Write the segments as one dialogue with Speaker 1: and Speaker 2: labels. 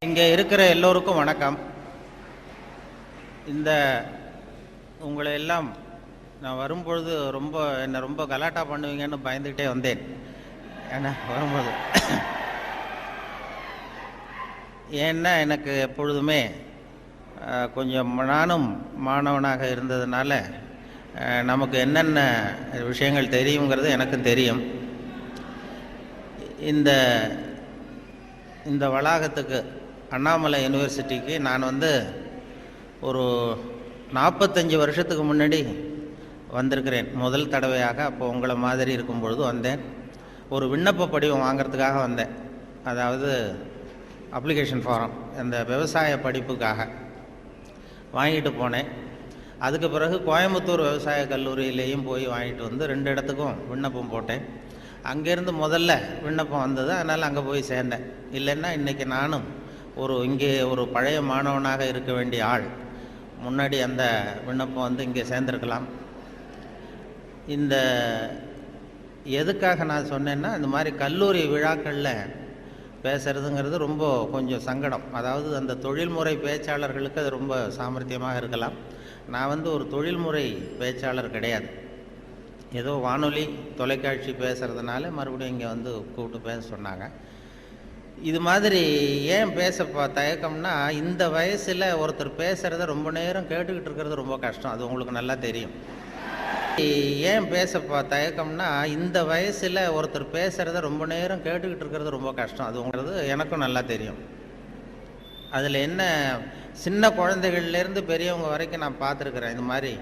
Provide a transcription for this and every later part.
Speaker 1: இங்கே இருக்கிற எல்லோருக்கும் வணக்கம். இந்த உங்களை எல்லாம் நான் வரும்பொழுது என்னை ரொம்ப கலாட்டா பண்ணுவீங்கன்னு பயந்துக்கிட்டே வந்தேன். ஏன்னா வரும்போது ஏன்னா எனக்கு எப்பொழுதுமே கொஞ்சம் நானும் மாணவனாக இருந்ததுனால நமக்கு என்னென்ன விஷயங்கள் தெரியுங்கிறது எனக்கும் தெரியும். இந்த வளாகத்துக்கு அண்ணாமலை யூனிவர்சிட்டிக்கு நான் ஒரு 45 வருஷத்துக்கு முன்னாடி வந்திருக்கிறேன் முதல் தடவையாக. அப்போ உங்களை மாதிரி இருக்கும் பொழுது வந்தேன். ஒரு விண்ணப்ப படிவம் வாங்கிறதுக்காக வந்தேன். அதாவது அப்ளிகேஷன் ஃபாரம், அந்த விவசாய படிப்புக்காக வாங்கிட்டு போனேன். அதுக்கு பிறகு கோயம்புத்தூர் விவசாய கல்லூரியிலேயும் போய் வாங்கிட்டு வந்து 2 இடத்துக்கும் விண்ணப்பம் போட்டேன். அங்கேருந்து முதல்ல விண்ணப்பம் வந்தது, அதனால் அங்கே போய் சேர்ந்தேன். இல்லைன்னா இன்றைக்கி நானும் இங்கே ஒரு பழைய மாணவனாக இருக்க வேண்டிய ஆள். முன்னாடி அந்த விண்ணப்பம் இங்கே சேர்ந்துருக்கலாம். எதுக்காக நான் சொன்னேன்னா, இந்த மாதிரி கல்லூரி விழாக்களில் பேசுகிறதுங்கிறது ரொம்ப கொஞ்சம் சங்கடம். அதாவது அந்த தொழில்முறை பேச்சாளர்களுக்கு அது ரொம்ப சாமர்த்தியமாக இருக்கலாம். நான் ஒரு தொழில்முறை பேச்சாளர் கிடையாது. ஏதோ வானொலி தொலைக்காட்சி பேசுகிறதுனால மறுபடியும் இங்கே கூப்பிட்டு பேச சொன்னாங்க. இது மாதிரி ஏன் பேச தயக்கம்னா, இந்த வயசில் ஒருத்தர் பேசுகிறத ரொம்ப நேரம் கேட்டுக்கிட்டு இருக்கிறது ரொம்ப கஷ்டம். அது உங்களுக்கு நல்லா தெரியும். ஏன் பேச தயக்கம்னா, இந்த வயசில் ஒருத்தர் பேசுகிறத ரொம்ப நேரம் கேட்டுக்கிட்டு இருக்கிறது ரொம்ப கஷ்டம். அது உங்களுக்கு எனக்கும் நல்லா தெரியும். அதில் என்ன, சின்ன குழந்தைகள்லேருந்து பெரியவங்க வரைக்கும் நான் பார்த்துருக்குறேன். இந்த மாதிரி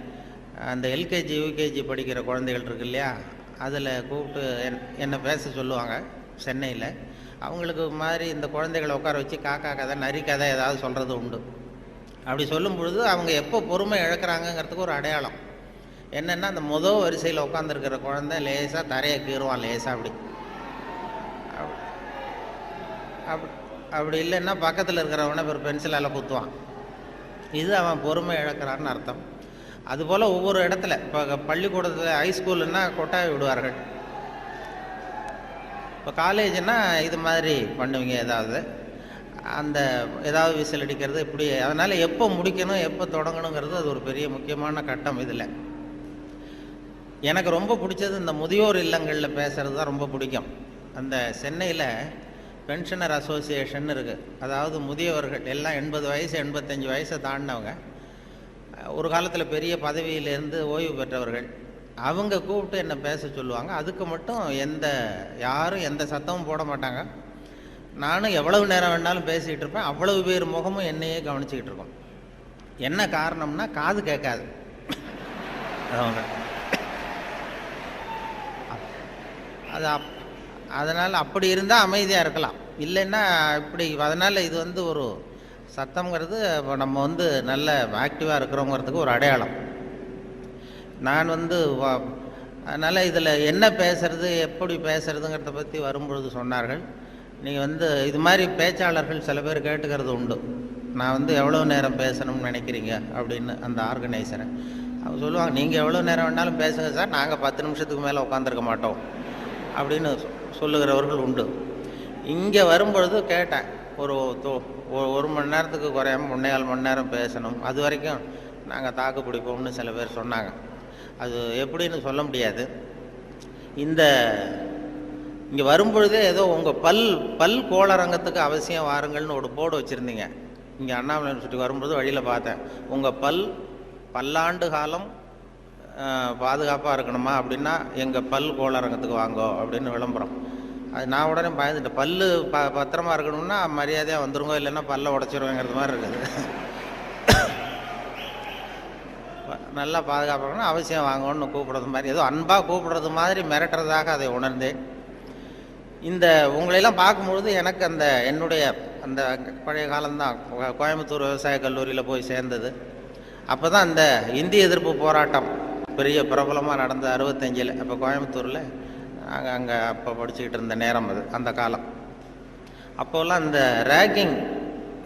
Speaker 1: அந்த எல்கேஜி யூகேஜி படிக்கிற குழந்தைகள் இருக்கு இல்லையா, அதில் கூப்பிட்டு என்னை பேச சொல்லுவாங்க சென்னையில். அவங்களுக்கு மாதிரி இந்த குழந்தைகளை உட்கார வச்சு காக்கா கதை நரி கதை ஏதாவது சொல்கிறது உண்டு. அப்படி சொல்லும் பொழுது அவங்க எப்போ பொறுமை இழக்கிறாங்கங்கிறதுக்கு ஒரு அடையாளம் என்னென்னா, அந்த முதல் வரிசையில் உட்காந்துருக்கிற குழந்தை லேசாக தரையை கீறுவான், லேசாக அப்படி இல்லைன்னா பக்கத்தில் இருக்கிறவனை ஒரு பென்சிலால் குத்துவான். இது அவன் பொறுமை இழக்கிறான்னு அர்த்தம். அதுபோல் ஒவ்வொரு இடத்துல, இப்போ பள்ளிக்கூடத்தில் ஹைஸ்கூலுன்னா கொட்டாய் விடுவார்கள். இப்போ காலேஜுன்னா இது மாதிரி பண்ணுவீங்க, ஏதாவது விசில் அடிக்கிறது இப்படி. அதனால் எப்போ முடிக்கணும் எப்போ தொடங்கணுங்கிறது அது ஒரு பெரிய முக்கியமான கட்டம். இதில் எனக்கு ரொம்ப பிடிச்சது இந்த முதியோர் இல்லங்களில் பேசுகிறது தான் ரொம்ப பிடிக்கும். அந்த சென்னையில் பென்ஷனர் அசோசியேஷன் இருக்குது. அதாவது முதியவர்கள் எல்லாம் 80 வயசு 85 வயசை தாண்டினவங்க, ஒரு காலத்தில் பெரிய பதவியிலேருந்து ஓய்வு பெற்றவர்கள். அவங்க கூப்பிட்டு என்னை பேச சொல்லுவாங்க. அதுக்கு மட்டும் யாரும் எந்த சத்தமும் போட மாட்டாங்க. நானும் எவ்வளவு நேரம் வேணாலும் பேசிக்கிட்டு இருப்பேன். அவ்வளவு பேர் முகமும் என்னையே கவனிச்சிக்கிட்டு இருக்கோம். என்ன காரணம்னா, காது கேட்காது அவங்க. அதனால் அப்படி இருந்தால் அமைதியாக இருக்கலாம், இல்லைன்னா இப்படி. அதனால் இது ஒரு சத்தம்ங்கிறது நம்ம நல்ல ஆக்டிவாக இருக்கிறோங்கிறதுக்கு ஒரு அடையாளம். நான் அதனால் இதில் என்ன பேசுறது எப்படி பேசுறதுங்கிறத பற்றி வரும்பொழுது சொன்னார்கள், நீங்கள் இது மாதிரி பேச்சாளர்கள் சில பேர் கேட்டுக்கிறது உண்டு, நான் எவ்வளோ நேரம் பேசணும்னு நினைக்கிறீங்க அப்படின்னு. அந்த ஆர்கனைசரை அவங்க சொல்லுவாங்க, நீங்கள் எவ்வளோ நேரம் வேணாலும் பேசுங்க சார், நாங்கள் 10 நிமிஷத்துக்கு மேலே உட்காந்துருக்க மாட்டோம் அப்படின்னு சொல்லுகிறவர்கள் உண்டு. இங்கே வரும்பொழுது கேட்டேன், ஒரு மணி நேரத்துக்கு குறையாமல் 1.25 மணி நேரம் பேசணும், அது வரைக்கும் நாங்கள் தாக்கு பிடிப்போம்னு சில பேர் சொன்னாங்க. அது எப்படின்னு சொல்ல முடியாது. இங்கே வரும்பொழுதே ஏதோ உங்கள் பல் கோளரங்கத்துக்கு அவசியம் வாருங்கள்னு ஒரு போர்டு வச்சுருந்தீங்க. இங்கே அண்ணாமலை யூனிவர்சிட்டி வரும்பொழுது வழியில் பார்த்தேன், உங்கள் பல்லாண்டு காலம் பாதுகாப்பாக இருக்கணுமா அப்படின்னா எங்கள் பல் கோளரங்கத்துக்கு வாங்கோ அப்படின்னு விளம்பரம். அது நான் உடனே பயந்துட்டேன். பத்திரமா இருக்கணும்னா மரியாதையாக வந்துருங்க, இல்லைன்னா பல்ல உடச்சிருவேங்கிறது மாதிரி இருக்குது. நல்லா பாதுகாப்பாகணும், அவசியம் வாங்கணும்னு கூப்பிடுறது மாதிரி, ஏதோ அன்பாக கூப்பிடுறது மாதிரி மிரட்டுறதாக அதை உணர்ந்தேன். உங்களையெல்லாம் பார்க்கும்பொழுது எனக்கு என்னுடைய அந்த பழைய காலம்தான். கோயம்புத்தூர் விவசாய கல்லூரியில் போய் சேர்ந்தது. அப்போ தான் அந்த இந்திய எதிர்ப்பு போராட்டம் பெரிய பிரபலமாக நடந்த 65. அப்போ கோயம்புத்தூரில் அங்கே அப்போ படிச்சுக்கிட்டு இருந்த நேரம் அது, அந்த காலம். அப்போல்லாம் அந்த ரேகிங்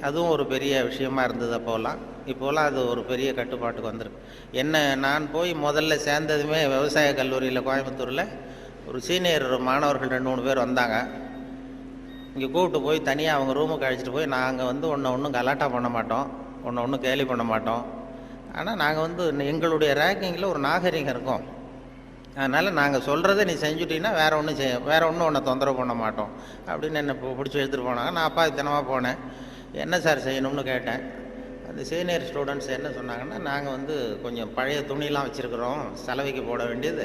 Speaker 1: அதுவும் ஒரு பெரிய விஷயமா இருந்தது அப்போல்லாம். இப்போலாம் அது ஒரு பெரிய கட்டுப்பாட்டுக்கு வந்துருக்கு. நான் போய் முதல்ல சேர்ந்ததுமே விவசாய கல்லூரியில் கோயம்புத்தூரில் ஒரு சீனியர் மாணவர்கள் 2-3 பேர் வந்தாங்க. இங்கே கூப்பிட்டு போய் தனியாக அவங்க ரூமுக்கு அழைச்சிட்டு போய் நாங்கள் வந்து ஒன்றும் கலாட்டா பண்ண மாட்டோம், ஒன்றும் கேலி பண்ண மாட்டோம். ஆனால் நாங்கள் வந்து எங்களுடைய ரேங்கிங்கில் ஒரு நாகரிகம் இருக்கும். அதனால் நாங்கள் சொல்கிறத நீ செஞ்சுட்டீங்கன்னா வேறு ஒன்றும் உன்னை தொந்தரவு பண்ண மாட்டோம் அப்படின்னு என்னை பிடிச்சி எடுத்துகிட்டு போனாங்க. நான் அப்பா தினமாக போனேன். என்ன சார் செய்யணும்னு கேட்டேன். அந்த சீனியர் ஸ்டூடெண்ட்ஸ் என்ன சொன்னாங்கன்னா, நாங்கள் வந்து கொஞ்சம் பழைய துணியெலாம் வச்சுருக்குறோம், செலவைக்கு போட வேண்டியது.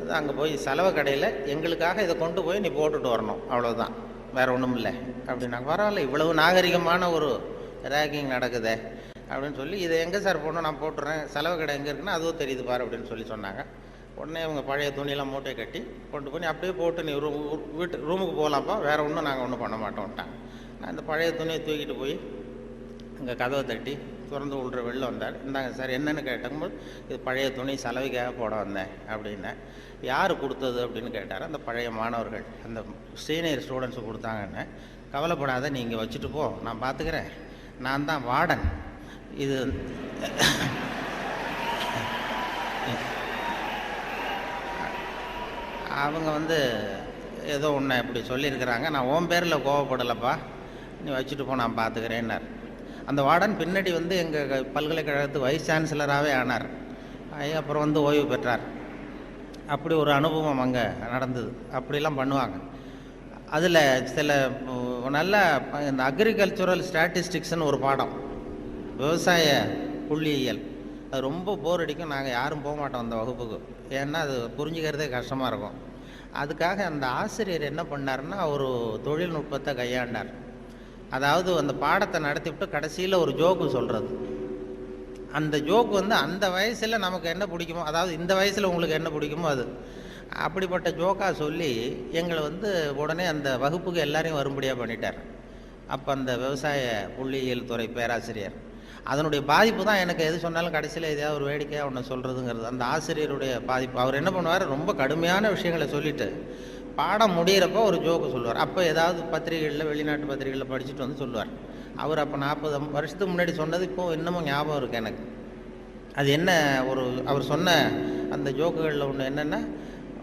Speaker 1: அது அங்கே போய் செலவு கடையில் எங்களுக்காக இதை கொண்டு போய் நீ போட்டுட்டு வரணும், அவ்வளோதான், வேறு ஒன்றும் இல்லை அப்படின்னாங்க. பரவாயில்ல, இவ்வளவு நாகரிகமான ஒரு ரேக்கிங் நடக்குதே அப்படின்னு சொல்லி, இதை எங்கே சார் போடணும், நான் போட்டுறேன், செலவு கடை எங்கே இருக்குன்னா அதுவும் தெரியுது பாரு அப்படின்னு சொல்லி சொன்னாங்க. உடனே அவங்க பழைய துணியெல்லாம் மூட்டையை கட்டி கொண்டு போய் அப்படியே போட்டு நீ ரூமுக்கு போகலாம்ப்பா, வேறு ஒன்றும் நாங்கள் ஒன்றும் பண்ண மாட்டோம்ட்டாங்க. நான் இந்த பழைய துணியை தூக்கிட்டு போய் அங்கே கதவை தட்டி திறந்து விட்ற வெளில வந்தார். இந்தாங்க சார் என்னென்னு கேட்டபோது, இது பழைய துணி செலவுக்காக போட வந்தேன் அப்படின்னேன். யார் கொடுத்தது அப்படின்னு கேட்டார். அந்த பழைய மாணவர்கள், அந்த சீனியர் ஸ்டூடெண்ட்ஸு கொடுத்தாங்கன்னு. கவலைப்படாத, நீ இங்கே வச்சுட்டு போ, நான் பார்த்துக்கிறேன், நான் தான் வார்டன். இது அவங்க வந்து ஏதோ ஒன்று இப்படி சொல்லியிருக்கிறாங்க, நான் உன் பேரில் கோவப்படலைப்பா, நீ வச்சுட்டு போ, நான் பார்த்துக்கிறேன்னார். அந்த வார்டன் பின்னாடி வந்து எங்கள் பல்கலைக்கழகத்து வைஸ் சான்சலராகவே ஆனார். அப்புறம் வந்து ஓய்வு பெற்றார். அப்படி ஒரு அனுபவம் அங்கே நடந்தது. அப்படிலாம் பண்ணுவாங்க. அதில் சில நல்ல இந்த அக்ரிகல்ச்சுரல் ஸ்டாட்டிஸ்டிக்ஸ்னு ஒரு பாடம், விவசாய புள்ளியியல், அது ரொம்ப போர் அடிக்கும். நாங்கள் யாரும் போக மாட்டோம் அந்த வகுப்புக்கு, ஏன்னா அது புரிஞ்சுக்கிறதே கஷ்டமாக இருக்கும். அதுக்காக அந்த ஆசிரியர் என்ன பண்ணார்னா, ஒரு தொழில்நுட்பத்தை கையாண்டார். அதாவது அந்த பாடத்தை நடத்திவிட்டு கடைசியில் ஒரு ஜோக்கு சொல்கிறது. அந்த ஜோக்கு வந்து அந்த வயசில் நமக்கு என்ன பிடிக்குமோ, அதாவது இந்த வயசில் உங்களுக்கு என்ன பிடிக்குமோ அது, அப்படிப்பட்ட ஜோக்காக சொல்லி எங்களை வந்து உடனே அந்த வகுப்புக்கு எல்லாரையும் வரும்படியாக பண்ணிட்டார். அப்போ அந்த விவசாய புள்ளியியல் துறை பேராசிரியர், அதனுடைய பாதிப்பு தான் எனக்கு எது சொன்னாலும் கடைசியில் எதையாவது ஒரு வேடிக்கையாக ஒன்று சொல்கிறதுங்கிறது. அந்த ஆசிரியருடைய பாதிப்பு. அவர் என்ன பண்ணுவார், ரொம்ப கடுமையான விஷயங்களை சொல்லிவிட்டு பாடம் முடிகிறப்போ ஒரு ஜோக்கு சொல்லுவார். அப்போ ஏதாவது பத்திரிகைகளில், வெளிநாட்டு பத்திரிகைகளில் படிச்சுட்டு வந்து சொல்லுவார். அவர் அப்போ 40 வருஷத்துக்கு முன்னாடி சொன்னது இப்போது இன்னமும் ஞாபகம் இருக்குது எனக்கு. அது என்ன, அவர் சொன்ன அந்த ஜோக்குகளில் ஒன்று என்னென்னா,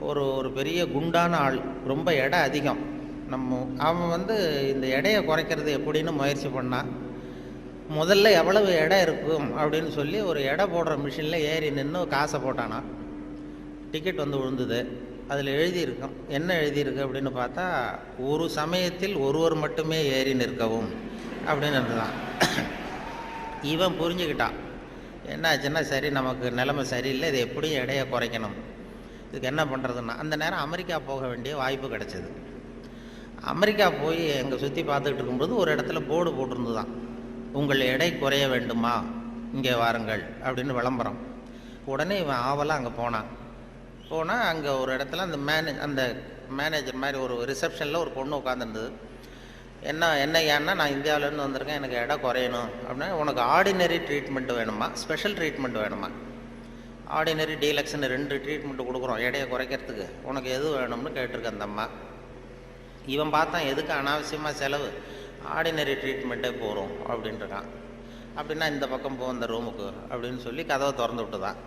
Speaker 1: ஒரு பெரிய குண்டான ஆள், ரொம்ப எடை அதிகம். அவன் வந்து இந்த எடையை குறைக்கிறது எப்படின்னு முயற்சி பண்ணான். முதல்ல எவ்வளவு எடை இருக்கும் அப்படின்னு சொல்லி ஒரு எடை போடுற மிஷினில் ஏறி நின்று காசை போட்டானா. டிக்கெட் வந்து விழுந்தது. அதில் எழுதியிருக்கும், என்ன எழுதியிருக்கு அப்படின்னு பார்த்தா, ஒரு சமயத்தில் ஒருவர் மட்டுமே ஏறி நிற்கவும் அப்படின்னு இருந்துதான். இவன் புரிஞ்சுக்கிட்டான், என்னாச்சுன்னா சரி, நமக்கு நிலைமை சரியில்லை, இது எப்படியும் எடையை குறைக்கணும், இதுக்கு என்ன பண்ணுறதுன்னா, அந்த நேரம் அமெரிக்கா போக வேண்டிய வாய்ப்பு கிடச்சிது. அமெரிக்கா போய் எங்கே சுற்றி பார்த்துக்கிட்டு இருக்கும்போது ஒரு இடத்துல போர்டு போட்டிருந்து தான், உங்கள் எடை குறைய வேண்டுமா, இங்கே வாருங்கள் அப்படின்னு விளம்பரம். உடனே இவன் ஆவலாக அங்கே போனான். அங்கே ஒரு இடத்துல அந்த மேனேஜர் மாதிரி ஒரு ரிசப்ஷனில் ஒரு பொண்ணு உட்காந்துருந்தது. என்ன ஏன்னா, நான் இந்தியாவிலேருந்து வந்திருக்கேன், எனக்கு எடை குறையணும் அப்படின்னா, உனக்கு ஆர்டினரி ட்ரீட்மெண்ட் வேணுமா, ஸ்பெஷல் ட்ரீட்மெண்ட் வேணுமா, ஆர்டினரி டீலக்ஸ்ன்னு 2 ட்ரீட்மெண்ட்டு கொடுக்குறோம் எடையை குறைக்கிறதுக்கு, உனக்கு எது வேணும்னு கேட்டிருக்கேன் அந்த அம்மா. இவன் பார்த்தான், எதுக்கு அனாவசியமாக செலவு, ஆர்டினரி ட்ரீட்மெண்ட்டே போகிறோம் அப்படின்ட்டுருக்கான். அப்படின்னா இந்த பக்கம் போ அந்த ரூமுக்கு அப்படின்னு சொல்லி கதவை திறந்து விட்டு தான்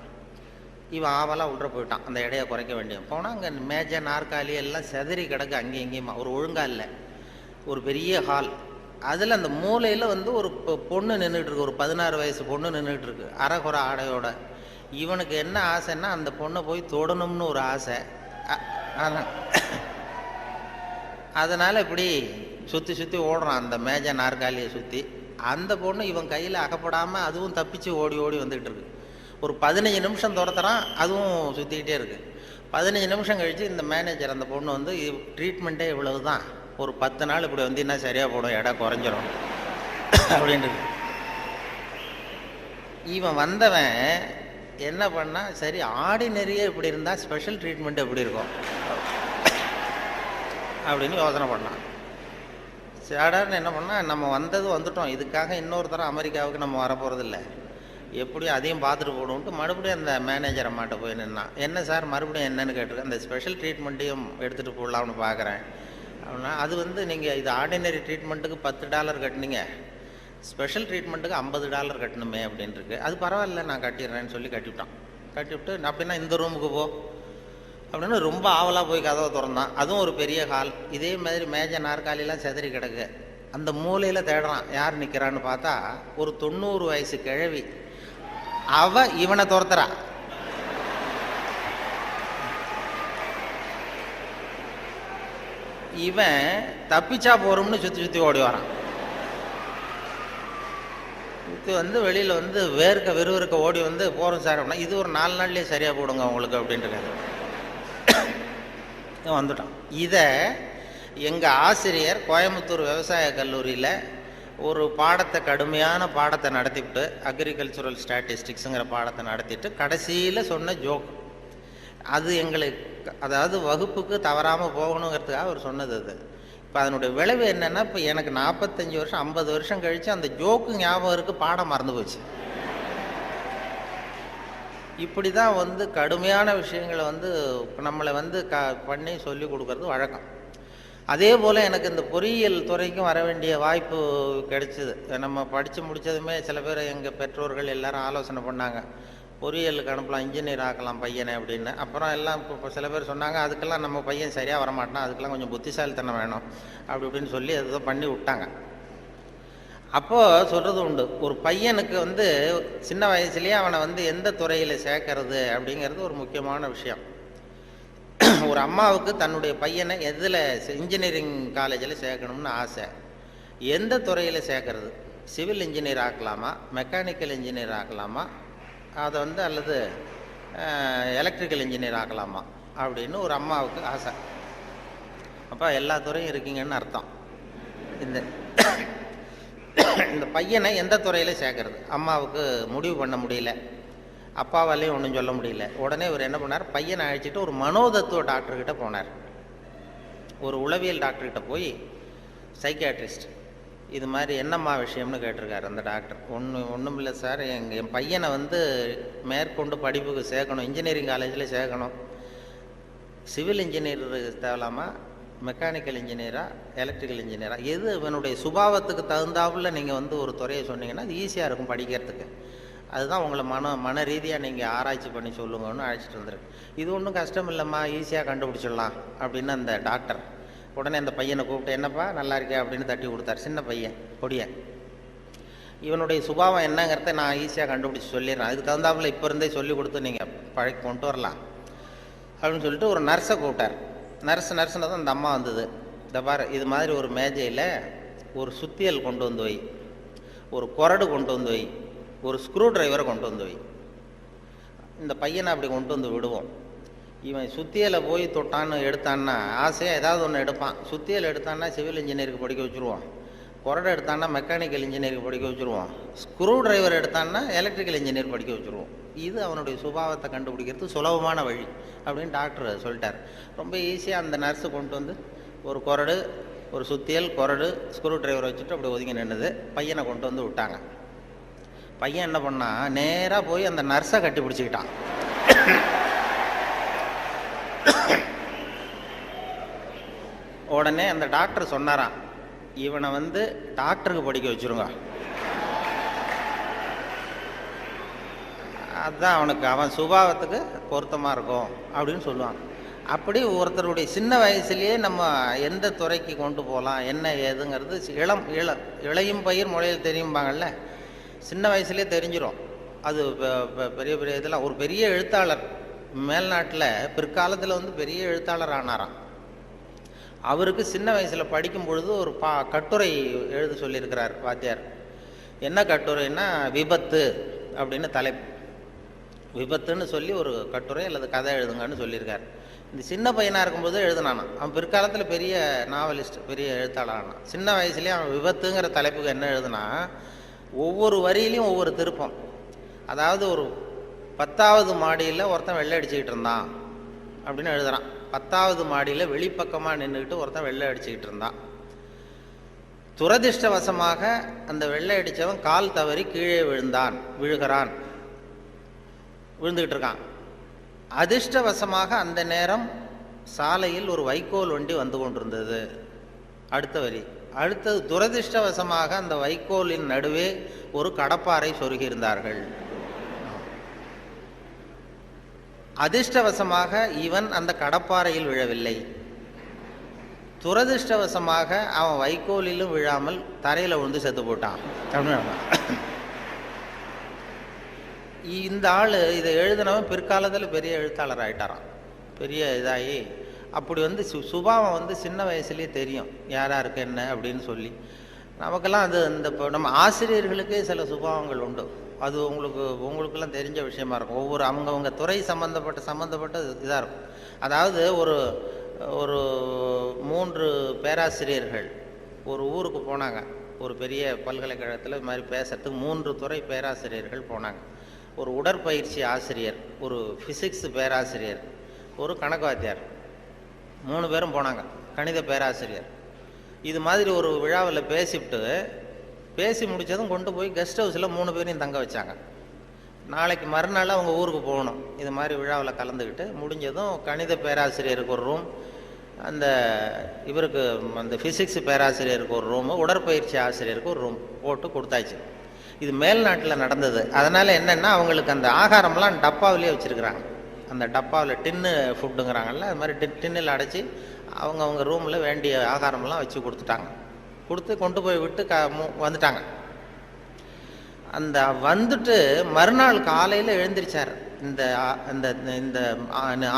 Speaker 1: இவன் ஆவலாக உள்ள போயிட்டான். அந்த எடையை குறைக்க வேண்டிய போனால் அங்கே மேஜை நாற்காலி எல்லாம் செதறி கிடக்கு, அங்கேயும் இங்கேயுமா, ஒரு ஒழுங்காக இல்லை. ஒரு பெரிய ஹால், அதில் அந்த மூலையில் வந்து ஒரு பொண்ணு நின்றுட்டு இருக்கு, ஒரு 16 வயசு பொண்ணு நின்றுட்டு இருக்கு, அரைகுறை ஆடையோட. இவனுக்கு என்ன ஆசைன்னா, அந்த பொண்ணை போய் தொடணும்னு ஒரு ஆசை. அதனால் இப்படி சுற்றி சுற்றி ஓடுறான் அந்த மேஜை நாற்காலியை சுற்றி. அந்த பொண்ணு இவன் கையில் அகப்படாமல் அதுவும் தப்பிச்சு ஓடி ஓடி வந்துக்கிட்டு இருக்கு. ஒரு 15 நிமிஷம் துரத்துறான், அதுவும் சுற்றிக்கிட்டே இருக்குது. 15 நிமிஷம் கழித்து இந்த மேனேஜர், அந்த பொண்ணு வந்து, ட்ரீட்மெண்ட்டே இவ்வளவு தான், ஒரு 10 நாள் இப்படி வந்தீங்கன்னா சரியாக போடும், எடை குறைஞ்சிரும் அப்படின்ட்டு. இவன் வந்தவன் என்ன பண்ணா, சரி ஆர்டினரியே இப்படி இருந்தால் ஸ்பெஷல் ட்ரீட்மெண்ட் எப்படி இருக்கும் அப்படின்னு யோசனை பண்ணான். சாடார்னு என்ன பண்ணால், நம்ம வந்துட்டோம், இதுக்காக இன்னொரு தரம் அமெரிக்காவுக்கு நம்ம வரப்போகிறதில்ல, எப்படியும் அதையும் பார்த்துட்டு போடும்ட்டு மறுபடியும் அந்த மேனேஜர் அம்மாட்ட போய் நின்னான். என்ன சார் மறுபடியும் என்னன்னு கேட்டிருக்கேன், அந்த ஸ்பெஷல் ட்ரீட்மெண்ட்டையும் எடுத்துகிட்டு போடலாம்னு பார்க்குறேன் அப்படின்னா, அது வந்து நீங்கள் இது ஆர்டினரி ட்ரீட்மெண்ட்டுக்கு $10 கட்டினீங்க, ஸ்பெஷல் ட்ரீட்மெண்ட்டுக்கு $50 கட்டணுமே அப்படின்ட்டுருக்கு. அது பரவாயில்ல, நான் கட்டிடுறேன்னு சொல்லி கட்டிவிட்டான். கட்டிவிட்டு அப்படின்னா இந்த ரூமுக்கு போ, அப்படின்னு ரொம்ப ஆவலாக போய் கதவை திறந்தான். அதுவும் ஒரு பெரிய ஹால். இதே மாதிரி மேஜை நாற்காலியெல்லாம் செதறி கிடக்கு. அந்த மூலையில் தேடுறான், யார் நிற்கிறான்னு பார்த்தா ஒரு 90 வயசு கிழவி. அவ இவனை துரத்துறா. இவன் தப்பிச்சா போறோம்னு சுற்றி சுற்றி ஓடி வரான். சுற்றி வந்து வெளியில் வந்து விறுவிறுக்க ஓடி வந்து போகிறோம் சார் அப்படின்னா, இது ஒரு 4 நாள்லேயே சரியாக போடுங்க உங்களுக்கு அப்படின்ட்டு வந்துட்டான். இதை எங்கள் ஆசிரியர் கோயம்புத்தூர் விவசாய கல்லூரியில் ஒரு பாடத்தை, கடுமையான பாடத்தை நடத்திவிட்டு, அக்ரிகல்ச்சுரல் ஸ்டாட்டிஸ்டிக்ஸுங்கிற பாடத்தை நடத்திட்டு கடைசியில் சொன்ன ஜோக் அது எங்களுக்கு, அதாவது வகுப்புக்கு தவறாமல் போகணுங்கிறதுக்காக அவர் சொன்னது அது. இப்போ அதனுடைய விளைவு என்னென்னா, இப்போ எனக்கு 45 வருஷம் 50 வருஷம் கழித்து அந்த ஜோக்கு ஞாபகம் இருக்குது, பாடம் மறந்து போச்சு. இப்படி தான் வந்து கடுமையான விஷயங்களை வந்து நம்மளை வந்து பண்ணி சொல்லி கொடுக்கறது வழக்கம். அதே போல் எனக்கு இந்த பொறியியல் துறைக்கும் வர வேண்டிய வாய்ப்பு கிடைச்சிது. நம்ம படித்து முடித்ததுமே சில பேர் எங்கள் பெற்றோர்கள் எல்லாரும் ஆலோசனை பண்ணாங்க, பொறியியலுக்கு அனுப்பலாம், இன்ஜினியர் ஆக்கலாம் பையனை அப்படின்னு. அப்புறம் எல்லாம் இப்போ சில பேர் சொன்னாங்க, அதுக்கெல்லாம் நம்ம பையன் சரியாக வரமாட்டான், அதுக்கெல்லாம் கொஞ்சம் புத்திசாலித்தனம் வேணும் அப்படி இப்படின்னு சொல்லி அதை பண்ணி விட்டாங்க. அப்போது சொல்கிறது உண்டு, ஒரு பையனுக்கு வந்து சின்ன வயசுலேயே அவனை வந்து எந்த துறையில் சேர்க்கறது அப்படிங்கிறது ஒரு முக்கியமான விஷயம். ஒரு அம்மாவுக்கு தன்னுடைய பையனை எதில் இன்ஜினியரிங் காலேஜில் சேர்க்கணும்னு ஆசை. எந்த துறையில் சேர்க்கறது? சிவில் இன்ஜினியர் ஆக்கலாமா, மெக்கானிக்கல் இன்ஜினியர் ஆக்கலாமா, அதை வந்து அல்லது எலக்ட்ரிக்கல் இன்ஜினியர் ஆக்கலாமா அப்படின்னு ஒரு அம்மாவுக்கு ஆசை. அப்போ எல்லா துறையும் இருக்கீங்கன்னு அர்த்தம். இந்த பையனை எந்த துறையில் சேர்க்கறது அம்மாவுக்கு முடிவு பண்ண முடியல, அப்பாவாலையும் ஒன்றும் சொல்ல முடியல. உடனே இவர் என்ன பண்ணார், பையனை அழைச்சிட்டு ஒரு மனோதத்துவ டாக்டர்கிட்ட போனார். ஒரு உளவியல் டாக்டர்கிட்ட போய், சைக்கியாட்ரிஸ்ட், இது மாதிரி என்னம்மா விஷயம்னு கேட்டிருக்காரு அந்த டாக்டர். ஒன்றும் இல்லை சார், என் பையனை வந்து மேற்கொண்டு படிப்புக்கு சேர்க்கணும், இன்ஜினியரிங் காலேஜில் சேர்க்கணும். சிவில் இன்ஜினியர் தேவலாமா, மெக்கானிக்கல் இன்ஜினியரா, எலக்ட்ரிக்கல் இன்ஜினியரா, எது இவனுடைய சுபாவத்துக்கு தகுந்தாப்புல நீங்கள் வந்து ஒரு துறையை சொன்னீங்கன்னா அது ஈஸியாக இருக்கும் படிக்கிறதுக்கு. அதுதான் உங்களை மன ரீதியாக நீங்கள் ஆராய்ச்சி பண்ணி சொல்லுங்கன்னு அழைச்சிட்டு வந்துருக்கு. இது ஒன்றும் கஷ்டம் இல்லைம்மா, ஈஸியாக கண்டுபிடிச்சிடலாம் அப்படின்னு அந்த டாக்டர் உடனே அந்த பையனை கூப்பிட்டு, என்னப்பா நல்லா இருக்கே அப்படின்னு தட்டி கொடுத்தார். சின்ன பையன், பொடியன். இவனுடைய சுபாவம் என்னங்கிறத நான் ஈஸியாக கண்டுபிடிச்சி சொல்லிடுறேன், அதுக்கு தகுந்தாப்புல இப்போ இருந்தே சொல்லி கொடுத்து நீங்கள் பழக்கி கொண்டு வரலாம் அப்படின்னு சொல்லிட்டு ஒரு நர்ஸை கூப்பிட்டார். நர்ஸ்னு தான் அந்த அம்மா வந்தது. இந்த பாரு, இது மாதிரி ஒரு மேஜையில் ஒரு சுத்தியல் கொண்டு வந்து வை, ஒரு கொரடு கொண்டு வந்து வை, ஒரு ஸ்க்ரூ டிரைவரை கொண்டு வந்து வை. இந்த பையனை அப்படி கொண்டு வந்து விடுவோம். இவன் சுத்தியலை போய் தொட்டான்னு எடுத்தான்னா ஆசையாக ஏதாவது ஒன்று எடுப்பான். சுத்தியல் எடுத்தான்னா சிவில் இன்ஜினியருக்கு படிக்க வச்சுருவோம், கொரடை எடுத்தான்னா மெக்கானிக்கல் இன்ஜினியருக்கு படிக்க வச்சுருவோம், ஸ்க்ரூ டிரைவர் எடுத்தான்னா எலக்ட்ரிக்கல் இன்ஜினியர் படிக்க வச்சுருவோம். இது அவனுடைய சுபாவத்தை கண்டுபிடிக்கிறது சுலபமான வழி அப்படின்னு டாக்டர் சொல்லிட்டார். ரொம்ப ஈஸியாக அந்த நர்ஸு கொண்டு வந்து ஒரு கொரடு, ஒரு சுத்தியல், கொரடு, ஸ்க்ரூ டிரைவர் வச்சுட்டு அப்படி ஒதுங்கி நின்றுது. பையனை கொண்டு வந்து விட்டாங்க. பையன் என்ன பண்ணா, நேராக போய் அந்த நர்ஸை கட்டி பிடிச்சிக்கிட்டான். உடனே அந்த டாக்டர் சொன்னாராம், இவனை வந்து டாக்டருக்கு படிக்க வச்சுருங்க, அதுதான் அவனுக்கு அவன் சுபாவத்துக்கு பொருத்தமாக இருக்கும் அப்படின்னு சொல்லுவாங்க. அப்படி ஒருத்தருடைய சின்ன வயசுலேயே நம்ம எந்த துறைக்கு கொண்டு போகலாம் என்ன ஏதுங்கிறது இளையும் பயிர் முளையில் தெரியும்பாங்கள்ல, சின்ன வயசுலேயே தெரிஞ்சிடும். அது பெரிய பெரிய இதெல்லாம் ஒரு பெரிய எழுத்தாளர் மேல்நாட்டில் பிற்காலத்தில் வந்து பெரிய எழுத்தாளர் ஆனாராம். அவருக்கு சின்ன வயசில் படிக்கும் பொழுது ஒரு கட்டுரை எழுத சொல்லியிருக்கிறார் வாத்தியார். என்ன கட்டுரைன்னா, விபத்து அப்படின்னு தலைப்பு. விபத்துன்னு சொல்லி ஒரு கட்டுரை அல்லது கதை எழுதுங்கன்னு சொல்லியிருக்கார். இந்த சின்ன பையனாக இருக்கும்போது எழுதுனானா. அவன் பிற்காலத்தில் பெரிய நாவலிஸ்ட், பெரிய எழுத்தாளர் ஆனான். சின்ன வயசுலேயே அவன் விபத்துங்கிற தலைப்புக்கு என்ன எழுதுனா, ஒவ்வொரு வரியிலையும் ஒவ்வொரு திருப்பம். அதாவது ஒரு 10வது மாடியில் ஒருத்தன் வெள்ளை அடிச்சுக்கிட்டு இருந்தான் அப்படின்னு எழுதுறான். 10வது மாடியில் வெளிப்பக்கமாக நின்றுக்கிட்டு ஒருத்தன் வெள்ளை அடிச்சுக்கிட்டு இருந்தான். துரதிர்ஷ்டவசமாக அந்த வெள்ளை அடித்தவன் கால் தவறி கீழே விழுகிறான், விழுந்துக்கிட்டு இருக்கான். அதிர்ஷ்டவசமாக அந்த நேரம் சாலையில் ஒரு வைக்கோல் வண்டி வந்து கொண்டிருந்தது. அடுத்த வரி. அடுத்தது, துரதிர்ஷ்டவசமாக அந்த வைக்கோலின் நடுவே ஒரு கடப்பாரை சொருகியிருந்தார்கள். அதிர்ஷ்டவசமாக இவன் அந்த கடப்பாறையில் விழவில்லை, துரதிர்ஷ்டவசமாக அவன் வைக்கோலிலும் விழாமல் தரையில் விழுந்து செத்து போட்டான் அப்படின்னு. இந்த ஆள் இதை எழுதினவன் பிற்காலத்தில் பெரிய எழுத்தாளர் ஆகிட்டாரான், பெரிய இதாகி. அப்படி வந்து சுபாவம் வந்து சின்ன வயசுலேயே தெரியும் யார் யாருக்கு என்ன அப்படின்னு சொல்லி. நமக்கெல்லாம் அது இந்த இப்போ நம்ம ஆசிரியர்களுக்கே சில சுபாவங்கள் உண்டு. அது உங்களுக்கெல்லாம் தெரிஞ்ச விஷயமா இருக்கும். ஒவ்வொரு அவங்கவுங்க துறை சம்மந்தப்பட்ட இதாக இருக்கும். அதாவது ஒரு 3 பேராசிரியர்கள் ஒரு ஊருக்கு போனாங்க. ஒரு பெரிய பல்கலைக்கழகத்தில் இது மாதிரி பேசுறதுக்கு 3 துறை பேராசிரியர்கள் போனாங்க. ஒரு உடற்பயிற்சி ஆசிரியர், ஒரு ஃபிசிக்ஸ் பேராசிரியர், ஒரு கணக்கு வாத்தியார், 3 பேரும் போனாங்க. கணித பேராசிரியர் இது மாதிரி ஒரு விழாவில் பேசி முடித்ததும் கொண்டு போய் கெஸ்ட் ஹவுஸில் 3 பேரையும் தங்க வச்சாங்க. நாளைக்கு மறுநாள் அவங்க ஊருக்கு போகணும். இது மாதிரி விழாவில் கலந்துக்கிட்டு முடிஞ்சதும் கணித பேராசிரியருக்கு ஒரு ரூம், இவருக்கு அந்த ஃபிசிக்ஸ் பேராசிரியருக்கு ஒரு ரூமு, உடற்பயிற்சி ஆசிரியருக்கு ஒரு ரூம் போட்டு கொடுத்தாச்சு. இது மேல்நாட்டில் நடந்தது. அதனால் என்னென்னா அவங்களுக்கு அந்த ஆகாரம்லாம் டப்பாவிலே வச்சுருக்குறாங்க. அந்த டப்பாவில் டின்னு ஃபுட்டுங்கிறாங்கல்ல, அது மாதிரி டின்னில் அடைச்சி அவங்க ரூமில் வேண்டிய ஆகாரமெல்லாம் வச்சு கொடுத்து கொண்டு போய் விட்டு வந்துட்டாங்க. அந்த வந்துட்டு மறுநாள் காலையில் எழுந்திரிச்சார் இந்த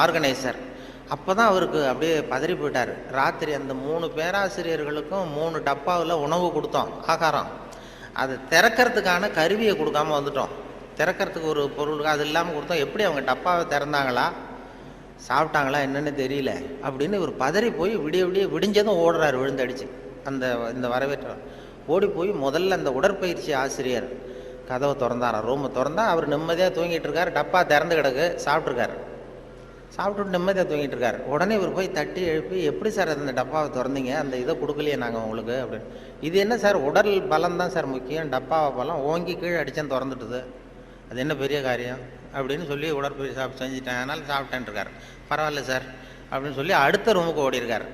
Speaker 1: ஆர்கனைசர். அப்போ தான் அவருக்கு அப்படியே பதறி போயிட்டார். ராத்திரி அந்த 3 பேராசிரியர்களுக்கும் 3 டப்பாவில் உணவு கொடுத்தோம், ஆகாரம். அதை திறக்கிறதுக்கான கருவியை கொடுக்காம வந்துட்டோம். திறக்கிறதுக்கு ஒரு பொருள் அது இல்லாமல் கொடுத்தோம். எப்படி அவங்க டப்பாவை திறந்தாங்களா சாப்பிட்டாங்களா என்னன்னு தெரியல அப்படின்னு இவர் பதறி போய் விடிஞ்சதும் ஓடுறாரு விழுந்தடிச்சு. இந்த வரவேற்ற ஓடி போய் முதல்ல அந்த உடற்பயிற்சி ஆசிரியர் கதவை திறந்தாராம். ரூமை திறந்தா அவர் நிம்மதியாக தூங்கிட்டு இருக்காரு. டப்பா திறந்து கிடக்கு, சாப்பிட்டுட்டு நிம்மதியாக தூங்கிட்டு இருக்காரு. உடனே இவர் போய் தட்டி எழுப்பி, எப்படி சார் அந்த டப்பாவை திறந்தீங்க, அந்த இதை கொடுக்கலையே நாங்கள் உங்களுக்கு அப்படின்னு. இது என்ன சார், உடல் பலம் தான் சார் முக்கியம், டப்பாவை பலம் ஓங்கி கீழே அடித்தேன் திறந்துட்டுது, அது என்ன பெரிய காரியம் அப்படின்னு சொல்லி உடற்பயிற்சி செஞ்சுட்டேன், அதனால் சாப்பிட்டேன் இருக்கார். பரவாயில்ல சார் அப்படின்னு சொல்லி அடுத்த ரூமுக்கு ஓடிருக்கார்.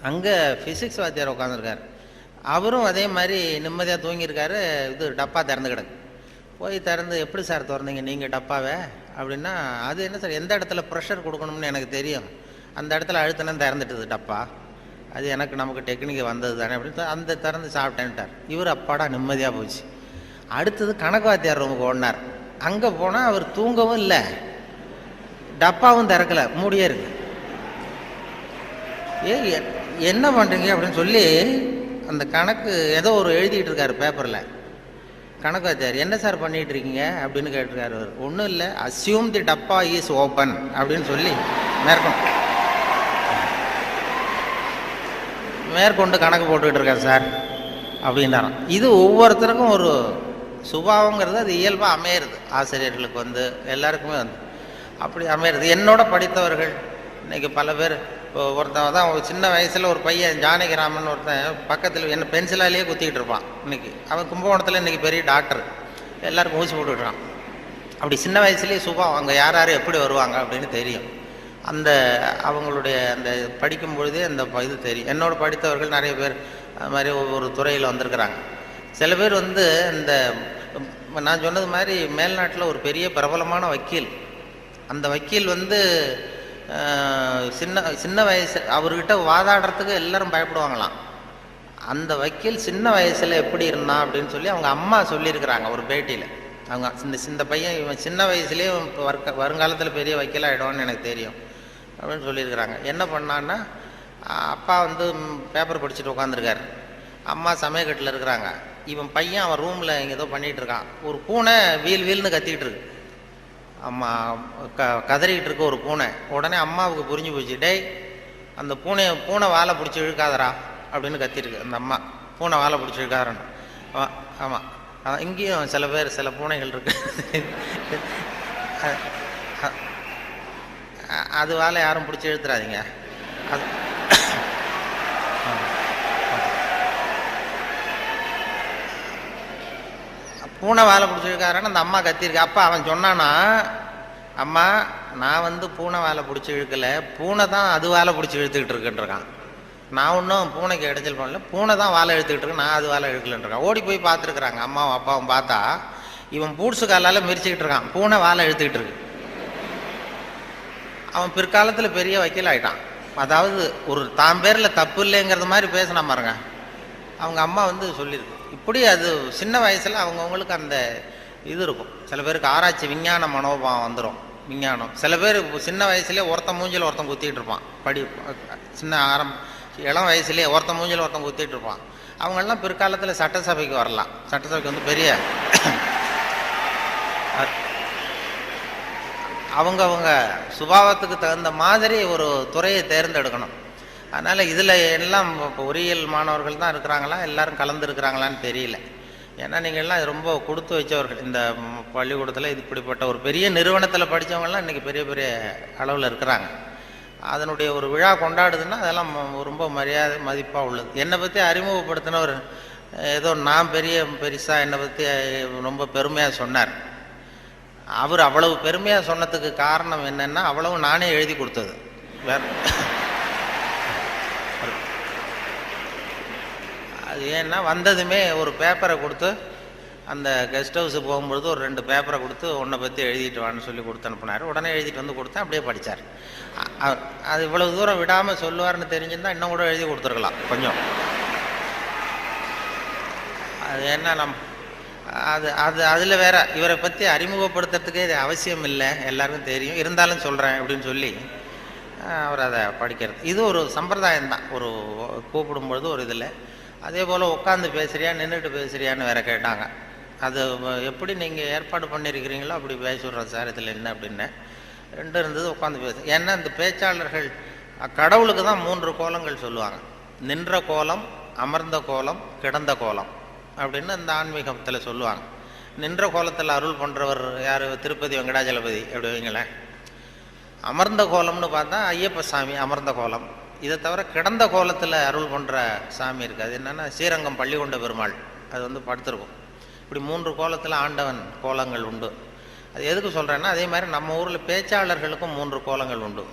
Speaker 1: அங்கே ஃபிசிக்ஸ் வாத்தியார் உட்காந்துருக்கார். அவரும் அதே மாதிரி நிம்மதியாக தூங்கியிருக்காரு. இது டப்பா திறந்து கிடக்கு. போய் திறந்து, எப்படி சார் திறந்தீங்க நீங்கள் டப்பாவை அப்படின்னா, அது என்ன சார், எந்த இடத்துல ப்ரெஷர் கொடுக்கணும்னு எனக்கு தெரியும், அந்த இடத்துல அழுத்தினா திறந்துட்டுது டப்பா, அது நமக்கு டெக்னிக் வந்தது தானே அப்படின்னு அந்த திறந்து சாப்பிட்டேன்ட்டார். இவர் அப்பாடா நிம்மதியாக போச்சு. அடுத்தது கணக்கு வாத்தியார் ரூமுக்கு ஓடினார். அங்கே போனால் அவர் தூங்கவும் இல்லை, டப்பாவும் திறக்கலை, மூடியே இருக்கு. என்ன பண்ணுறீங்க அப்படின்னு சொல்லி அந்த கணக்கு ஏதோ ஒரு எழுதிட்டு இருக்காரு பேப்பரில். கணக்கு வாத்தியார், என்ன சார் பண்ணிட்டு இருக்கீங்க அப்படின்னு கேட்டிருக்காரு. அவர் ஒன்றும் இல்லை, அஸ்யூம் தி டப்பா இஸ் ஓப்பன் அப்படின்னு சொல்லி மேற்கொண்டு கணக்கு போட்டுக்கிட்டு இருக்கார் சார் அப்படின்னாராம். இது ஒவ்வொருத்தருக்கும் ஒரு சுபாவங்கிறது அது இயல்பாக அமையிறது. ஆசிரியர்களுக்கு எல்லாருக்குமே அப்படி அமையிறது. என்னோட படித்தவர்கள் இன்னைக்கு பல பேர், ஒருத்தன் தான் சின்ன வயசில் ஒரு பையன் ஜானகிராமன் ஒருத்தன் பக்கத்தில் என்ன பென்சிலாலேயே குத்திக்கிட்டு இருப்பான். இன்னைக்கு அவன் கும்பகோணத்தில் இன்னைக்கு பெரிய டாக்டர், எல்லாருக்கும் ஊசி போட்டுக்கிட்டான். அப்படி சின்ன வயசுலேயே சுபாவம், அங்கே யார் யார் எப்படி வருவாங்க அப்படின்னு தெரியும். அவங்களுடைய அந்த படிக்கும் பொழுதே அந்த இது தெரியும். என்னோட படித்தவர்கள் நிறைய பேர் அது மாதிரி ஒவ்வொரு துறையில் வந்திருக்கிறாங்க. சில பேர் இந்த நான் சொன்னது மாதிரி மேல்நாட்டில் ஒரு பெரிய பிரபலமான வக்கீல். அந்த வக்கீல் சின்ன வயசு அவர்கிட்ட வாதாடுறதுக்கு எல்லாரும் பயப்படுவாங்களாம். அந்த வக்கீல் சின்ன வயசில் எப்படி இருந்தான் அப்படின்னு சொல்லி அவங்க அம்மா சொல்லியிருக்கிறாங்க ஒரு பேட்டியில். அவங்க இந்த பையன் இவன் சின்ன வயசுலேயே வருங்காலத்தில் பெரிய வக்கீல் ஆகிடுவான்னு எனக்கு தெரியும் அப்படின்னு சொல்லியிருக்கிறாங்க. என்ன பண்ணான்னா, அப்பா பேப்பர் படிச்சுட்டு உட்காந்துருக்காரு, அம்மா சமயக்கட்டில் இருக்கிறாங்க. இவன் பையன் அவன் ரூமில் இங்கே ஏதோ பண்ணிகிட்டு இருக்கான். ஒரு பூனை வீல்னு கத்திக்கிட்டு இருக்கு. அம்மா கதறிக்கிட்டு இருக்க ஒரு பூனை. உடனே அம்மாவுக்கு புரிஞ்சு போச்சு, டேய் அந்த பூனை வாழை பிடிச்சி இழுக்காதரா அப்படின்னு கத்திருக்கு அந்த அம்மா. பூனை வாழை பிடிச்சி இழுக்காதரன்னு. ஆமாம், இங்கேயும் சில பூனைகள் இருக்கு, அது வாழை யாரும் பிடிச்சி இழுத்துறாதீங்க. அது பூனை வாழை பிடிச்சி இழுக்காரன்னு அந்த அம்மா கத்திருக்கு. அப்பா அவன் சொன்னானா, அம்மா நான் பூனை வாழை பிடிச்சி இழுக்கலை, பூனை தான் அது வாழை பிடிச்சி இழுத்துக்கிட்டு இருக்குன்றான். நான் ஒன்றும் பூனைக்கு இடைஞ்சல் பண்ணல, பூனை தான் வாழை இழுத்துக்கிட்டு இருக்கு, நான் அது வாழை இழுக்கலன்றான். ஓடி போய் பார்த்துருக்குறாங்க அம்மாவும் அப்பாவும். பார்த்தா இவன் பூட்ஸு காலால் மிரிச்சுக்கிட்டு இருக்கான், பூனை வாழை இழுத்துக்கிட்டு இருக்கு. அவன் பிற்காலத்தில் பெரிய வக்கீல் ஆகிட்டான். அதாவது ஒரு தான் பேரில் தப்பு இல்லைங்கிறது மாதிரி பேசினா பாருங்க. அவங்க அம்மா வந்து சொல்லியிருக்கு. இப்படி அது சின்ன வயசில் அவங்கவுங்களுக்கு அந்த இது இருக்கும். சில பேருக்கு ஆராய்ச்சி விஞ்ஞான மனோபாவம் வந்துடும். விஞ்ஞானம் சில பேர் சின்ன வயசுலேயே ஒருத்தன் மூஞ்சில் ஒருத்தன் குத்திக்கிட்டு இருப்பான். சின்ன இளம் வயசுலேயே ஒருத்தன் மூஞ்சில் ஒருத்தன் குத்திட்டு இருப்பான். அவங்கெல்லாம் பிற்காலத்தில் சட்டசபைக்கு வரலாம். சட்டசபைக்கு வந்து பெரிய அவங்க சுபாவத்துக்கு தகுந்த மாதிரி ஒரு துறையை தேர்ந்தெடுக்கணும். அதனால் இதில் எல்லாம் இப்போ பொறியியல் மாணவர்கள் தான் இருக்கிறாங்களா, எல்லாரும் கலந்துருக்கிறாங்களான்னு தெரியல. ஏன்னா நீங்கள்லாம் ரொம்ப கொடுத்து வச்சவர்கள். இந்த பள்ளிக்கூடத்தில் இது இப்படிப்பட்ட ஒரு பெரிய நிறுவனத்தில் படித்தவங்கலாம் இன்றைக்கி பெரிய பெரிய அளவில் இருக்கிறாங்க. அதனுடைய ஒரு விழா கொண்டாடுதுன்னா அதெல்லாம் ரொம்ப மரியாதை மதிப்பாக உள்ளது. என்னை பற்றி அறிமுகப்படுத்தினவர் ஏதோ நான் பெருசாக என்னை பற்றி ரொம்ப பெருமையாக சொன்னார். அவர் அவ்வளவு பெருமையாக சொன்னதுக்கு காரணம் என்னென்னா அவ்வளவு நானே எழுதி கொடுத்தது. அது ஏன்னா வந்ததுமே ஒரு பேப்பரை கொடுத்து, அந்த கெஸ்ட் ஹவுஸு போகும்பொழுது ஒரு 2 பேப்பரை கொடுத்து உன்னை பற்றி எழுதிட்டு வான்னு சொல்லி கொடுத்து அனுப்புனார். உடனே எழுதிட்டு வந்து கொடுத்தேன். அப்படியே படித்தார். அது இவ்வளவு தூரம் விடாமல் சொல்லுவார்னு தெரிஞ்சிருந்தா இன்னும் கூட எழுதி கொடுத்துருக்கலாம் கொஞ்சம். அது என்ன அதில் வேற இவரை பற்றி அறிமுகப்படுத்துறதுக்கே இது அவசியம் இல்லை, எல்லாருக்கும் தெரியும், இருந்தாலும் சொல்கிறேன் அப்படின்னு சொல்லி அவர் அதை படிக்கிறது. இது ஒரு சம்பிரதாயம் தான். ஒரு கூப்பிடும்பொழுது ஒரு இதில் அதே போல் உட்காந்து பேசுறியா நின்றுட்டு பேசுறியான்னு வேற கேட்டாங்க. அது எப்படி நீங்கள் ஏற்பாடு பண்ணியிருக்கிறீங்களோ அப்படி பேசிடுறோம் சார், இதில் என்ன அப்படின்னு 2 இருந்தது. உட்காந்து பேசு. ஏன்னா இந்த பேச்சாளர்கள் கடவுளுக்கு தான் 3 கோலங்கள் சொல்லுவாங்க. நின்ற கோலம், அமர்ந்த கோலம், கிடந்த கோலம் அப்படின்னு இந்த ஆன்மீகத்தில் சொல்லுவாங்க. நின்ற கோலத்தில் அருள் பண்ணுறவர் யார்? திருப்பதி வெங்கடாஜலபதி அப்படி வைங்களேன். அமர்ந்த கோலம்னு பார்த்தா ஐயப்ப சாமி அமர்ந்த கோலம். இதை தவிர கிடந்த கோலத்தில் அருள் பண்ணுற சாமி இருக்குது. அது என்னென்னா ஸ்ரீரங்கம் பள்ளிகொண்ட பெருமாள். அது வந்து படுத்திருக்கும். இப்படி 3 கோலத்தில் ஆண்டவன் கோலங்கள் உண்டு. அது எதுக்கு சொல்கிறேன்னா, அதே மாதிரி நம்ம ஊரில் பேச்சாளர்களுக்கும் 3 கோலங்கள் உண்டு.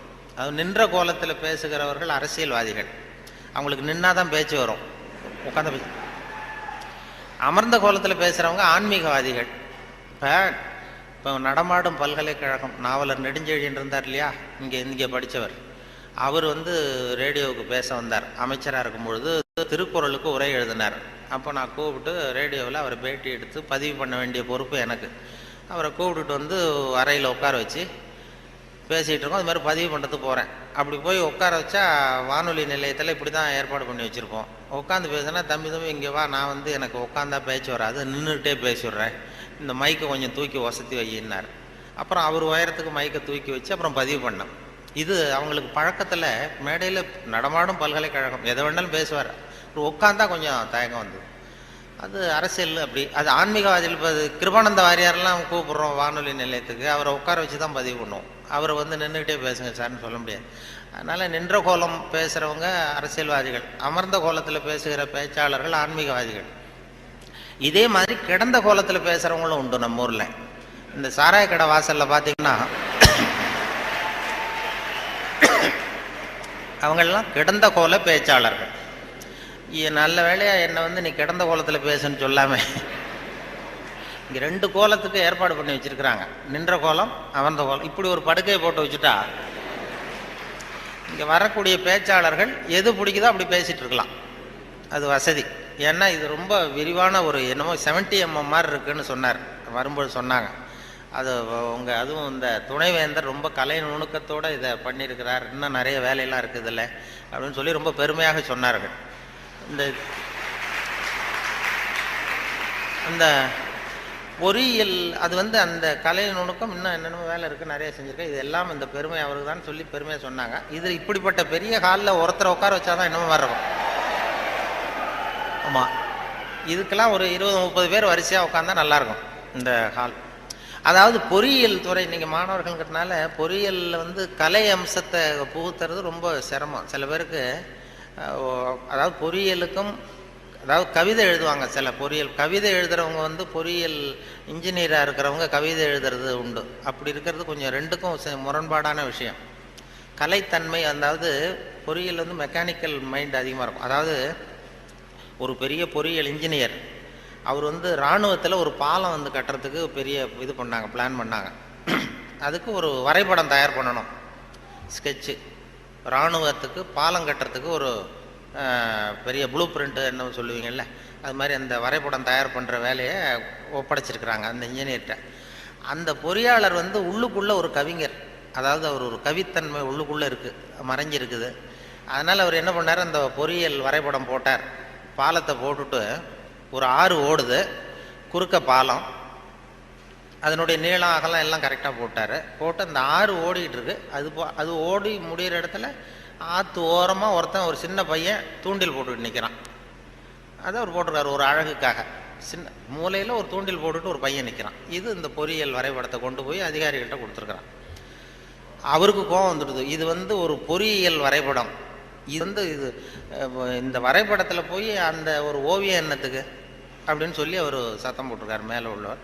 Speaker 1: அது நின்ற கோலத்தில் பேசுகிறவர்கள் அரசியல்வாதிகள். அவங்களுக்கு நின்னா தான் பேச்சு வரும், உட்காந்து பேச்சு. அமர்ந்த கோலத்தில் பேசுகிறவங்க ஆன்மீகவாதிகள். இப்போ நடமாடும் பல்கலைக்கழகம் நாவலர் நெடுஞ்செழியன் இருந்தார் இல்லையா, இங்கே படித்தவர். அவர் வந்து ரேடியோவுக்கு பேச வந்தார். அமைச்சராக இருக்கும்பொழுது திருக்குறளுக்கு உரை எழுதினார். அப்போ நான் கூப்பிட்டு ரேடியோவில் அவரை பேட்டி எடுத்து பதிவு பண்ண வேண்டிய பொறுப்பு எனக்கு. அவரை கூப்பிட்டுட்டு வந்து அறையில் உட்கார வச்சு பேசிகிட்டு இருக்கோம். அது மாதிரி பதிவு பண்ணுறதுக்கு போகிறேன். அப்படி போய் உட்கார வச்சா வானொலி நிலையத்தில் இப்படி தான் ஏற்பாடு பண்ணி வச்சுருப்போம். உட்காந்து பேசுனா, தம்பி இங்கே வா, நான் வந்து எனக்கு உட்காந்தா பேச்சு வராது, நின்றுக்கிட்டே பேசிடுறேன், இந்த மைக்கை கொஞ்சம் தூக்கி வசதி வையினார். அப்புறம் அவர் உயரத்துக்கு மைக்கை தூக்கி வச்சு அப்புறம் பதிவு பண்ணேன். இது அவங்களுக்கு பழக்கத்தில் மேடையில் நடமாடும் பல்கலைக்கழகம் எதை வேணாலும் பேசுவார். உட்காந்தா கொஞ்சம் தயக்கம் வந்தது. அது அரசியல் அப்படி. அது ஆன்மீகவாதிகள். இப்போ கிருபானந்த வாரியாரெல்லாம் கூப்பிட்றோம் வானொலி நிலையத்துக்கு, அவரை உட்கார வச்சு தான் பதிவு பண்ணுவோம். அவரை வந்து நின்றுக்கிட்டே பேசுங்க சார்னு சொல்ல முடியாது. அதனால் நின்ற கோலம் பேசுகிறவங்க அரசியல்வாதிகள், அமர்ந்த கோலத்தில் பேசுகிற பேச்சாளர்கள் ஆன்மீகவாதிகள். இதே மாதிரி கிடந்த கோலத்தில் பேசுகிறவங்களும் உண்டு நம்ம ஊரில். இந்த சாராய கடை வாசலில் பார்த்தீங்கன்னா அவங்களெல்லாம் கிடந்த கோல பேச்சாளர்கள். நல்ல வேலையாக என்னை வந்து நீ கிடந்த கோலத்தில் பேசுன்னு சொல்லாமல் இங்கே 2 கோலத்துக்கு ஏற்பாடு பண்ணி வச்சுருக்கிறாங்க. நின்ற கோலம், அமர்ந்த கோலம். இப்படி ஒரு படுக்கையை போட்டு வச்சுட்டா இங்கே வரக்கூடிய பேச்சாளர்கள் எது பிடிக்குதோ அப்படி பேசிகிட்டு இருக்கலாம். அது வசதி. ஏன்னா இது ரொம்ப விரிவான ஒரு என்னமோ 70 mm மாதிரி இருக்குன்னு சொன்னார், வரும்போது சொன்னாங்க. அது அதுவும் இந்த துணைவேந்தர் ரொம்ப கலை நுணுக்கத்தோடு இதை பண்ணியிருக்கிறார், இன்னும் நிறைய வேலையெல்லாம் இருக்குது இல்லை அப்படின்னு சொல்லி ரொம்ப பெருமையாக சொன்னார்கள். இந்த பொறியியல் அது வந்து அந்த கலை நுணுக்கம் இன்னும் என்னென்ன வேலை இருக்குது, நிறைய செஞ்சுருக்கேன். இது எல்லாம் இந்த பெருமை அவருக்கு தான் சொல்லி பெருமையாக சொன்னாங்க. இது இப்படிப்பட்ட பெரிய ஹாலில் ஒருத்தரை உட்கார வச்சாதான் என்னமோ மாதிரி இருக்கும். ஆமாம், இதுக்கெல்லாம் ஒரு 20-30 பேர் வரிசையாக உட்காந்தா நல்லாயிருக்கும் இந்த ஹால். அதாவது பொறியியல் துறை, நீங்கள் மாணவர்கள்ங்கிறதுனால பொறியியலில் வந்து கலை அம்சத்தை புகுத்துறது ரொம்ப சிரமம். சில பேருக்கு அதாவது பொறியியலுக்கும், அதாவது கவிதை எழுதுவாங்க சில பொறியியல் கவிதை எழுதுகிறவங்க வந்து பொறியியல் இன்ஜினியராக இருக்கிறவங்க கவிதை எழுதுறது உண்டு. அப்படி இருக்கிறது கொஞ்சம் 2க்கும் முரண்பாடான விஷயம். கலைத்தன்மை, அதாவது பொறியியல் வந்து மெக்கானிக்கல் மைண்ட் அதிகமாக இருக்கும். அதாவது ஒரு பெரிய பொறியியல் இன்ஜினியர் அவர் வந்து இராணுவத்தில் ஒரு பாலம் வந்து கட்டுறதுக்கு பெரிய இது பண்ணாங்க, பிளான் பண்ணாங்க. அதுக்கு ஒரு வரைபடம் தயார் பண்ணணும். ஸ்கெட்சு. இராணுவத்துக்கு பாலம் கட்டுறதுக்கு ஒரு பெரிய ப்ளூ பிரிண்ட்டு என்ன சொல்லுவீங்கள்ல, அது மாதிரி அந்த வரைபடம் தயார் பண்ணுற வேலையை ஒப்படைச்சிருக்கிறாங்க அந்த இன்ஜினியர்கிட்ட. அந்த பொறியாளர் வந்து உள்ளுக்குள்ளே ஒரு கவிஞர், அதாவது அவர் ஒரு கவித்தன்மை உள்ளுக்குள்ளே இருக்குது, மறைஞ்சிருக்குது. அதனால் அவர் என்ன பண்ணார், அந்த பொறியியல் வரைபடம் போட்டார். பாலத்தை போட்டுட்டு ஒரு ஆறு ஓடுது, குறுக்க பாலம், அதனுடைய நீளம் அகலம் எல்லாம் கரெக்டாக போட்டார். போட்டு அந்த ஆறு ஓடிக்கிட்டு இருக்கு. அது ஓடி முடிகிற இடத்துல ஆற்று ஓரமாக ஒருத்தன், ஒரு சின்ன பையன் தூண்டில் போட்டுக்கிட்டு நிற்கிறான். அதை அவர் போட்டிருக்காரு ஒரு அழகுக்காக. சின்ன மூலையில் ஒரு தூண்டில் போட்டுட்டு ஒரு பையன் நிற்கிறான். இது இந்த பொறியியல் வரைபடத்தை கொண்டு போய் அதிகாரிகிட்ட கொடுத்துருக்குறான். அவருக்கு கோபம் வந்துடுது. இது வந்து ஒரு பொறியியல் வரைபடம், இது இந்த வரைபடத்தில் போய் அந்த ஒரு ஓவியம் என்னத்துக்கு அப்படின்னு சொல்லி அவர் சத்தம் போட்டிருக்காரு மேலே உள்ளவர்.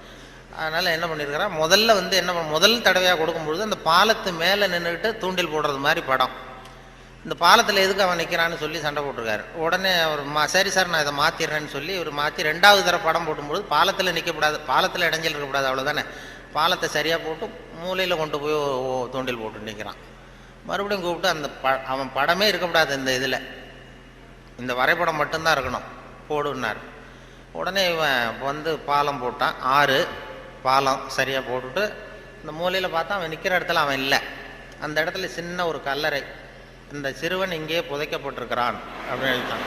Speaker 1: அதனால் என்ன பண்ணியிருக்காரா, முதல்ல வந்து முதல் தடவையாக கொடுக்கும்பொழுது அந்த பாலத்து மேலே நின்றுக்கிட்டு தூண்டில் போடுறது மாதிரி படம். இந்த பாலத்தில் எதுக்கு அவன் நிற்கிறான்னு சொல்லி சண்டை போட்டிருக்காரு. உடனே அவர் சரி சார் நான் இதை மாற்றிடுறேன்னு சொல்லி இவர் மாற்றி 2வது தடவை படம் போடும்போது பாலத்தில் நிற்கக்கூடாது, பாலத்தில் இடைஞ்சல் இருக்கக்கூடாது, அவ்வளோதானே. பாலத்தை சரியாக போட்டு மூலையில் கொண்டு போய் தூண்டில் போட்டு நிற்கிறான். மறுபடியும் கூப்பிட்டு அந்த அவன் படமே இருக்கக்கூடாது இந்த இதில், இந்த வரைபடம் மட்டும்தான் இருக்கணும் போடுன்னார். உடனே இவன் வந்து பாலம் போட்டான். 6 பாலம் சரியாக போட்டுட்டு இந்த மூலையில் பார்த்தா அவன் நிற்கிற இடத்துல அவன் இல்லை. அந்த இடத்துல சின்ன ஒரு கல்லறை, இந்த சிறுவன் இங்கே புதைக்கப்பட்டிருக்கிறான் அப்படின்னு எழுதிட்டான்.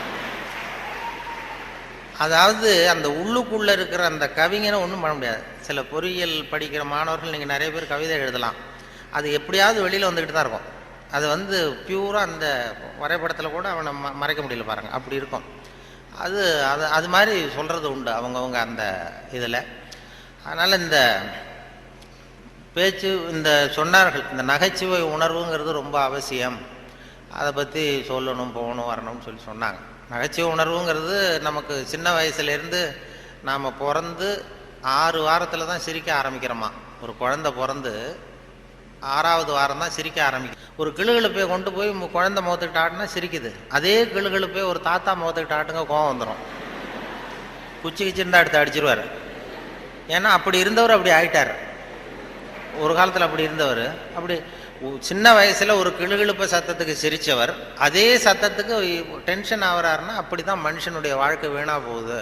Speaker 1: அதாவது அந்த உள்ளுக்குள்ளே இருக்கிற அந்த கவிஞனை ஒன்றும் பண்ண முடியாது. சில பொறியியல் படிக்கிற மாணவர்கள் நீங்கள் நிறைய பேர் கவிதை எழுதலாம், அது எப்படியாவது வெளியில் வந்துக்கிட்டு தான் இருக்கும். அது வந்து பியூராக அந்த வரைபடத்தில் கூட அவனை மறைக்க முடியல பாருங்கள், அப்படி இருக்கும். அது மாதிரி சொல்கிறது உண்டு அவங்கவுங்க அந்த இதில். அதனால் இந்த பேச்சு, இந்த சொன்னார்கள், இந்த நகைச்சுவை உணர்வுங்கிறது ரொம்ப அவசியம், அதை பற்றி சொல்லணும், போகணும், வரணும்னு சொல்லி சொன்னாங்க. நகைச்சுவை உணர்வுங்கிறது நமக்கு சின்ன வயசுலேருந்து நாம் பிறந்து 6 வாரத்தில் தான் சிரிக்க ஆரம்பிக்கிறோமா. ஒரு குழந்தை பிறந்து 6வது வாரம் தான் சிரிக்க ஆரம்பிக்கும். ஒரு கிளுகிழுப்பை கொண்டு போய் குழந்தை முகத்துக்கிட்ட ஆட்டினா சிரிக்குது. அதே கிளுகிழுப்பை ஒரு தாத்தா முகத்துக்கிட்ட ஆட்டுங்க கோவம் வந்துடும், குச்சி கிச்சிருந்தா எடுத்து அடிச்சிருவார். ஏன்னா அப்படி இருந்தவர் அப்படி ஆயிட்டார். ஒரு காலத்தில் அப்படி இருந்தவர் அப்படி சின்ன வயசில் ஒரு கிளுகிழுப்ப சத்தத்துக்கு சிரித்தவர் அதே சத்தத்துக்கு டென்ஷன் ஆகிறாருன்னா அப்படி தான் மனுஷனுடைய வாழ்க்கை வீணாக போகுது.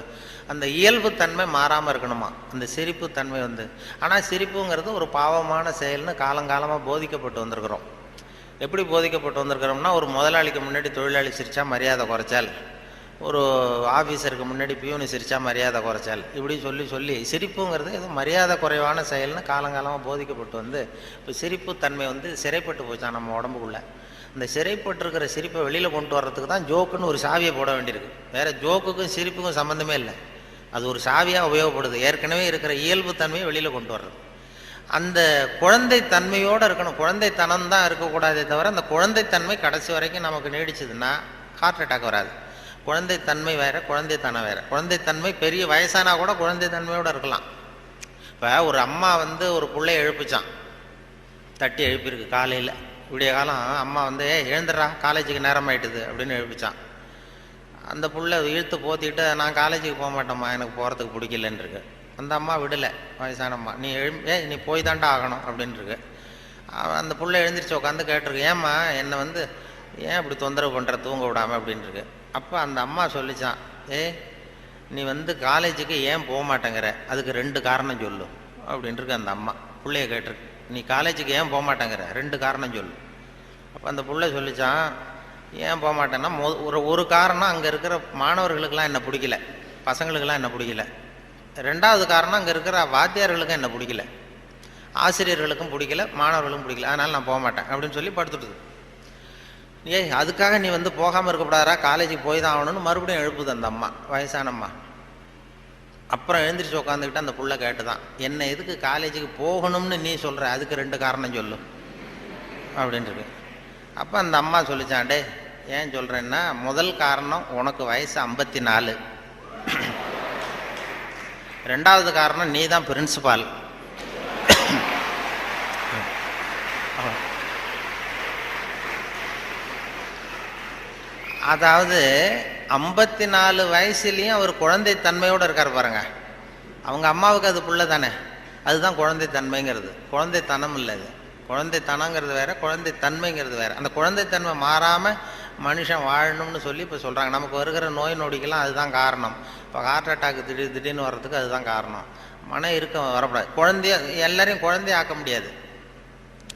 Speaker 1: அந்த இயல்பு தன்மை மாறாமல் இருக்கணுமா அந்த சிரிப்பு தன்மை வந்து. ஆனால் சிரிப்புங்கிறது ஒரு பாவமான செயல்னு காலங்காலமாக போதிக்கப்பட்டு வந்திருக்கிறோம். எப்படி போதிக்கப்பட்டு வந்திருக்கிறோம்னா, ஒரு முதலாளிக்கு முன்னாடி தொழிலாளி சிரித்தா மரியாதை குறைச்சால், ஒரு ஆஃபீஸருக்கு முன்னாடி பியூனு சிரித்தா மரியாதை குறைச்சால், இப்படி சொல்லி சொல்லி சிரிப்புங்கிறது ஏதோ மரியாதை குறைவான செயல்னு காலங்காலமாக போதிக்கப்பட்டு வந்து இப்போ சிரிப்பு தன்மை வந்து சிறைப்பட்டு போச்சான் நம்ம உடம்புக்குள்ளே. அந்த சிறைப்பட்டிருக்கிற சிரிப்பை வெளியில் கொண்டு வர்றதுக்கு தான் ஜோக்குன்னு ஒரு சாவியை போட வேண்டியிருக்கு. வேறு ஜோக்குக்கும் சிரிப்புக்கும் சம்மந்தமே இல்லை, அது ஒரு சாவியாக உபயோகப்படுது. ஏற்கனவே இருக்கிற இயல்பு தன்மையை வெளியில் கொண்டு வர்றது. அந்த குழந்தை தன்மையோடு இருக்கணும், குழந்தைத்தனம் தான் இருக்கக்கூடாதே தவிர அந்த குழந்தைத்தன்மை கடைசி வரைக்கும் நமக்கு நீடிச்சதுன்னா ஹார்ட் அட்டாக் வராது. குழந்தைத்தன்மை வேறு, குழந்தைத்தனம் வேறு. குழந்தைத்தன்மை பெரிய வயசானா கூட குழந்தைத்தன்மையோடு இருக்கலாம். இப்போ ஒரு அம்மா வந்து ஒரு பிள்ளைய எழுப்பிச்சான், தட்டி எழுப்பியிருக்கு காலையில் விடிய காலம். அம்மா வந்து எழுந்துடுறா காலேஜுக்கு நேரம் ஆயிட்டுது அப்படின்னு எழுப்பிச்சான். அந்த புள்ள இழுத்து போத்திட்டு நான் காலேஜுக்கு போக மாட்டேம்மா, எனக்கு போகிறதுக்கு பிடிக்கலன்னு இருக்கு. அந்த அம்மா விடலை, வயசானம்மா, நீ நீ போய் தாண்டா ஆகணும் அப்படின்ட்டுருக்கு. அந்த புள்ள எழுந்திரிச்சு உட்காந்து கேட்டிருக்கு, ஏம்மா என்னை வந்து ஏன் இப்படி தொந்தரவு பண்ணுற, தூங்க விடாமல் அப்படின்ட்டுருக்கு. அப்போ அந்த அம்மா சொல்லிச்சான், நீ வந்து காலேஜுக்கு ஏன் போக மாட்டேங்கிற, அதுக்கு 2 காரணம் சொல்லு அப்படின்ட்டுருக்கு. அந்த அம்மா பிள்ளைய கேட்டிருக்கு, நீ காலேஜுக்கு ஏன் போக மாட்டேங்கிற 2 காரணம் சொல்லு. அப்போ அந்த பிள்ளை சொல்லிச்சான், ஏன் போக மாட்டேன்னா ஒரு காரணம் அங்கே இருக்கிற மாணவர்களுக்கெல்லாம் என்ன பிடிக்கல, பசங்களுக்கெல்லாம் என்ன பிடிக்கல. 2வது காரணம் அங்கே இருக்கிற வாத்தியார்களுக்கும் என்ன பிடிக்கல, ஆசிரியர்களுக்கும் பிடிக்கல, மாணவர்களுக்கும் பிடிக்கல, அதனால் நான் போக மாட்டேன் அப்படின்னு சொல்லி படுத்துட்டுது. அதுக்காக நீ வந்து போகாமல் இருக்கக்கூடாதா, காலேஜுக்கு போய் தான் ஆகணும்னு மறுபடியும் எழுப்புது அந்த அம்மா, வயசானம்மா. அப்புறம் எழுந்திரிச்சு உட்காந்துக்கிட்டு அந்த புள்ள கேட்டுதான், என்ன எதுக்கு காலேஜுக்கு போகணும்னு நீ சொல்கிற, அதுக்கு 2 காரணம் சொல்லு அப்படின்ட்டு. அப்போ அந்த அம்மா சொல்லிச்சாண்டே, ஏன் சொல்கிறேன்னா, முதல் காரணம் உனக்கு வயசு 54, 2வது காரணம் நீ தான் பிரின்சிபால். அதாவது 54 வயசுலேயும் அவர் குழந்தைத்தன்மையோடு இருக்கார் பாருங்க. அவங்க அம்மாவுக்கு அது புள்ள தானே, அதுதான் குழந்தைத்தன்மைங்கிறது, குழந்தைத்தனம் இல்லை. அது குழந்தைத்தனங்கிறது வேற, குழந்தை தன்மைங்கிறது வேற. அந்த குழந்தைத்தன்மை மாறாமல் மனுஷன் வாழணும்னு சொல்லி இப்போ சொல்கிறாங்க. நமக்கு வருகிற நோய் நொடிக்கெல்லாம் அதுதான் காரணம். இப்போ ஹார்ட் அட்டாக் திடீர்னு வர்றதுக்கு அதுதான் காரணம். மன இருக்கம் வரக்கூடாது. குழந்தைய எல்லாரையும் குழந்தைய ஆக்க முடியாது,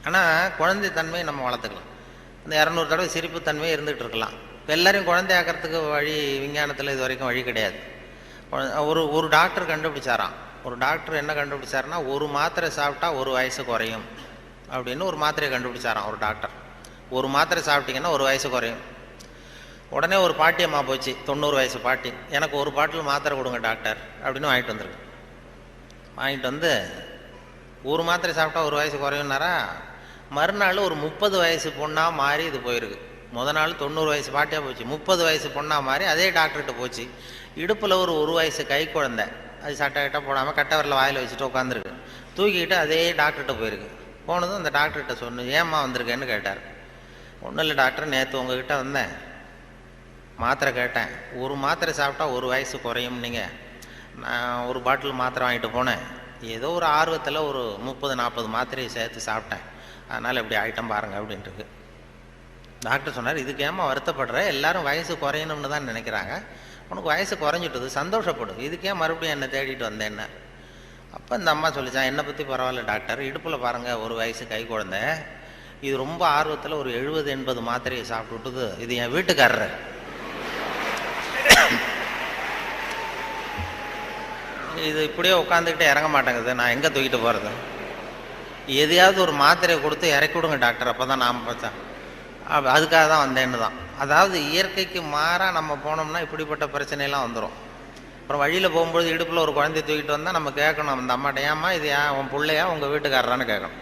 Speaker 1: ஆனால் குழந்தை தன்மையை நம்ம வளர்த்துக்கலாம். இந்த 200 தடவை சிரிப்பு தன்மையை இருந்துகிட்டு இருக்கலாம். இப்போ எல்லாரையும் குழந்தை ஆக்கிறதுக்கு வழி விஞ்ஞானத்தில் இது வரைக்கும் வழி கிடையாது. ஒரு டாக்டர் கண்டுபிடிச்சாராம். ஒரு டாக்டர் என்ன கண்டுபிடிச்சாருன்னா, ஒரு மாத்திரை சாப்பிட்டா 1 வயசு குறையும் அப்படின்னு ஒரு மாத்திரையை கண்டுபிடிச்சாராம் ஒரு டாக்டர். ஒரு மாத்திரை சாப்பிட்டீங்கன்னா 1 வயசு குறையும். உடனே ஒரு பாட்டியம்மா போச்சு, 90 வயசு பாட்டி, எனக்கு ஒரு பாட்டில் மாத்திரை கொடுங்க டாக்டர் அப்படின்னு வாங்கிட்டு வந்துருக்கு. வாங்கிட்டு வந்து ஒரு மாத்திரை சாப்பிட்டா 1 வயசு குறையும்னாரா. மறுநாள் ஒரு 30 வயசு பொண்ணாக மாறி இது போயிருக்கு. முதல் நாள் 90 வயசு பாட்டியாக போச்சு, 30 வயசு பொண்ணாக மாறி அதே டாக்டர்கிட்ட போச்சு. இடுப்பில் ஒரு வயசு கை குழந்தை, அது சட்டை கிட்ட போடாமல் கட்டை வரல வாயில் வச்சுட்டு உட்காந்துருக்கு. தூக்கிக்கிட்டு அதே டாக்டர்கிட்ட போயிருக்கு. போனதும் அந்த டாக்டர்கிட்ட சொன்ன, ஏம்மா வந்திருக்கேன்னு கேட்டார். ஒன்றும் இல்லை டாக்டர், நேற்று உங்ககிட்ட வந்தேன், மாத்திரை கேட்டேன், ஒரு மாத்திரை சாப்பிட்டா 1 வயசு குறையும். நீங்கள் நான் ஒரு பாட்டில் மாத்திரை வாங்கிட்டு போனேன், ஏதோ ஒரு ஆர்வத்தில் ஒரு 30-40 மாத்திரையை சேர்த்து சாப்பிட்டேன், அதனால் இப்படி ஆகிட்டம் பாருங்கள் அப்படின்ட்டு. டாக்டர் சொன்னார், இதுக்கு ஏமா வருத்தப்படுற, எல்லாரும் வயசு குறையணும்னு தான் நினைக்கிறாங்க, உனக்கு வயசு குறைஞ்சிட்டது, சந்தோஷப்படும், இதுக்கே மறுபடியும் என்னை தேடிட்டு வந்தேன்னு. அப்போ இந்த அம்மா சொல்லிச்சான், என்னை பற்றி பரவாயில்ல டாக்டர், இடுப்பில் பாருங்கள் 1 வயசு கை குழந்தை, இது ரொம்ப ஆர்வத்தில் ஒரு 70-80 மாத்திரையை சாப்பிட்டு விட்டுது, இது என் வீட்டுக்காரரு. இது இப்படியே உட்காந்துக்கிட்டே இறங்க மாட்டேங்குது, நான் எங்கே தூக்கிட்டு போகிறது, எதையாவது ஒரு மாத்திரையை கொடுத்து இறக்கி விடுங்க டாக்டர், அப்போ தான் நாம் பார்த்தேன், அதுக்காக தான் வந்தேன்னு தான். அதாவது இயற்கைக்கு மாறாக நம்ம போனோம்னா இப்படிப்பட்ட பிரச்சனையெல்லாம் வந்துடும். அப்புறம் வழியில் போகும்போது இடுப்பில் ஒரு குழந்தைய தூக்கிட்டு வந்தால் நம்ம கேட்கணும் அந்த அம்மாட்ட, ஏம்மா இது உன் பிள்ளையா உங்கள் வீட்டுக்காரரான்னு கேட்கணும்.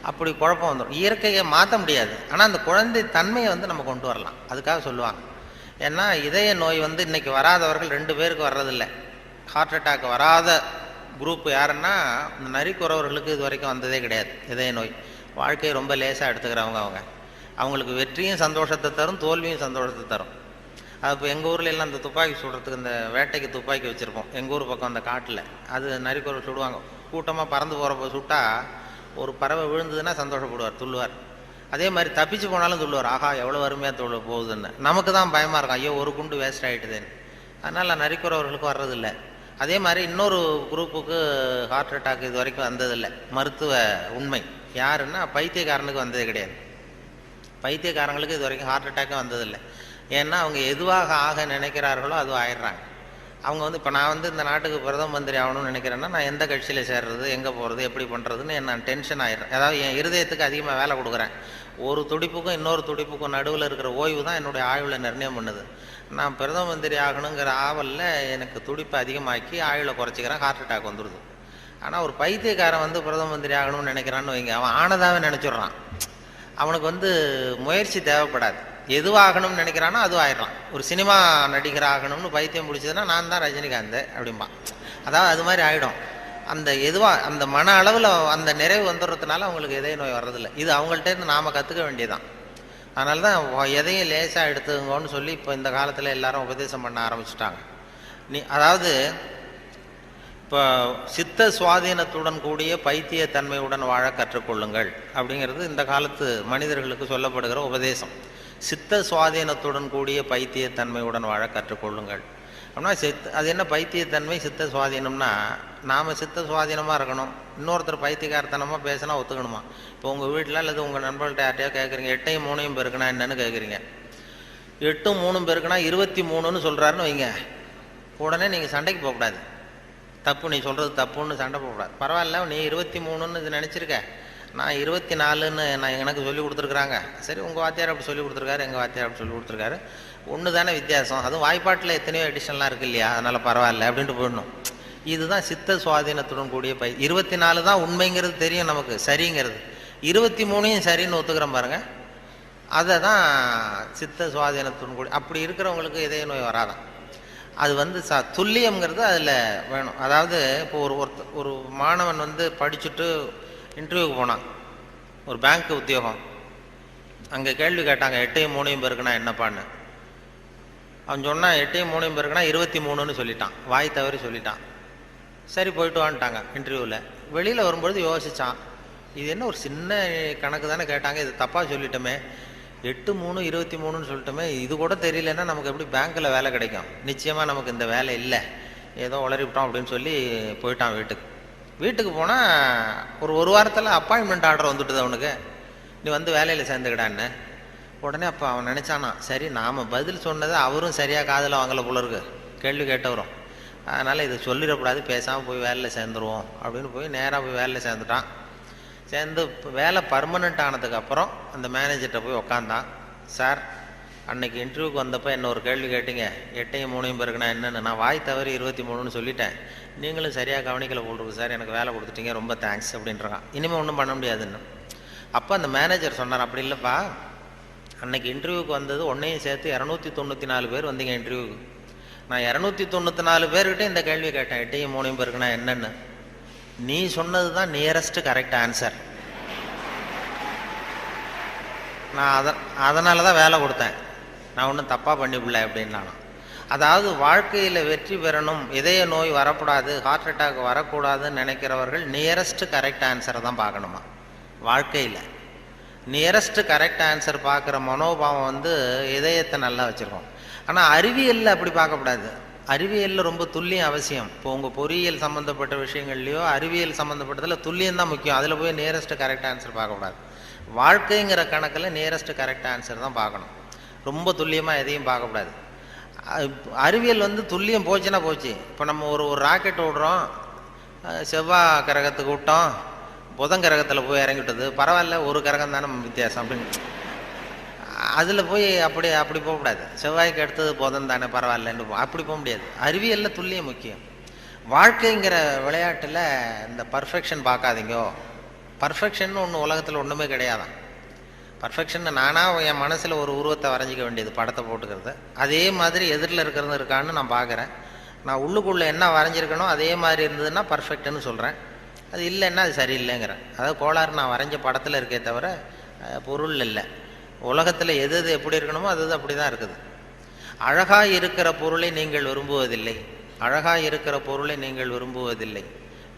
Speaker 1: அப்படி குழப்பம் வந்துடும். இயற்கையை மாற்ற முடியாது, ஆனால் அந்த குழந்தை தன்மையை நம்ம கொண்டு வரலாம், அதுக்காக சொல்லுவாங்க. ஏன்னா இதய நோய் இன்னைக்கு வராதவர்கள் 2 பேருக்கு வர்றதில்லை. ஹார்ட் அட்டாக் வராத குரூப் யாருன்னா, இந்த நரிக்குறவர்களுக்கு இது வரைக்கும் வந்ததே கிடையாது இதய நோய். வாழ்க்கையை ரொம்ப லேசாக எடுத்துக்கிறவங்க. அவங்களுக்கு வெற்றியும் சந்தோஷத்தை தரும், தோல்வியும் சந்தோஷத்தை தரும். அது இப்போ எங்கள் ஊரில் எல்லாம் இந்த துப்பாக்கி சுடுறதுக்கு இந்த வேட்டைக்கு துப்பாக்கி வச்சுருப்போம். எங்கள் ஊர் பக்கம் அந்த காட்டில் அது நரிக்குறவர் சுடுவாங்க. கூட்டமாக பறந்து போகிறப்ப சுட்டால் ஒரு பறவை விழுந்ததுன்னா சந்தோஷப்படுவார், துள்ளுவார். அதே மாதிரி தப்பிச்சு போனாலும் துள்ளுவார், ஆகா எவ்வளோ அருமையாக போகுதுன்னு. நமக்கு தான் பயமாக இருக்கும், ஐயோ ஒரு குண்டு வேஸ்ட் ஆகிட்டுதுன்னு. அதனால் நரிக்குறவர்களுக்கு வர்றதில்லை. அதே மாதிரி இன்னொரு குரூப்புக்கு ஹார்ட் அட்டாக் இது வரைக்கும் வந்ததில்லை. மருத்துவ உண்மை யாருன்னா, பைத்தியக்காரனுக்கு வந்ததே கிடையாது. பைத்தியக்காரங்களுக்கு இது வரைக்கும் ஹார்ட் அட்டாக்கும் வந்ததில்லை. ஏன்னா அவங்க எதுவாக ஆக நினைக்கிறார்களோ அதுவும் ஆயிடுறாங்க. அவங்க இப்போ நான் இந்த நாட்டுக்கு பிரதம மந்திரி ஆகணும்னு நினைக்கிறேன்னா, நான் எந்த கட்சியில் சேர்றது, எங்கே போகிறது, எப்படி பண்ணுறதுன்னு நான் டென்ஷன் ஆயிடுறேன். அதாவது என் இருதயத்துக்கு அதிகமாக வேலை கொடுக்குறேன். ஒரு துடிப்புக்கும் இன்னொரு துடிப்புக்கும் நடுவில் இருக்கிற ஓய்வு தான் என்னுடைய ஆயுளை நிர்ணயம் பண்ணுது. நான் பிரதம மந்திரி ஆகணுங்கிற ஆவலில் எனக்கு துடிப்பை அதிகமாக்கி ஆயுளை குறைச்சிக்கிறேன், ஹார்ட் அட்டாக் வந்துடுது. ஆனால் ஒரு பைத்தியக்காரன் பிரதம மந்திரி ஆகணும்னு நினைக்கிறான்னு வைங்க, அவன் ஆனதாவே நினச்சிட்றான். அவனுக்கு முயற்சி தேவைப்படாது. எதுவாகணும்னு நினைக்கிறானோ அதுவும் ஆயிடலாம். ஒரு சினிமா நடிகர் ஆகணும்னு பைத்தியம் பிடிச்சதுன்னா, நான் தான் ரஜினிகாந்த் அப்படிம்பா. அதாவது அது மாதிரி ஆகிடும். அந்த அந்த மன அளவில் அந்த நிறைவு வந்துடுறதுனால அவங்களுக்கு இதய நோய் வர்றதில்லை. இது அவங்கள்ட்டேருந்து நாம் கற்றுக்க வேண்டியதான். அதனால தான் எதையும் லேசாக எடுத்துங்கன்னு சொல்லி இப்போ இந்த காலத்தில் எல்லாரும் உபதேசம் பண்ண ஆரம்பிச்சுட்டாங்க. அதாவது இப்போ சித்த சுவாதீனத்துடன் கூடிய பைத்திய தன்மையுடன் வாழ கற்றுக்கொள்ளுங்கள் அப்படிங்கிறது இந்த காலத்து மனிதர்களுக்கு சொல்லப்படுகிற உபதேசம். சித்த சுவாதீனத்துடன் கூடிய பைத்தியத்தன்மையுடன் வாழ கற்றுக்கொள்ளுங்கள் அப்படின்னா, அது என்ன பைத்தியத்தன்மை சித்த சுவாதீனம்னா, நாம் சித்த சுவாதீனமாக இருக்கணும், இன்னொருத்தர் பைத்தியக்காரத்தனமாக பேசினா ஒத்துக்கணுமா? இப்போ உங்கள் வீட்டில் அல்லது உங்கள் நண்பர்கள்ட்ட யார்ட்டையோ கேட்குறீங்க, 8ஐயும் 3ஐயும் பெருக்குனா என்னன்னு கேட்குறீங்க. 8ம் 3ம் பெருக்குனா 23ன்னு சொல்கிறாருன்னு வைங்க, உடனே நீங்கள் சண்டைக்கு போகக்கூடாது. தப்பு, நீ சொல்கிறது தப்புன்னு சண்டை போகக்கூடாது. பரவாயில்ல, நீ 23ன்னு இது நினச்சிருக்க, நான் 24ன்னு எனக்கு சொல்லி கொடுத்துருக்குறாங்க. சரி, உங்கள் வாத்தியார் அப்படி சொல்லி கொடுத்துருக்காரு, எங்கள் வாத்தியார் அப்படி சொல்லி கொடுத்துருக்காரு, ஒன்று தானே வித்தியாசம், அதுவும் வாய்ப்பாட்டில் எத்தனையோ எடிஷன்லாம் இருக்குது இல்லையா, அதனால் பரவாயில்ல அப்படின்ட்டு போயிடணும். இதுதான் சித்த சுவாதீனத்துடன் கூடிய 24 தான் உண்மைங்கிறது தெரியும் நமக்கு, சரிங்கிறது. 23ஐயும் சரின்னு ஒத்துக்கிறோம் பாருங்கள், அதை தான் சித்த சுவாதீனத்துடன் கூடிய. அப்படி இருக்கிறவங்களுக்கு இதய நோய் வராதான். அது துல்லியம்ங்கிறது அதில் வேணும். அதாவது இப்போ ஒரு மாணவன் படிச்சுட்டு இன்டர்வியூக்கு போனான், ஒரு பேங்க் உத்தியோகம். அங்கே கேள்வி கேட்டாங்க, 8ஐயும் 3ஐயும் பெருக்குனா என்னப்பான்னு. அவன் சொன்னான், 8ஐயும் 3ஐயும் பெருக்குனா 23ன்னு சொல்லிட்டான், வாய் தவறி சொல்லிட்டான். சரி போயிட்டு வான்ட்டாங்க இன்டர்வியூவில். வெளியில் வரும்பொழுது யோசித்தான், இது என்ன ஒரு சின்ன கணக்கு தானே கேட்டாங்க, இது தப்பாக சொல்லிட்டோமே, 8/3/23 சொல்லிட்டோமே, இது கூட தெரியலன்னா நமக்கு எப்படி பேங்க்கில் வேலை கிடைக்கும்? நிச்சயமாக நமக்கு இந்த வேலை இல்லை, ஏதோ உளறிவிட்டோம் அப்படின்னு சொல்லி போயிட்டான் வீட்டுக்கு. வீட்டுக்கு போனால் ஒரு வாரத்தில் அப்பாயின்மெண்ட் ஆர்டர் வந்துட்டுது அவனுக்கு, நீ வந்து வேலையில் சேர்ந்துக்கிடான்னு. உடனே அப்போ அவன் நினச்சானா, சரி நாம் பதில் சொன்னதை அவரும் சரியாக காதில் வாங்கலை போல இருக்கு, கேள்வி கேட்டவரும், அதனால் இதை சொல்லிடக்கூடாது, பேசாமல் போய் வேலையில் சேர்ந்துருவோம் அப்படின்னு போய் நேராக போய் வேலையில் சேர்ந்துட்டான். சேர்ந்து வேலை பர்மனெண்ட் ஆனதுக்கப்புறம் அந்த மேனேஜர்கிட்ட போய் உக்காந்தான். சார், அன்னைக்கு இன்டர்வியூக்கு வந்தப்போ என்ன ஒரு கேள்வி கேட்டீங்க, 8/3 பேருக்குனா என்னென்னு, நான் வாய் தவறி 23ன்னு சொல்லிட்டேன், நீங்களும் சரியாக கவனிக்கலை போட்டுருக்கு சார், எனக்கு வேலை கொடுத்துட்டீங்க, ரொம்ப தேங்க்ஸ் அப்படின்றான். இனிமேல் ஒன்றும் பண்ண முடியாதுன்னு. அப்போ அந்த மேனேஜர் சொன்னார், அப்படி இல்லைப்பா, அன்னைக்கு இன்டர்வியூக்கு வந்தது ஒன்றையும் சேர்த்து 294 பேர் வந்தீங்க இன்டர்வியூக்கு, நான் 294 பேர்கிட்ட இந்த கேள்வி கேட்டேன், 8/3 பேருக்குனா என்னென்னு, நீ சொன்னது தான் நியரஸ்ட் கரெக்ட் ஆன்சர், நான் அதனால தான் வேலை கொடுத்தேன், நான் ஒன்றும் தப்பாக பண்ணிவிடல அப்படின்னாலும். அதாவது வாழ்க்கையில் வெற்றி பெறணும், இதய நோய் வரக்கூடாது, ஹார்ட் அட்டாக் வரக்கூடாதுன்னு நினைக்கிறவர்கள் நியரஸ்ட் கரெக்ட் ஆன்சரை தான் பார்க்கணுமா வாழ்க்கையில். நியரஸ்ட் கரெக்ட் ஆன்சர் பார்க்குற மனோபாவம் வந்து இதயத்தை நல்லா வச்சுருக்கோம். ஆனால் அறிவியலில் அப்படி பார்க்கக்கூடாது. அறிவியலில் ரொம்ப துல்லியம் அவசியம். இப்போ உங்கள் பொறியியல் சம்மந்தப்பட்ட விஷயங்கள்லையோ அறிவியல் சம்மந்தப்பட்டதில் துல்லியம் தான் முக்கியம், அதில் போய் நியரஸ்ட் கரெக்ட் ஆன்சர் பார்க்கக்கூடாது. வாழ்க்கைங்கிற கணக்கில் நியரஸ்ட் கரெக்ட் ஆன்சர் தான் பார்க்கணும், ரொம்ப துல்லியமாக எதையும் பார்க்கக்கூடாது. அறிவியல் வந்து துல்லியம் போச்சுன்னா போச்சு. இப்போ நம்ம ஒரு ராக்கெட் விடுறோம், செவ்வாய் கிரகத்துக்கு விட்டோம், புதன் கிரகத்தில் போய் இறங்கிவிட்டது, பரவாயில்ல ஒரு கிரகம் தானே வித்தியாசம் அப்படின்னு அதில் போய் அப்படி போகக்கூடாது. செவ்வாய்க்கு அடுத்தது புதன் தானே பரவாயில்லன்னு அப்படி போக முடியாது. அறிவியலில் துல்லியம் முக்கியம். வாழ்க்கைங்கிற விளையாட்டில் இந்த பர்ஃபெக்ஷன் பார்க்காதீங்கோ. பர்ஃபெக்ஷன் ஒன்று உலகத்தில் ஒன்றுமே கிடையாதான். பர்ஃபெக்ஷன் நானாக என் மனசில் ஒரு உருவத்தை வரைஞ்சிக்க வேண்டியது, படத்தை போட்டுக்கிறது. அதே மாதிரி எதிரில் இருக்கிறது இருக்கான்னு நான் பார்க்குறேன். நான் உள்ளுக்குள்ளே என்ன வரைஞ்சிருக்கணும் அதே மாதிரி இருந்ததுன்னா பர்ஃபெக்ட்னு சொல்கிறேன், அது இல்லைன்னா அது சரியில்லைங்கிறேன். அதாவது கோளாறு நான் வரைஞ்ச படத்தில் இருக்கே தவிர பொருள் இல்லை. உலகத்தில் எது எது எப்படி இருக்கணுமோ அது அப்படி தான் இருக்குது. அழகாக இருக்கிற பொருளை நீங்கள் விரும்புவதில்லை, அழகாக இருக்கிற பொருளை நீங்கள் விரும்புவதில்லை,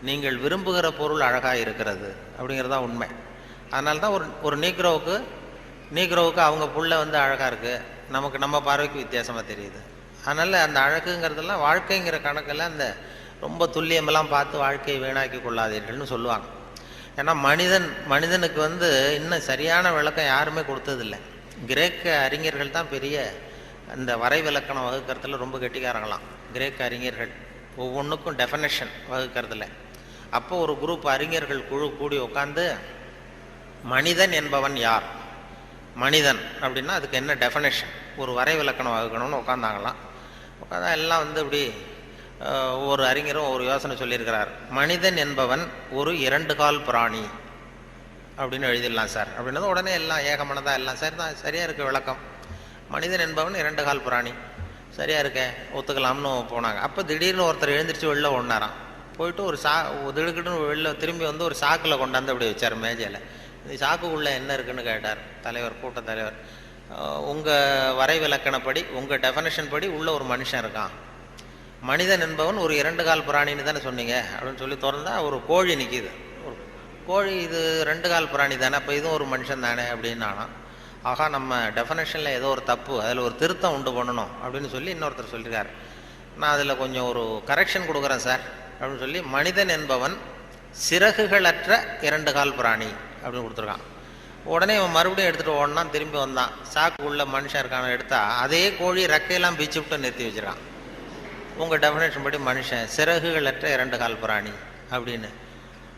Speaker 1: நீங்கள் விரும்புகிற பொருள் அழகாக இருக்கிறது அப்படிங்கிறது தான் உண்மை. அதனால தான் ஒரு நீக்ரோவுக்கு அவங்க புள்ள வந்து அழகாக இருக்குது, நமக்கு நம்ம பார்வைக்கு வித்தியாசமாக தெரியுது. அதனால் அந்த அழகுங்கிறதெல்லாம் வாழ்க்கைங்கிற கணக்கில் அந்த ரொம்ப துல்லியமெல்லாம் பார்த்து வாழ்க்கையை வீணாக்கி கொள்ளாதீர்கள்னு சொல்லுவாங்க. ஏன்னா மனிதனுக்கு வந்து இன்னும் சரியான விளக்கம் யாருமே கொடுத்ததில்லை. கிரேக்க அறிஞர்கள் தான் பெரிய அந்த வரைவிலக்கணம் வகுக்கிறதுல ரொம்ப கெட்டிக்காரங்களாம். கிரேக்க அறிஞர்கள் ஒவ்வொன்றுக்கும் டெஃபனேஷன் வகுக்கிறதுல. அப்போ ஒரு குரூப் அறிஞர்கள் குழு கூடி உட்காந்து மனிதன் என்பவன் யார், மனிதன் அப்படின்னா அதுக்கு என்ன டெஃபனேஷன், ஒரு வரைவிலக்கணம் வகுக்கணும்னு உட்காந்தாங்களாம். உட்காந்தா எல்லாம் வந்து இப்படி ஒவ்வொரு அறிஞரும் ஒரு யோசனை சொல்லியிருக்கிறார். மனிதன் என்பவன் ஒரு 2 கால் பிராணி அப்படின்னு எழுதிடலாம் சார் அப்படின்னது உடனே எல்லாம் ஏகமனதாக எல்லாம் சரி தான், சரியாக இருக்க விளக்கம். மனிதன் என்பவன் 2 கால் பிராணி, சரியாக இருக்க ஒத்துக்கலாம்னு போனாங்க. அப்போ திடீர்னு ஒருத்தர் எழுந்திரிச்சு வெளில ஒன்றாராம். போயிட்டு ஒரு திடுக்கிட்டுன்னு வெளில திரும்பி வந்து ஒரு சாக்கில் கொண்டாந்து அப்படி வச்சார் மேஜையில். இந்த சாக்குக்குள்ளே என்ன இருக்குன்னு கேட்டார் தலைவர், கூட்ட தலைவர். உங்கள் வரைவிலக்கணப்படி உங்கள் டெஃபனேஷன் படி உள்ள ஒரு மனுஷன் இருக்கான், மனிதன் என்பவன் ஒரு 2 கால் பிராணின்னு தானே சொன்னீங்க அப்படின்னு சொல்லி திறந்தா ஒரு கோழி நிற்கிது. ஒரு கோழி இது 2 கால் பிராணி தானே, அப்போ இதுவும் ஒரு மனுஷன் தானே அப்படின்னு. ஆனால் ஆகா நம்ம டெஃபனேஷனில் ஏதோ ஒரு தப்பு, அதில் ஒரு திருத்தம் உண்டு பண்ணணும் அப்படின்னு சொல்லி இன்னொருத்தர் சொல்லியிருக்கார். நான் அதில் கொஞ்சம் ஒரு கரெக்ஷன் கொடுக்குறேன் சார் அப்படின்னு சொல்லி மனிதன் என்பவன் சிறகுகளற்ற 2 கால் பிராணி அப்படின்னு கொடுத்துருக்கான். உடனே அவன் மறுபடியும் எடுத்துகிட்டு ஓடனான், திரும்பி வந்தான். சாக்கு உள்ள மனுஷன் இருக்கான எடுத்தா அதே கோழி ரெக்கையெல்லாம் பிச்சு விட்டு நிறுத்தி வச்சிருக்கான். உங்கள் டெஃபினேஷன் படி மனுஷன் சிறகுகளற்ற 2 கால் பிராணி அப்படின்னு.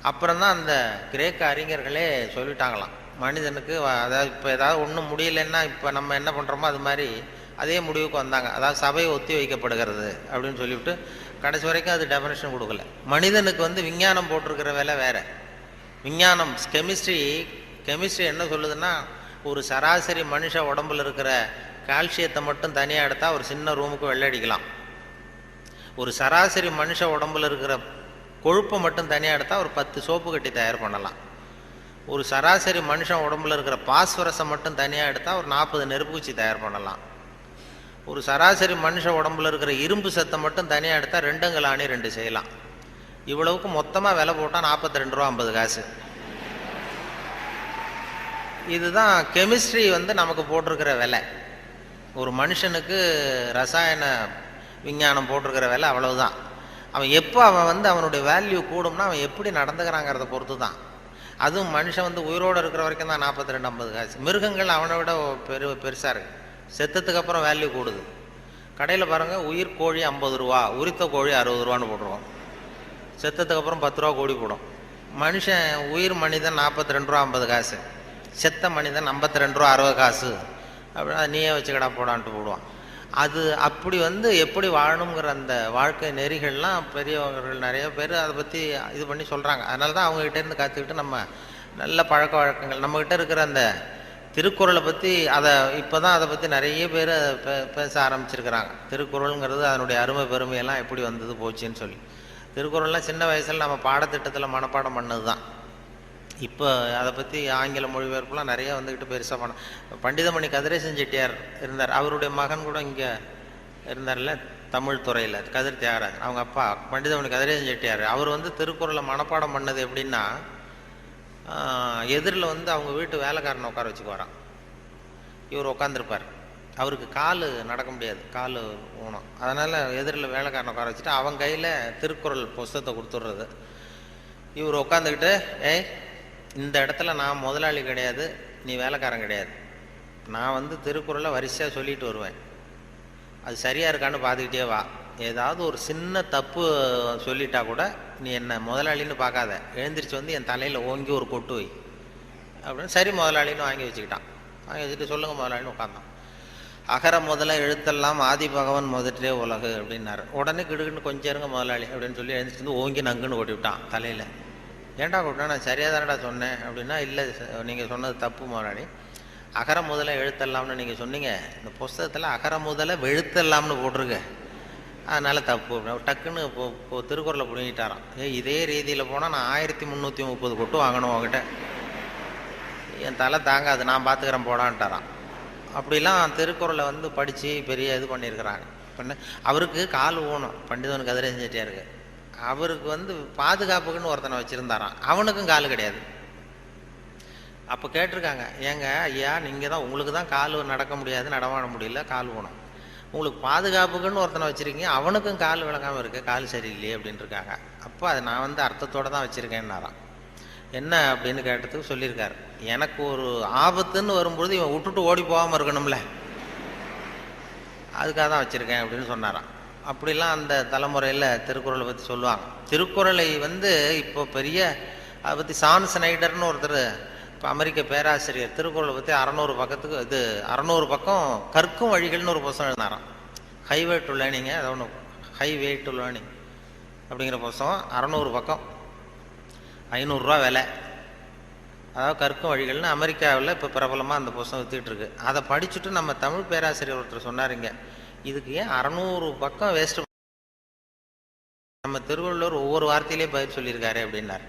Speaker 1: அப்புறம் தான் அந்த கிரேக்க அறிஞர்களே சொல்லிட்டாங்களாம், மனிதனுக்கு அதாவது இப்போ ஏதாவது ஒன்றும் முடியலன்னா இப்போ நம்ம என்ன பண்ணுறோமோ அது மாதிரி அதே முடிவுக்கு வந்தாங்க. அதாவது சபை ஒத்தி வைக்கப்படுகிறது அப்படின்னு சொல்லிவிட்டு கடைசி வரைக்கும் அது டெஃபினேஷன் கொடுக்கல. மனிதனுக்கு வந்து விஞ்ஞானம் போட்டிருக்கிற வேலை வேறு. விஞ்ஞானம் கெமிஸ்ட்ரி என்ன சொல்லுதுன்னா, ஒரு சராசரி மனுஷ உடம்புல இருக்கிற கால்சியத்தை மட்டும் தனியாக எடுத்தால் ஒரு சின்ன ரூமுக்கு வெள்ளடிக்கலாம். ஒரு சராசரி மனுஷ உடம்புல இருக்கிற கொழுப்பை மட்டும் தனியாக எடுத்தால் ஒரு 10 சோப்பு கட்டி தயார் பண்ணலாம். ஒரு சராசரி மனுஷன் உடம்புல இருக்கிற பாஸ்பரஸை மட்டும் தனியாக எடுத்தால் ஒரு 40 நெருப்புக்குச்சி தயார் பண்ணலாம். ஒரு சராசரி மனுஷ உடம்புல இருக்கிற இரும்பு சத்தை மட்டும் தனியாக எடுத்தால் 2 ஆணி 2 செய்யலாம். இவ்வளவுக்கு மொத்தமாக விலை போட்டால் 42 ரூபா 50 காசு. இதுதான் கெமிஸ்ட்ரி நமக்கு போட்டிருக்கிற விலை. ஒரு மனுஷனுக்கு ரசாயன விஞ்ஞானம் போட்டிருக்கிற விலை அவ்வளவுதான். அவன் எப்போ அவன் அவனுடைய வேல்யூ கூடும்னா அவன் எப்படி நடந்துக்கிறாங்கிறத பொறுத்து தான். அதுவும் மனுஷன் உயிரோடு இருக்கிற வரைக்கும் தான் 42-50 காசு. மிருகங்கள் அவனை விட பெருசாக இருக்கு. செத்தத்துக்கு அப்புறம் வேல்யூ கூடுது. கடையில் பாருங்கள், உயிர் கோழி 50 ரூபா, உரித்த கோழி 60 ரூபான்னு போட்டுருவோம். செத்தத்துக்கு அப்புறம் 10 ரூபா கோடி போடும். மனுஷன் உயிர் மனிதன் 42 ரூபா 50 காசு, செத்த மனிதன் 52 ரூபா 60 காசு. அப்படி அதை நீயே வச்சுக்கடா போடான்ட்டு போடுவான். அது அப்படி எப்படி வாழணுங்கிற அந்த வாழ்க்கை நெறிகள்லாம் பெரியவர்கள் நிறைய பேர் அதை பற்றி இது பண்ணி சொல்கிறாங்க. அதனால தான் அவங்ககிட்டேருந்து கற்றுக்கிட்டு நம்ம நல்ல பழக்க வழக்கங்கள் நம்மக்கிட்ட இருக்கிற அந்த திருக்குறளை பற்றி இப்போ தான் அதை பற்றி நிறைய பேர் பேச ஆரம்பிச்சிருக்கிறாங்க. திருக்குறளுங்கிறது அதனுடைய அருமை பெருமையெல்லாம் எப்படி வந்தது போச்சுன்னு சொல்லி. திருக்குறள்லாம் சின்ன வயசில் நம்ம பாடத்திட்டத்தில் மனப்பாடம் பண்ணது தான். இப்போ அதை பற்றி ஆங்கில மொழிபெயர்ப்புலாம் நிறைய பெருசாக பண்டிதமணி கதிரேசன் செட்டியார் இருந்தார். அவருடைய மகன் கூட இங்கே இருந்தார்ல, தமிழ் துறையில், கதிர் தியாகராஜன். அவங்க அப்பா பண்டிதமணி கதிரேசன் செட்டியார். அவர் திருக்குறளை மனப்பாடம் பண்ணது எப்படின்னா, எதிரில் அவங்க வீட்டு வேலைக்காரனை உட்கார வச்சுக்குவாராம். இவர் உட்காந்துருப்பார். அவருக்கு கால் நடக்க முடியாது, கால் ஊனம். அதனால் எதிரில் வேலைக்காரனை உட்கார வச்சுட்டு அவன் கையில் திருக்குறள் புஸ்தகத்தை கொடுத்துட்றது. இவர் உட்காந்துக்கிட்டு, இந்த இடத்துல நான் முதலாளி கிடையாது, நீ வேலைக்காரன் கிடையாது, நான் திருக்குறளை வரிசையாக சொல்லிட்டு வருவேன், அது சரியாக இருக்கான்னு பார்த்துக்கிட்டே வா, ஏதாவது ஒரு சின்ன தப்பு சொல்லிட்டா கூட நீ என்ன முதலாளின்னு பார்க்காத, எழுந்திரிச்சு என் தலையில் ஓங்கி ஒரு கொட்டு வை அப்படின்னு. சரி முதலாளின்னு வாங்கி வச்சுக்கிட்டான். வாங்கி வச்சுட்டு சொல்லுங்கள் முதலாளின்னு உட்காந்தான். அகர முதல எழுத்தெல்லாம் ஆதி பகவன் முதற்றே உலகு அப்படின்னாரு. உடனே கிடுக்குன்னு கொஞ்சம் இருங்க முதலாளி அப்படின்னு சொல்லி எழுந்திரிச்சு ஓங்கி நங்குன்னு கொட்டி விட்டான் தலையில். ஏன்டா கூப்பிட்டா, நான் சரியாக தானடா சொன்னேன் அப்படின்னா, இல்லை நீங்கள் சொன்னது தப்பு முதலாளி, அகர முதல எழுத்தெல்லாம்னு நீங்கள் சொன்னீங்க, இந்த புஸ்தகத்தில் அகர முதல வெழுத்தெல்லாம்னு போட்டிருக்கு, அதனால் தப்பு. டக்குன்னு இப்போ திருக்குறளை புரிஞ்சிட்டாராம். இதே ரீதியில் போனால் நான் 1330 கொட்டு வாங்கணும் உங்ககிட்ட, என் தலை தாங்காது, நான் பார்த்துக்கிறேன் போடான்ட்டாரான். அப்படிலாம் திருக்குறளை படித்து பெரிய இது பண்ணியிருக்கிறாங்க. அவருக்கு கால் ஊனம், பண்டிதவன் கதிரேசன் செட்டியாருக்கு. அவருக்கு பாதுகாப்புக்குன்னு ஒருத்தனை வச்சுருந்தாராம், அவனுக்கும் கால் கிடையாது. அப்போ கேட்டிருக்காங்க, ஏங்க ஐயா நீங்கள் தான், உங்களுக்கு தான் கால் நடக்க முடியாது, நடமாட முடியல, கால் ஊனம், உங்களுக்கு பாதுகாப்புக்குன்னு ஒருத்தனை வச்சுருக்கீங்க, அவனுக்கும் கால் விளங்காமல் இருக்கு, கால் சரியில்லையே அப்படின்ட்டு இருக்காங்க. அப்போ அதை நான் அர்த்தத்தோடு தான் வச்சுருக்கேன்னாராம். என்ன அப்படின்னு கேட்டதுக்கு சொல்லியிருக்காரு, எனக்கு ஒரு ஆபத்துன்னு வரும்பொழுது இவன் விட்டுட்டு ஓடி போகாமல் இருக்கணும்ல, அதுக்காக தான் வச்சுருக்கேன் அப்படின்னு சொன்னாராம். அப்படிலாம் அந்த தலைமுறையில் திருக்குறளை பற்றி சொல்லுவாங்க. திருக்குறளை இப்போ பெரிய அதை பற்றி சான் ஸ்னைடர்னு ஒருத்தர், இப்போ அமெரிக்க பேராசிரியர், திருக்குறளை பற்றி 600 பக்கத்துக்கு 600 பக்கம் கற்கும் வழிகள்னு ஒரு புத்தகம் எழுதினாராம். ஹைவே டு லேர்னிங்க, அது ஒன்று, ஹைவே டு லேர்னிங் அப்படிங்கிற புத்தகம் 600 பக்கம், 500 ரூபா விலை. அதாவது கற்கும் வழிகள்னு அமெரிக்காவில் இப்போ பிரபலமாக அந்த புத்தகம் விற்றுக்கிட்டு இருக்கு. அதை படிச்சுட்டு நம்ம தமிழ் பேராசிரியர் ஒருத்தர் சொன்னாருங்க, இதுக்கு ஏன் 600 பக்கம் வேஸ்ட்டு, நம்ம திருவள்ளுவர் ஒவ்வொரு வார்த்தையிலே பதில் சொல்லியிருக்காரு அப்படின்னார்.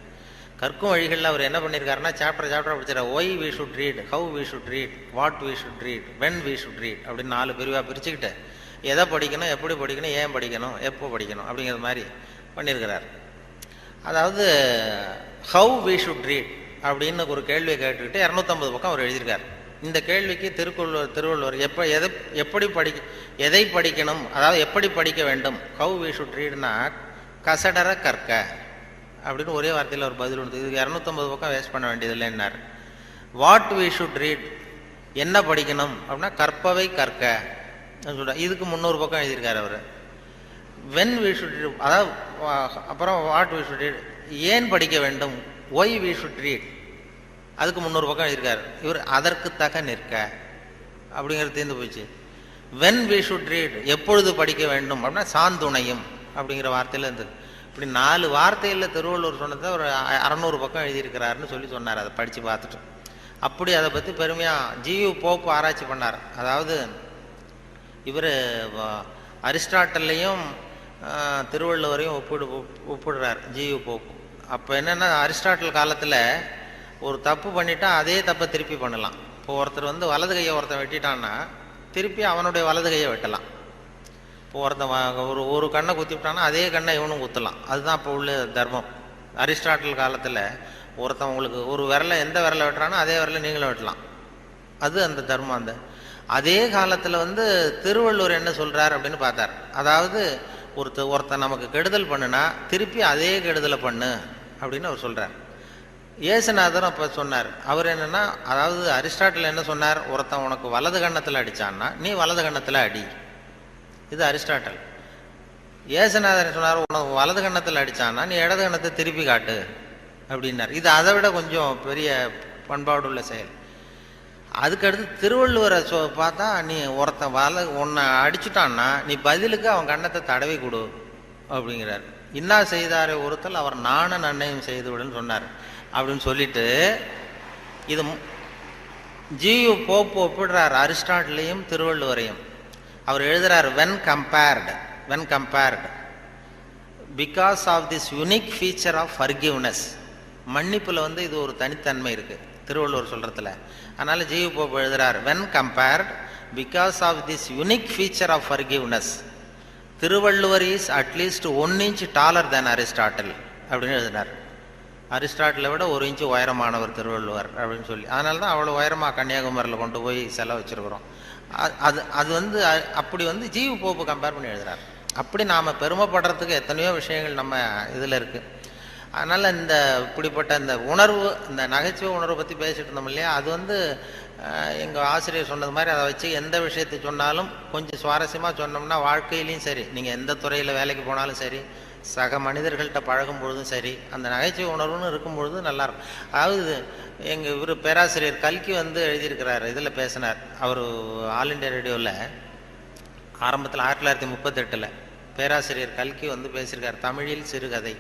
Speaker 1: கற்கும் வழிகளில் அவர் என்ன பண்ணியிருக்காருன்னா, சாப்டர் படிச்சிடறார். Why we should read, how we should read, what we should read, when we should read அப்படின்னு 4 பிரிவாக பிரிச்சுக்கிட்டு எதை படிக்கணும், எப்படி படிக்கணும், ஏன் படிக்கணும், எப்போ படிக்கணும் அப்படிங்கிற மாதிரி பண்ணியிருக்கிறார். அதாவது ஹவு வி ஷுட் ரீட் அப்படின்னு ஒரு கேள்வியை கேட்டுக்கிட்டு 250 பக்கம் அவர் எழுதியிருக்கார். இந்த கேள்விக்கு திருவள்ளுவர் எதை படிக்கணும், அதாவது எப்படி படிக்க வேண்டும், ஹவு வி ஷுட் ரீட்னா கசடர கற்க அப்படின்னு ஒரே வார்த்தையில் ஒரு பதில் உண்டு. இதுக்கு 250 பக்கம் வேஸ்ட் பண்ண வேண்டியது இல்லைன்னார். வாட் வி ஷுட் ரீட், என்ன படிக்கணும் அப்படின்னா கற்பவை கற்க சொல்ற, இதுக்கு 300 பக்கம் எழுதியிருக்காரு அவர். வென் வி ஷுட் ரீட், அதாவது அப்புறம் வாட் வி ஷுட் ரீட், ஏன் படிக்க வேண்டும், ஒய் வி ஷுட் ரீட், அதுக்கு 300 பக்கம் எழுதியிருக்காரு. இவர் அதற்கு தக நிற்க அப்படிங்கிறது தீர்ந்து போச்சு. வென் வி ஷுட் ரீட், எப்பொழுது படிக்க வேண்டும் அப்படின்னா சாந்துணையும் அப்படிங்கிற வார்த்தையில் இருந்தது. இப்படி 4 வார்த்தையில் திருவள்ளுவர் சொன்னதை ஒரு 600 பக்கம் எழுதியிருக்கிறாருன்னு சொல்லி சொன்னார். அதை படித்து பார்த்துட்டு அப்படி அதை பற்றி பெருமையாக ஜியு போப்பு ஆராய்ச்சி பண்ணார். அதாவது இவர் அரிஸ்டாட்டல்லையும் திருவள்ளுவரையும் ஒப்பிடுறார் ஜியு போப்பு. அப்போ என்னென்னா, அரிஸ்டாட்டில் காலத்தில் ஒரு தப்பு பண்ணிட்டா அதே தப்பை திருப்பி பண்ணலாம். இப்போ ஒருத்தர் வலது கையை ஒருத்தன் வெட்டிட்டான்னா திருப்பி அவனுடைய வலது கையை வெட்டலாம். இப்போ ஒருத்தன் ஒரு கண்ணை குத்தி விட்டான்னா அதே கண்ணை இவனும் குத்தலாம். அதுதான் இப்போ உள்ள தர்மம். அரிஸ்டாட்டில் காலத்தில் ஒருத்தன் உங்களுக்கு ஒரு விரலை எந்த விரலை வெட்டுறானோ அதே விரலை நீங்களும் வெட்டலாம். அது அந்த தர்மம். அந்த அதே காலத்தில் வந்து திருவள்ளுவர் என்ன சொல்கிறார் அப்படின்னு பார்த்தார். அதாவது ஒருத்தன் நமக்கு கெடுதல் பண்ணுனா திருப்பி அதே கெடுதலை பண்ணு அப்படின்னு அவர் சொல்கிறார். இயேசுநாதரும் அப்போ சொன்னார். அவர் என்னென்னா, அதாவது அரிஸ்டாட்டில் என்ன சொன்னார், ஒருத்தன் உனக்கு வலது கன்னத்தில் அடித்தான்னா நீ வலது கன்னத்தில் அடி. இது அரிஸ்டாட்டல். இயேசுநாதர் சொன்னார், உனக்கு வலது கன்னத்தில் அடித்தான்னா நீ இடது கன்னத்தை திருப்பி காட்டு அப்படின்னார். இது அதை விட கொஞ்சம் பெரிய பண்பாடு உள்ள செயல். அதுக்கடுத்து திருவள்ளுவரை பார்த்தா, நீ ஒருத்தன் உன்னை அடிச்சுட்டான்னா நீ பதிலுக்கு அவன் கன்னத்தை தடவி கொடு அப்படிங்கிறார். இன்னா செய்தாரை ஒருத்தல் அவர் நானும் நன்னையும் செய்து விடுன்னு சொன்னார். அப்படின்னு சொல்லிட்டு இது ஜியு போப்பு ஒப்பிடுறார் அரிஸ்டாட்டிலையும் திருவள்ளுவரையும். அவர் எழுதுறார், when compared because of this unique feature of forgiveness. மன்னிப்பில் வந்து இது ஒரு தனித்தன்மை இருக்குது திருவள்ளுவர் சொல்கிறதுல. அதனால் ஜியு போப்பு எழுதுறார், when compared because of this unique feature of forgiveness Thiruvalluvar is at least 1 inch taller than Aristotle அப்படின்னு எழுதினார். அரிஸ்டாட்டிலை விட 1 inch உயரமானவர் திருவள்ளுவர் அப்படின்னு சொல்லி. அதனால தான் அவ்வளோ உயரமாக கன்னியாகுமரியில் கொண்டு போய் செலவு வச்சுருக்குறோம். அது வந்து அப்படி வந்து ஜியு போப்பு கம்பேர் பண்ணி எழுதுறார். அப்படி நாம் பெருமைப்படுறதுக்கு எத்தனையோ விஷயங்கள் நம்ம இதில் இருக்குது. அதனால் இப்படிப்பட்ட இந்த உணர்வு, இந்த நகைச்சுவை உணர்வை பற்றி பேசிட்டு இருந்தோம் இல்லையா, அது வந்து எங்கள் ஆசிரியர் சொன்னது மாதிரி அதை வச்சு எந்த விஷயத்தை சொன்னாலும் கொஞ்சம் சுவாரஸ்யமாக சொன்னோம்னா வாழ்க்கையிலையும் சரி, நீங்கள் எந்த துறையில் வேலைக்கு போனாலும் சரி, சக மனிதர்கள்ட்ட பழகும் பொழுதும் சரி, அந்த நகைச்சுவை உணர்வுன்னு இருக்கும் பொழுது நல்லாயிருக்கும். அதாவது எங்கள் இவர் பேராசிரியர் கல்கி வந்து எழுதியிருக்கிறார், இதில் பேசினார். அவர் ஆல் இண்டியா ரேடியோவில் ஆரம்பத்தில் 1938 பேராசிரியர் கல்கி வந்து பேசியிருக்கார், தமிழில் சிறுகதை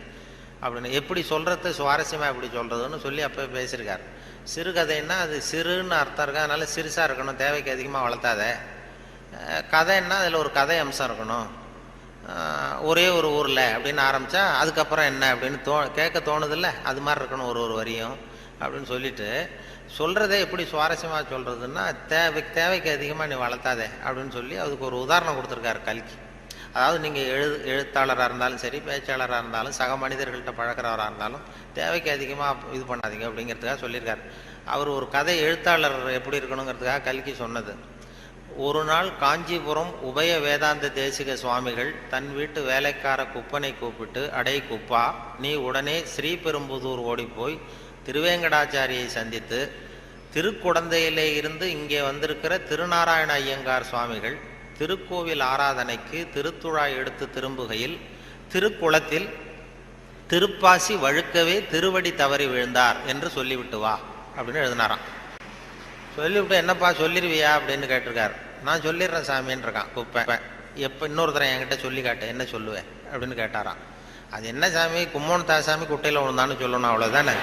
Speaker 1: அப்படின்னு. எப்படி சொல்கிறது, சுவாரஸ்யமாக எப்படி சொல்கிறதுன்னு சொல்லி அப்போ பேசியிருக்கார். சிறுகதைன்னா அது சிறுன்னு அர்த்தம் இருக்கு, அதனால் சிறுசாக இருக்கணும், தேவைக்கு அதிகமாக வளர்த்தாத. கதைன்னா அதில் ஒரு கதை அம்சம் இருக்கணும். ஒரே ஒரு ஊரில் அப்படின்னு ஆரம்பித்தா அதுக்கப்புறம் என்ன அப்படின்னு கேட்க தோணுதில்ல, அது மாதிரி இருக்கணும் ஒரு வரியும் அப்படின்னு சொல்லிட்டு சொல்கிறதே எப்படி சுவாரஸ்யமாக சொல்கிறதுன்னா, தேவைக்கு அதிகமாக நீ வளர்த்தாதே அப்படின்னு சொல்லி அதுக்கு ஒரு உதாரணம் கொடுத்துருக்காரு கல்கி. அதாவது நீங்கள் எழுத்தாளராக இருந்தாலும் சரி, பேச்சாளராக இருந்தாலும், சக மனிதர்கள்ட்ட பழக்கிறவராக இருந்தாலும் தேவைக்கு அதிகமாக இது பண்ணாதீங்க அப்படிங்கிறதுக்காக சொல்லியிருக்காரு. அவர் ஒரு கதை எழுத்தாளர் எப்படி இருக்கணுங்கிறதுக்காக கல்கி சொன்னது. ஒரு நாள் காஞ்சிபுரம் உபய வேதாந்த தேசிக சுவாமிகள் தன் வீட்டு வேலைக்கார குப்பனை கூப்பிட்டு, அடை குப்பா, நீ உடனே ஸ்ரீபெரும்புதூர் ஓடிப்போய் திருவேங்கடாச்சாரியை சந்தித்து திருக்குடந்தையிலே இருந்து இங்கே வந்திருக்கிற திருநாராயண ஐயங்கார் சுவாமிகள் திருக்கோவில் ஆராதனைக்கு திருத்துழாய் எடுத்து திரும்புகையில் திருக்குளத்தில் திருப்பாசி வழுக்கவே திருவடி தவறி விழுந்தார் என்று சொல்லிவிட்டு வா அப்படின்னு எழுதினாராம். சொல்லிவிட்டு, என்னப்பா சொல்லிடுவியா அப்படின்னு கேட்டிருக்காரு. நான் சொல்லிடுறேன் சாமின்னு இருக்கான் குப்பை. எப்போ இன்னொருத்தரை என்கிட்ட சொல்லி காட்டு, என்ன சொல்லுவேன் அப்படின்னு கேட்டாராம். அது என்ன சாமி, கும்மோன் தாசாமி குட்டையில் விழுந்தான்னு சொல்லணும், அவ்வளோதானே,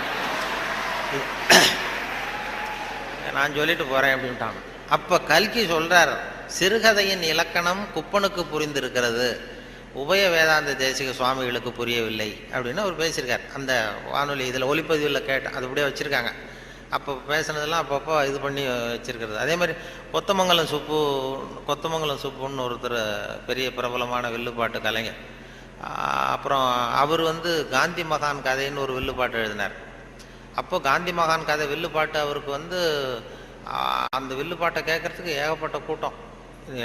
Speaker 1: நான் சொல்லிட்டு போகிறேன் அப்படின்ட்டான். அப்போ கல்கி சொல்கிறார், சிறுகதையின் இலக்கணம் குப்பனுக்கு புரிந்திருக்கிறது, உபய வேதாந்த தேசிக சுவாமிகளுக்கு புரியவில்லை அப்படின்னு அவர் பேசியிருக்கார். அந்த வானொலி இதில் ஒளிப்பதிவில் கேட்டேன், அது அப்படியே வச்சுருக்காங்க. அப்போ பேசுனதெல்லாம் அப்பப்போ இது பண்ணி வச்சுருக்கிறது. அதே மாதிரி கொத்தமங்கலம் சுப்புன்னு ஒருத்தர் பெரிய பிரபலமான வில்லுப்பாட்டு கலைஞர். அப்புறம் அவர் வந்து காந்தி மகான் கதைன்னு ஒரு வில்லுப்பாட்டு எழுதினார். அப்போ காந்தி மகான் கதை வில்லுப்பாட்டு அவருக்கு வந்து அந்த வில்லுப்பாட்டை கேட்குறதுக்கு ஏகப்பட்ட கூட்டம்,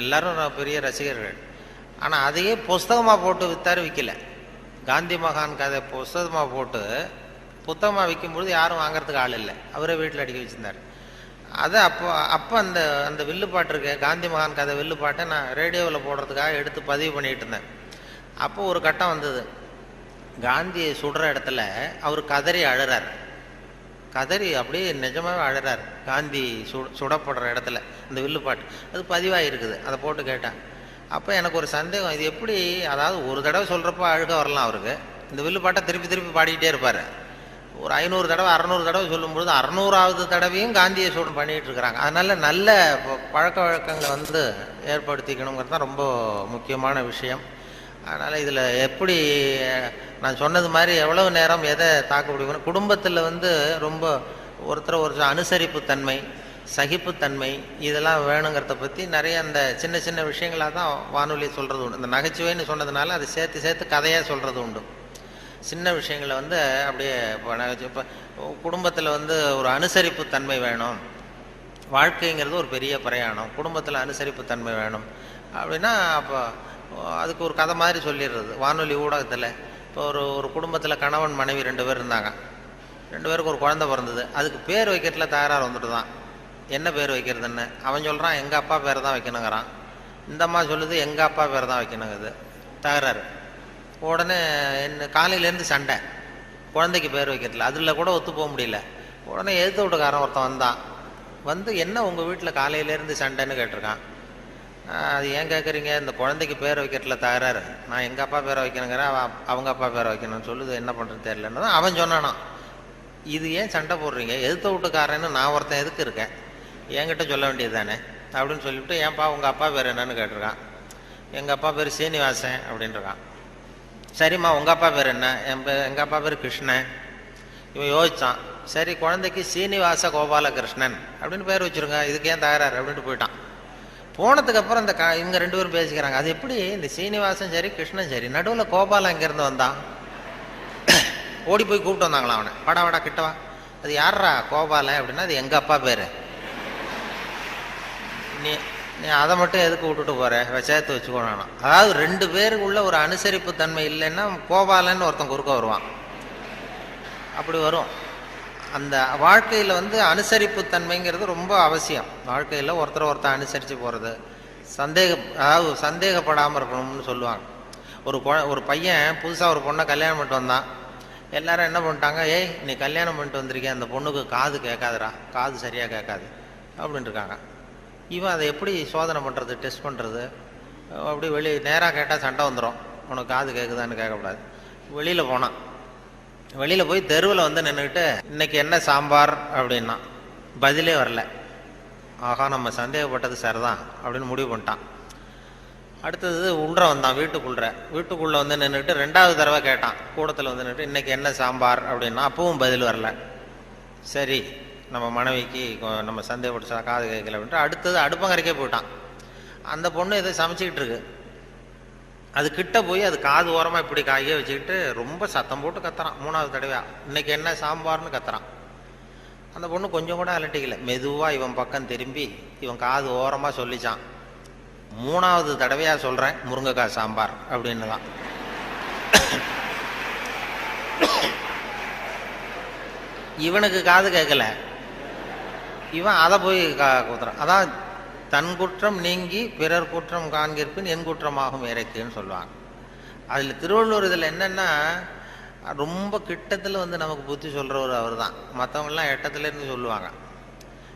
Speaker 1: எல்லாரும் பெரிய ரசிகர்கள். ஆனால் அதையே புஸ்தகமாக போட்டு விற்கல. காந்தி மகான் கதை புஸ்தகமாக போட்டு புத்தகமாக விற்கும்பொழுது யாரும் வாங்கிறதுக்கு ஆள் இல்லை, அவரே வீட்டில் அடிக்க வச்சுருந்தார். அதை அப்போ அந்த வில்லுப்பாட்டு இருக்கு, காந்தி மகான் கதை வில்லுப்பாட்டை நான் ரேடியோவில் போடுறதுக்காக எடுத்து பதிவு பண்ணிகிட்டு இருந்தேன். அப்போது ஒரு கட்டம் வந்தது, காந்தியை சுடுற இடத்துல அவர் கதறி அழுறார். கதறி அப்படியே நிஜமாகவே அழுறார் காந்தி சுடப்படுற இடத்துல. அந்த வில்லுப்பாட்டு அது பதிவாக இருக்குது, அதை போட்டு கேட்டேன். அப்போ எனக்கு ஒரு சந்தேகம், இது எப்படி, அதாவது ஒரு தடவை சொல்கிறப்ப அழுக வரலாம் அவருக்கு, இந்த வில்லுப்பாட்டை திருப்பி திருப்பி பாடிக்கிட்டே இருப்பார். ஒரு 500 தடவை 600 தடவை சொல்லும்பொழுது 600வது தடவையும் காந்தியை சூடு பண்ணிகிட்டு இருக்கிறாங்க. அதனால் நல்ல பழக்க வழக்கங்களை வந்து ஏற்படுத்திக்கணுங்கிறது தான் ரொம்ப முக்கியமான விஷயம். அதனால் இதில் எப்படி நான் சொன்னது மாதிரி எவ்வளவு நேரம் எதை தாக்க முடியும், குடும்பத்தில் வந்து ரொம்ப ஒருத்தர் அனுசரிப்புத்தன்மை, சகிப்புத்தன்மை இதெல்லாம் வேணுங்கிறத பற்றி நிறைய அந்த சின்ன சின்ன விஷயங்களாக தான் வானொலி சொல்கிறது உண்டு. இந்த நகைச்சுவைன்னு சொன்னதுனால அதை சேர்த்து கதையாக சொல்கிறது உண்டு. சின்ன விஷயங்களை வந்து அப்படியே இப்போ குடும்பத்தில் வந்து ஒரு அனுசரிப்பு தன்மை வேணும், வாழ்க்கைங்கிறது ஒரு பெரிய பிரயாணம், குடும்பத்தில் அனுசரிப்பு தன்மை வேணும் அப்படின்னா அப்போ அதுக்கு ஒரு கதை மாதிரி சொல்லிடுறது வானொலி ஊடகத்தில். இப்போ ஒரு குடும்பத்தில் கணவன் மனைவி 2 பேர் இருந்தாங்க. 2 பேருக்கு ஒரு குழந்தை பிறந்தது. அதுக்கு பேர் வைக்கிறதுல தகராறு வந்துட்டு தான். என்ன பேர் வைக்கிறதுன்னு அவன் சொல்கிறான் எங்கள் அப்பா பேர் தான் வைக்கணுங்கிறான். இந்த அம்மா சொல்லுது எங்கள் அப்பா பேர் தான் வைக்கணுங்குது. தகராறு. உடனே என்ன காலையிலேருந்து சண்டை, குழந்தைக்கு பேர் வைக்கிறதுல. அதில் கூட ஒத்து போக முடியல. உடனே எதிர்த்து வீட்டுக்காரன் ஒருத்தன் வந்தான். வந்து என்ன உங்கள் வீட்டில் காலையிலேருந்து சண்டைன்னு கேட்டிருக்கான். அது ஏன் கேட்குறீங்க, இந்த குழந்தைக்கு பேர் வைக்கிறதுல தகராறு, நான் எங்கள் அப்பா பேரை வைக்கணுங்கிறேன், அவங்க அப்பா பேரை வைக்கணும்னு சொல்லுது, என்ன பண்ணுறது தெரியலன்னு தான் அவன் சொன்னானா. இது ஏன் சண்டை போடுறீங்க, எதிர்த்த வீட்டுக்காரன்னு நான் ஒருத்தன் எதுக்கு இருக்கேன், என்கிட்ட சொல்ல வேண்டியது தானே அப்படின்னு சொல்லிவிட்டு ஏன்ப்பா உங்கள் அப்பா பேர் என்னன்னு கேட்டிருக்கான். எங்கள் அப்பா பேர் சீனிவாசன் அப்படின்ட்டுருக்கான். சரிம்மா உங்கள் அப்பா பேர் என்ன, எங்கள் அப்பா பேர் கிருஷ்ணன். இவன் யோசித்தான், சரி குழந்தைக்கு சீனிவாச கோபாலகிருஷ்ணன் அப்படின்னு பேர் வச்சுருங்க, இதுக்கு ஏன் தகராறு அப்படின்ட்டு போயிட்டான். போனதுக்கப்புறம் இந்த இவங்க 2 பேரும் பேசிக்கிறாங்க, அது எப்படி இந்த சீனிவாசன் சரி கிருஷ்ணன் சரி, நடுவில் கோபாலன் எங்கேருந்து வந்தான். ஓடி போய் கூப்பிட்டு வந்தாங்களாம் அவனை, வாடா கிட்டவா, அது யாரா கோபாலன் அப்படின்னா அது எங்கள் அப்பா பேர், நீ அதை மட்டும் எதுக்கு விட்டுட்டு போற, சேர்த்து வச்சுக்கோனா. அதாவது 2 பேருக்குள்ள ஒரு அனுசரிப்பு தன்மை இல்லைன்னா கோபாலன்னு ஒருத்தன் குறுக்க வருவான். அப்படி வரும். அந்த வாழ்க்கையில் வந்து அனுசரிப்பு தன்மைங்கிறது ரொம்ப அவசியம். வாழ்க்கையில் ஒருத்தர் அனுசரித்து போகிறது, அதாவது சந்தேகப்படாமல் இருக்கணும்னு சொல்லுவாங்க. ஒரு பையன் புதுசாக ஒரு பொண்ணை கல்யாணம் பண்ணிட்டு வந்தான். எல்லாரும் என்ன பண்ணிட்டாங்க, ஏய் நீ கல்யாணம் பண்ணிட்டு வந்திருக்கேன், அந்த பொண்ணுக்கு காது கேட்காதுடா, காது சரியாக கேட்காது அப்படின்ட்டு இருக்காங்க. இவன் அதை எப்படி சோதனை பண்ணுறது, டெஸ்ட் பண்ணுறது, அப்படி நேராக கேட்டால் சண்டை வந்துடும், உனக்கு காது கேட்குதான்னு கேட்கக்கூடாது. வெளியில் போய் தெருவில் வந்து நின்றுக்கிட்டு இன்னைக்கு என்ன சாம்பார் அப்படின்னா பதிலே வரல. ஆகா நம்ம சந்தேகப்பட்டது சரிதான் அப்படின்னு முடிவு பண்ணிட்டான். அடுத்தது வந்தான் வீட்டுக்குள்ளே வந்து நின்றுக்கிட்டு 2வது தடவை கேட்டான். கூடத்தில் வந்து நின்றுட்டு இன்னைக்கு என்ன சாம்பார் அப்படின்னா அப்பவும் பதில் வரல. சரி நம்ம மனைவிக்கு நம்ம சந்தேகப்பட்டு காது கேட்கல அப்படின்ட்டு அடுத்தது அடுப்பங்கரைக்கே போயிட்டான். அந்த பொண்ணு எதோ சமைச்சிக்கிட்டு இருக்கு. அது கிட்ட போய் அது காது ஓரமாக இப்படி காயே வச்சுக்கிட்டு ரொம்ப சத்தம் போட்டு கத்துறான். 3வது தடவையா இன்னைக்கு என்ன சாம்பார்னு கத்துறான். அந்த பொண்ணு கொஞ்சம் கூட அலட்டிக்கல. மெதுவாக இவன் பக்கம் திரும்பி இவன் காது ஓரமாக சொல்லிச்சான், 3வது தடவையா சொல்கிறேன் முருங்கைக்காய் சாம்பார் அப்படின்னு தான். இவனுக்கு காது கேட்கல, இவன் அதை போய் குத்துறான். அதான் தன் குற்றம் நீங்கி பிறர் குற்றம் காண்கிற்பின் என் குற்றமாகும் இறைக்குன்னு சொல்லுவாங்க. அதில் திருவள்ளுவர் இதில் என்னென்னா ரொம்ப கிட்டத்தில் வந்து நமக்கு புத்தி சொல்கிறவர் அவர் தான். மற்றவங்களாம் எட்டத்துலேருந்து சொல்லுவாங்க,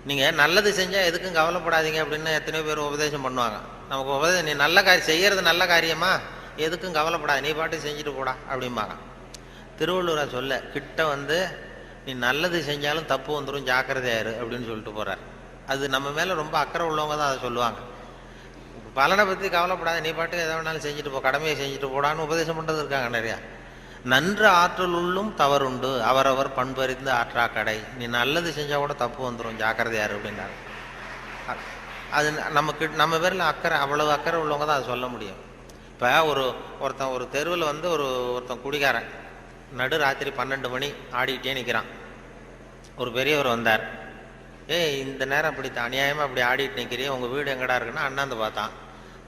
Speaker 1: நீங்கள் நல்லது செஞ்சால் எதுக்கும் கவலைப்படாதீங்க அப்படின்னு எத்தனையோ பேர் உபதேசம் பண்ணுவாங்க. நமக்கு நீ நல்ல காரியம் செய்கிறது நல்ல காரியமா, எதுக்கும் கவலைப்படாது, நீ பாட்டு செஞ்சுட்டு போடா அப்படிம்பாங்க. திருவள்ளுவரை சொல்ல கிட்ட வந்து நீ நல்லது செஞ்சாலும் தப்பு வந்துடும், ஜாக்கிரதையாரு அப்படின்னு சொல்லிட்டு போகிறார். அது நம்ம மேலே ரொம்ப அக்கறை உள்ளவங்க தான் அதை சொல்லுவாங்க. பலனை பற்றி கவலைப்படாத, நீ பாட்டு எதை வேணாலும் செஞ்சுட்டு போ, கடமையை செஞ்சுட்டு போடான்னு உபதேசம் பண்ணுறது இருக்காங்க நிறையா. நன்று ஆற்றல் உள்ளும் தவறுண்டு, அவரவர் பண்பறிந்து ஆற்றா கடை, நீ நல்லது செஞ்சால் கூட தப்பு வந்துடும், ஜாக்கிரதையாரு அப்படின்னாரு. அது நம்ம பேரில் அக்கறை, அவ்வளவு அக்கறை உள்ளவங்க தான் அதை சொல்ல முடியும். இப்போ ஒருத்தன் ஒரு தெருவில் வந்து ஒருத்தன் குடிகாரன் நடு ராத்திரி 12 மணி ஆடிக்கிட்டே நிற்கிறான். ஒரு பெரியவர் வந்தார், ஏய் இந்த நேரம் அப்படி அநியாயமாக அப்படி ஆடிட்டு நிற்கிறியே, உங்கள் வீடு எங்கடா இருக்குன்னா அண்ணாந்து பார்த்தான்.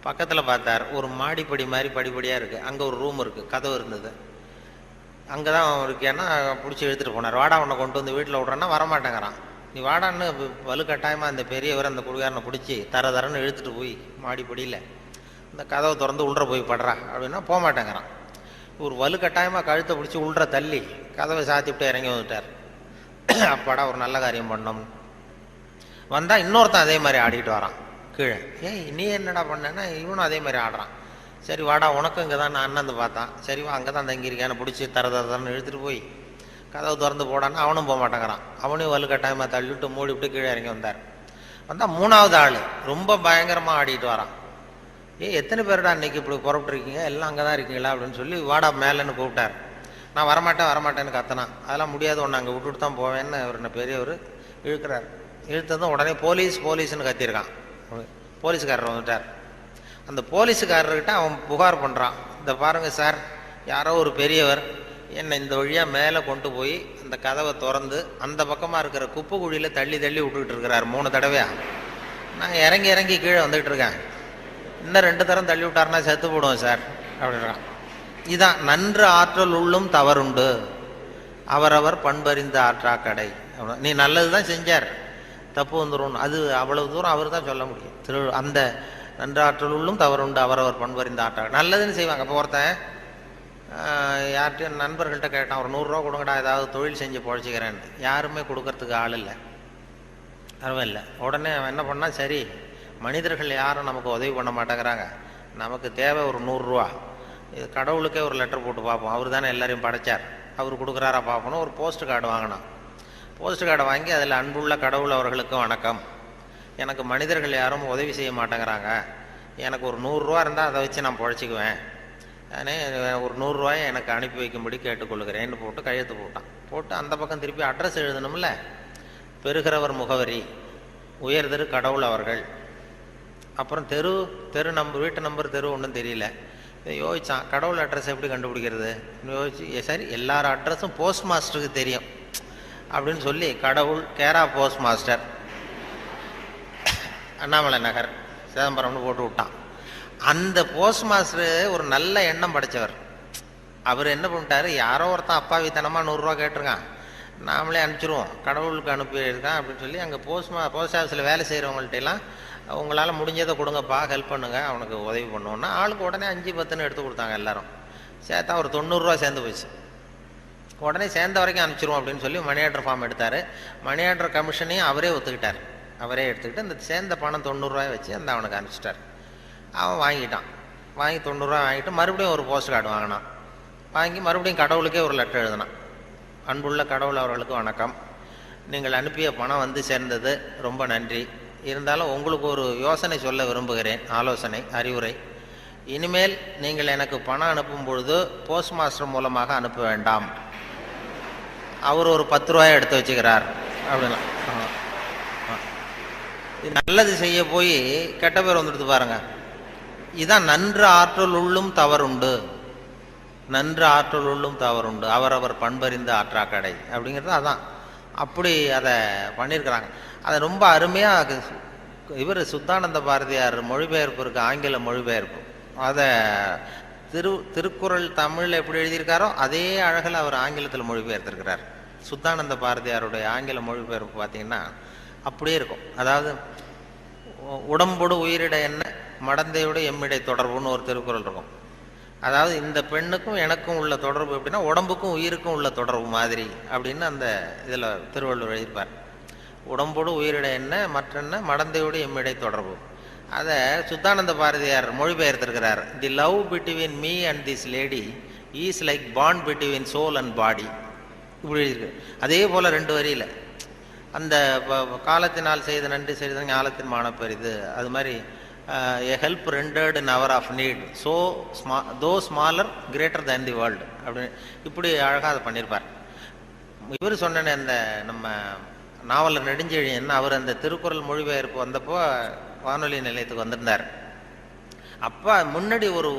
Speaker 1: பக்கத்தில் பார்த்தார், ஒரு மாடிப்படி மாதிரி படிப்படியாக இருக்குது, அங்கே ஒரு ரூம் இருக்குது, கதவு இருந்தது, அங்கே தான் இருக்கேன்னா பிடிச்சி இழுத்துட்டு போனார். வாடா உன்னை கொண்டு வந்து வீட்டில் விட்றேன்னா வரமாட்டேங்கிறான். நீ வாடான்னு வலுக்கட்டாயமாக அந்த பெரியவர் அந்த குடிகாரனை பிடிச்சி தரன்னு இழுத்துட்டு போய் மாடிப்படியில் இந்த கதவை திறந்து உள்ற போய் படுறா அப்படின்னா போக மாட்டேங்கிறான். ஒரு வலுக்கட்டாயமாக கழுத்தை பிடிச்சி உள்ற தள்ளி கதவை சாத்திவிட்டு இறங்கி வந்துட்டார். அப்பாடா ஒரு நல்ல காரியம் பண்ணோம். வந்தால் இன்னொருத்தன் அதே மாதிரி ஆடிக்கிட்டு வரான் கீழே. ஏய் நீ என்னடா பண்ணேன்னா இவனும் அதே மாதிரி ஆடுறான். சரி வாடா உனக்கும் இங்கே தான் நான் அண்ணந்து பார்த்தான், சரி வா அங்கே தான் தங்கியிருக்கேன்னு பிடிச்சி தரன்னு இழுத்துட்டு போய் கதவு திறந்து போடான்னு அவனும் போக மாட்டேங்கிறான். அவனையும் வலுக்கட்டாயமாக தள்ளிவிட்டு மூடிவிட்டு கீழே இறங்கி வந்தார். வந்தால் 3வது ஆள் ரொம்ப பயங்கரமாக ஆடிட்டு வரான். எத்தனை பேருடா இன்னைக்கு இப்படி புறப்பட்டுருக்கீங்க, எல்லாம் அங்கே தான் இருக்கீங்களா அப்படின்னு சொல்லி வாடா மேலேன்னு கூப்பிட்டார். நான் வரமாட்டேன்னு கத்தினான். அதெல்லாம் முடியாது, ஒன்று அங்கே விட்டுட்டு தான் போவேன்னு அவர் பெரியவர் இழுக்கிறார். இழுத்ததும் உடனே போலீஸ்னு கத்திருக்கான். போலீஸ்காரர் வந்துட்டார். அந்த போலீஸுக்காரர்கிட்ட அவன் புகார் பண்ணுறான், இந்த பாருங்க சார், யாரோ ஒரு பெரியவர் என்னை இந்த வழியாக மேலே கொண்டு போய் அந்த கதவை திறந்து அந்த பக்கமாக இருக்கிற குப்பை குழியில் தள்ளி தள்ளி விட்டுக்கிட்டு இருக்கிறார் 3 தடவையாக. நான் இறங்கி இறங்கி கீழே வந்துக்கிட்டு இருக்கேன். இன்னும் 2 தரம் தள்ளி விட்டாருன்னா செத்து போடுவோம் சார் அப்படின்றான். இதான் நன்று ஆற்றல் உள்ளும் தவறுண்டு, அவரவர் பண்பறிந்த ஆற்றா கடை. நீ நல்லது தான் செஞ்சார், தப்பு வந்துடும், அது அவ்வளவு தூரம் அவர் தான் சொல்ல முடியும். அந்த நன்றாற்றல் உள்ளும் தவறுண்டு, அவரவர் பண்பறிந்த ஆற்றா. நல்லதுன்னு செய்வாங்க. இப்போ ஒருத்தன் யார்கிட்டையும் நண்பர்கள்ட்ட கேட்டான், ஒரு 100 ரூபா கொடுங்கடா, ஏதாவது தொழில் செஞ்சு பொழைச்சிக்கிறேன்னு. யாருமே கொடுக்கறதுக்கு ஆள் இல்லை, பரவாயில்ல. உடனே அவன் என்ன பண்ணால், சரி மனிதர்கள் யாரும் நமக்கு உதவி பண்ண மாட்டேங்கிறாங்க, நமக்கு தேவை ஒரு 100 ரூபா, இது கடவுளுக்கே ஒரு லெட்டர் போட்டு பார்ப்போம், அவர் தானே எல்லாரையும் படைச்சார், அவர் கொடுக்குறாரா பார்ப்போம். ஒரு போஸ்ட் கார்டு வாங்கினான். போஸ்ட் கார்டை வாங்கி அதில் அன்புள்ள கடவுள் அவர்களுக்கு வணக்கம், எனக்கு மனிதர்கள் யாரும் உதவி செய்ய மாட்டேங்கிறாங்க, எனக்கு ஒரு 100 ரூபா இருந்தால் அதை வச்சு நான் பொழைச்சிக்குவேன், நானே ஒரு 100 ரூபாயை எனக்கு அனுப்பி வைக்கும்படி கேட்டுக்கொள்கிறேன்னு போட்டு கையெழுத்து போட்டான். போட்டு அந்த பக்கம் திருப்பி அட்ரஸ் எழுதணும்ல, பெறுகிறவர் முகவரி, உயர்தரு கடவுள் அவர்கள், அப்புறம் தெரு நம்பர், வீட்டு நம்பர், தெரு ஒன்றும் தெரியல. யோசிச்சான், கடவுள் அட்ரஸ் எப்படி கண்டுபிடிக்கிறது யோசிச்சு, சரி எல்லார் அட்ரஸும் போஸ்ட் மாஸ்டருக்கு தெரியும் அப்படின்னு சொல்லி கடவுள் கேரா போஸ்ட் மாஸ்டர் அண்ணாமலை நகர் சிதம்பரம்னு போட்டு விட்டான். அந்த போஸ்ட் மாஸ்டரு ஒரு நல்ல எண்ணம் படைச்சவர். அவர் என்ன பண்ணிட்டாரு, யாரோ ஒருத்தன் அப்பாவித்தனமாக 100 ரூபா கேட்டிருக்கான், நாமளே அனுப்பிச்சிருவோம், கடவுளுக்கு அனுப்பியிருக்கான் அப்படின்னு சொல்லி அங்கே போஸ்ட் ஆஃபீஸில் வேலை செய்கிறவங்கள்ட்டெல்லாம் உங்களால் முடிஞ்சதை கொடுங்கப்பா, ஹெல்ப் பண்ணுங்க, அவனுக்கு உதவி பண்ணுவோன்னா ஆளுக்கு உடனே 5-10 எடுத்து கொடுத்தாங்க. எல்லாரும் சேர்த்தா ஒரு 90 ரூபா சேர்ந்து போச்சு. உடனே சேர்ந்த வரைக்கும் அனுப்பிச்சிருவோம் அப்படின்னு சொல்லி மணி ஆர்டர் ஃபார்ம் எடுத்தார். மணி ஆர்டர் கமிஷனையும் அவரே ஒத்துக்கிட்டார். அவரே எடுத்துக்கிட்டு அந்த சேர்ந்த பணம் 90 ரூபாய் வச்சு அந்த அவனுக்கு அனுப்பிச்சிட்டார். அவன் வாங்கிட்டான். வாங்கி 90 ரூபா வாங்கிட்டு மறுபடியும் ஒரு போஸ்ட் கார்டு வாங்கினான். வாங்கி மறுபடியும் கடவுளுக்கே ஒரு லெட்டர் எழுதினான். அன்புள்ள கடவுள் அவர்களுக்கு வணக்கம், நீங்கள் அனுப்பிய பணம் வந்து சேர்ந்தது, ரொம்ப நன்றி. இருந்தாலும் உங்களுக்கு ஒரு யோசனை சொல்ல விரும்புகிறேன், ஆலோசனை, அறிவுரை. இனிமேல் நீங்கள் எனக்கு பணம் அனுப்பும் பொழுது போஸ்ட் மாஸ்டர் மூலமாக அனுப்ப வேண்டாம், அவர் ஒரு 10 ரூபாயை எடுத்து வச்சுக்கிறார் அப்படின்னா. நல்லது செய்ய போய் கெட்ட பேர் வந்துடுது பாருங்க. இதுதான் நன்று ஆற்றல் உள்ளும் தவறுண்டு, நன்று ஆற்றல் உள்ளும் தவறுண்டு, அவரவர் பண்பறிந்த ஆற்றா கடை அப்படிங்கிறது அதான். அப்படி அதை பண்ணியிருக்கிறாங்க. அதை ரொம்ப அருமையாக இவர் சுத்தானந்த பாரதியார் மொழிபெயர்ப்பு இருக்கு, ஆங்கில மொழிபெயர்ப்பு. அதை திருக்குறள் தமிழில் எப்படி எழுதியிருக்காரோ அதே அழகில் அவர் ஆங்கிலத்தில் மொழிபெயர்த்திருக்கிறார். சுத்தானந்த பாரதியாருடைய ஆங்கில மொழிபெயர்ப்பு பார்த்தீங்கன்னா அப்படியே இருக்கும். அதாவது உடம்போடு உயிரிட என்ன, மடந்தையோடு எம்மிடை தொடர்புன்னு ஒரு திருக்குறள் இருக்கும். அதாவது இந்த பெண்ணுக்கும் எனக்கும் உள்ள தொடர்பு எப்படின்னா உடம்புக்கும் உயிருக்கும் உள்ள தொடர்பு மாதிரி அப்படின்னு அந்த இதில் திருவள்ளுவர் எழுதியிருப்பார். உடம்போடு உயிரிட என்ன, மற்றென்ன, மடந்தையோடு எம்மிடை தொடர்பு. அதை சுத்தானந்த பாரதியார் மொழிபெயர்த்திருக்கிறார். The love between me and this lady is like bond between soul and body, இப்படி எழுதியிருக்கு. அதே போல் 2 வரியில் அந்த காலத்தினால் செய்த நன்றி செய்த ஞாலத்தின் மானப்பெரிது, அது மாதிரி a help rendered in hour of need, so though smaller greater than the world அப்படின்னு இப்படி அழகாக அதை பண்ணியிருப்பார். இவர் சொன்ன அந்த நம்ம நாவலர் நெடுஞ்செழியன், அவர் அந்த திருக்குறள் மொழிபெயர்ப்பு வந்தப்போ வானொலி நிலையத்துக்கு வந்திருந்தார். அப்போ முன்னாடி ஒரு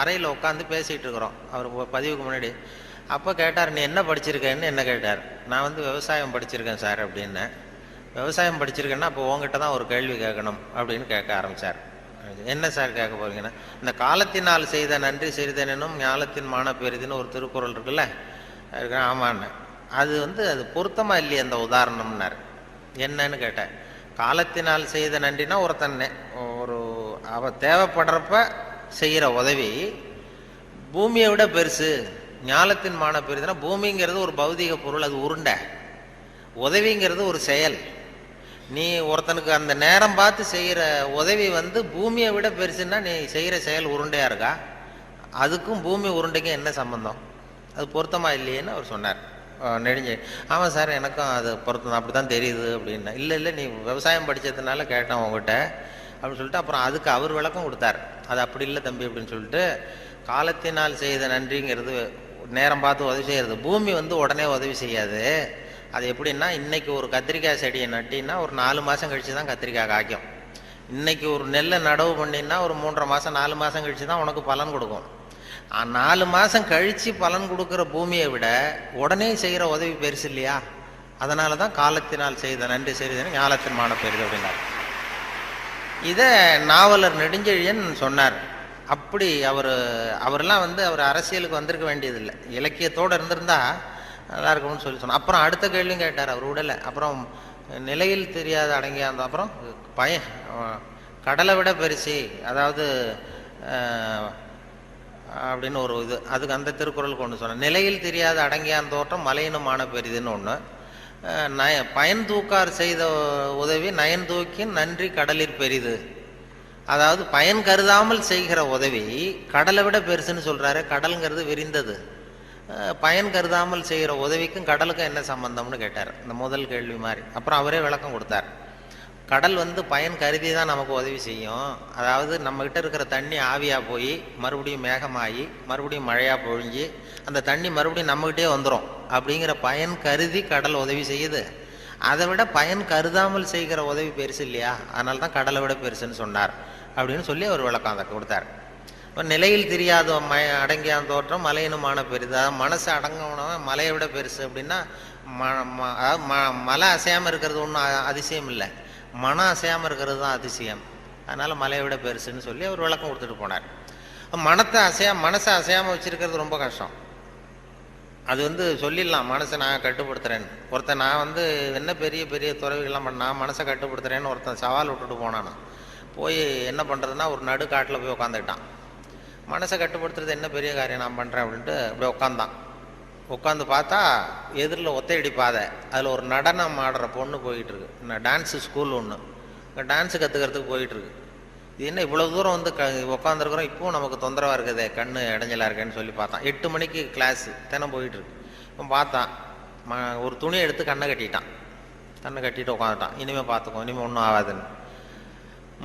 Speaker 1: அறையில் உட்காந்து பேசிகிட்டு இருக்கிறோம், அவர் பதிவுக்கு முன்னாடி. அப்போ கேட்டார், நீ என்ன படிச்சிருக்கேன்னு என்ன கேட்டார். நான் விவசாயம் படிச்சிருக்கேன் சார் அப்படின்னு. விவசாயம் படிச்சிருக்கேன்னா அப்போ உங்ககிட்ட தான் ஒரு கேள்வி கேட்கணும் அப்படின்னு கேட்க ஆரம்பித்தார். என்ன சார் கேட்க போறீங்கன்னா, இந்த காலத்தினால் செய்த நன்றி செய்தேனும் ஞாலத்தின் மான பெரிதுன்னு ஒரு திருக்குறள் இருக்குல்ல, ஆமான்னு. அது அது பொருத்தமாக இல்லையே அந்த உதாரணம்னார். என்னன்னு கேட்டேன். காலத்தினால் செய்த நன்றினா ஒருத்தன் அவ தேவைப்படுறப்ப செய்கிற உதவி பூமியை விட பெருசு. ஞாலத்தின் மான பெரிதுனா பூமிங்கிறது ஒரு பௌதிக பொருள், அது உருண்டை. உதவிங்கிறது ஒரு செயல். நீ ஒருத்தனுக்கு அந்த நேரம் பார்த்து செய்கிற உதவி பூமியை விட பெருசுன்னா நீ செய்கிற செயல் உருண்டையா இருக்கா? அதுக்கும் பூமி உருண்டைக்கும் என்ன சம்பந்தம்? அது பொருத்தமா இல்லையேன்னு அவர் சொன்னார். நெடுஞ்செழி, ஆமாம் சார் எனக்கும் அது பொருத்தம் அப்படி தான் தெரியுது அப்படின்னா. இல்லை நீ விவசாயம் படித்ததுனால கேட்டேன் உங்ககிட்ட அப்படின்னு சொல்லிட்டு அப்புறம் அதுக்கு அவர் விளக்கம் கொடுத்தார். அது அப்படி இல்லை தம்பி அப்படின்னு சொல்லிட்டு, காலத்தினால் செய்த நன்றிங்கிறது நேரம் பார்த்து உதவி செய்கிறது. பூமி உடனே உதவி செய்யாது. அது எப்படின்னா, இன்னைக்கு ஒரு கத்திரிக்காய் செடியை நட்டின்னா ஒரு 4 மாதம் கழிச்சு தான் கத்திரிக்காய் காய்க்கும். இன்னைக்கு ஒரு நெல்லை நடவு பண்ணினா ஒரு 3.5 மாதம் 4 மாதம் கழிச்சு தான் உனக்கு பலன் கொடுக்கும். 4 மாதம் கழித்து பலன் கொடுக்குற பூமியை விட உடனே செய்கிற உதவி பெருசு இல்லையா? அதனால தான் காலத்தினால் செய்த நன்றி செய்தேன்னு ஞாலத்தின் மான பெரிது அப்படின்னார். இதை நாவலர் நெடுஞ்செழியன் சொன்னார். அப்படி அவரெல்லாம் அவர் அரசியலுக்கு வந்திருக்க வேண்டியதில்லை, இலக்கியத்தோடு இருந்திருந்தா நல்லா இருக்கும்னு சொன்னார். அப்புறம் அடுத்த கேள்வியும் கேட்டார், அவர் விடலை. அப்புறம் நிலையில் தெரியாத அடங்கிய அந்த அப்புறம் கடலை விட பெருசி, அதாவது அப்படின்னு ஒரு இது, அதுக்கு அந்த திருக்குறளுக்கு ஒன்று சொன்னேன். நிலையில் தெரியாத அடங்கியான் தோற்றம் மலையினுமான பெரிதுன்னு ஒன்று. பயன் தூக்கார் செய்த உதவி நயன் தூக்கின் நன்றி கடலிற் பெரிது. அதாவது பயன் கருதாமல் செய்கிற உதவி கடலை விட பெருசுன்னு சொல்கிறாரு. கடலுங்கிறது விரிந்தது. பயன் கருதாமல் செய்கிற உதவிக்கும் கடலுக்கும் என்ன சம்பந்தம்னு கேட்டார், இந்த முதல் கேள்வி மாதிரி. அப்புறம் அவரே விளக்கம் கொடுத்தார். கடல் பயன் கருதி தான் நமக்கு உதவி செய்யும். அதாவது நம்மகிட்ட இருக்கிற தண்ணி ஆவியாக போய் மறுபடியும் மேகமாகி மறுபடியும் மழையாக பொழிஞ்சு அந்த தண்ணி மறுபடியும் நம்மகிட்டே வந்துடும். அப்படிங்கிற பயன் கருதி கடல் உதவி செய்யுது. அதை விட பயன் கருதாமல் செய்கிற உதவி பெருசு இல்லையா? அதனால தான் கடலை விட பெருசுன்னு சொன்னார் அப்படின்னு சொல்லி அவர் விளக்கம் அதை கொடுத்தார். இப்போ நிலையில் தெரியாத அடங்கிய தோற்றம் மலையினுமான பெரிது. அதாவது மனசு அடங்கினவன் மலையை விட பெருசு அப்படின்னா மலை அசையாமல் இருக்கிறது ஒன்றும் அதிசயம் இல்லை, மனம் அசையாமல் இருக்கிறது தான் அதிசயம். அதனால் மலையை விட பெருசுன்னு சொல்லி அவர் விளக்கம் கொடுத்துட்டு போனார். மனசை அசையாமல் வச்சுருக்கிறது ரொம்ப கஷ்டம். அது சொல்லிடலாம், மனசை நான் கட்டுப்படுத்துகிறேன்னு. ஒருத்தன் நான் என்ன பெரிய பெரிய துறவிகள்லாம் நான் மனசை கட்டுப்படுத்துகிறேன்னு ஒருத்தன் சவால் விட்டுட்டு போனானா, போய் என்ன பண்ணுறதுன்னா ஒரு நடுக்காட்டில் போய் உட்காந்துக்கிட்டான். மனசை கட்டுப்படுத்துறது என்ன பெரிய காரியம் நான் பண்ணுறேன் அப்படின்ட்டு அப்படியே உட்காந்து பார்த்தா எதிரில் ஒத்தையடி பாதை, அதில் ஒரு நடனம் ஆடுற பொண்ணு போயிட்டுருக்கு. டான்ஸு ஸ்கூல் ஒன்று, டான்ஸு கற்றுக்கிறதுக்கு போயிட்டுருக்கு. இது என்ன இவ்வளோ தூரம் உட்காந்துருக்குறோம், இப்பவும் நமக்கு தொந்தரவாக இருக்குதே, கண்ணு இடைஞ்சலாக இருக்கேன்னு சொல்லி பார்த்தான். 8 மணிக்கு கிளாஸு தினம் போயிட்டுருக்கு. இப்போ பார்த்தான், ஒரு துணியை எடுத்து கண்ணை கட்டிட்டு உட்காந்துட்டான். இனிமேல் பார்த்துக்கோ, இனிமேல் ஒன்றும் ஆகாதுன்னு.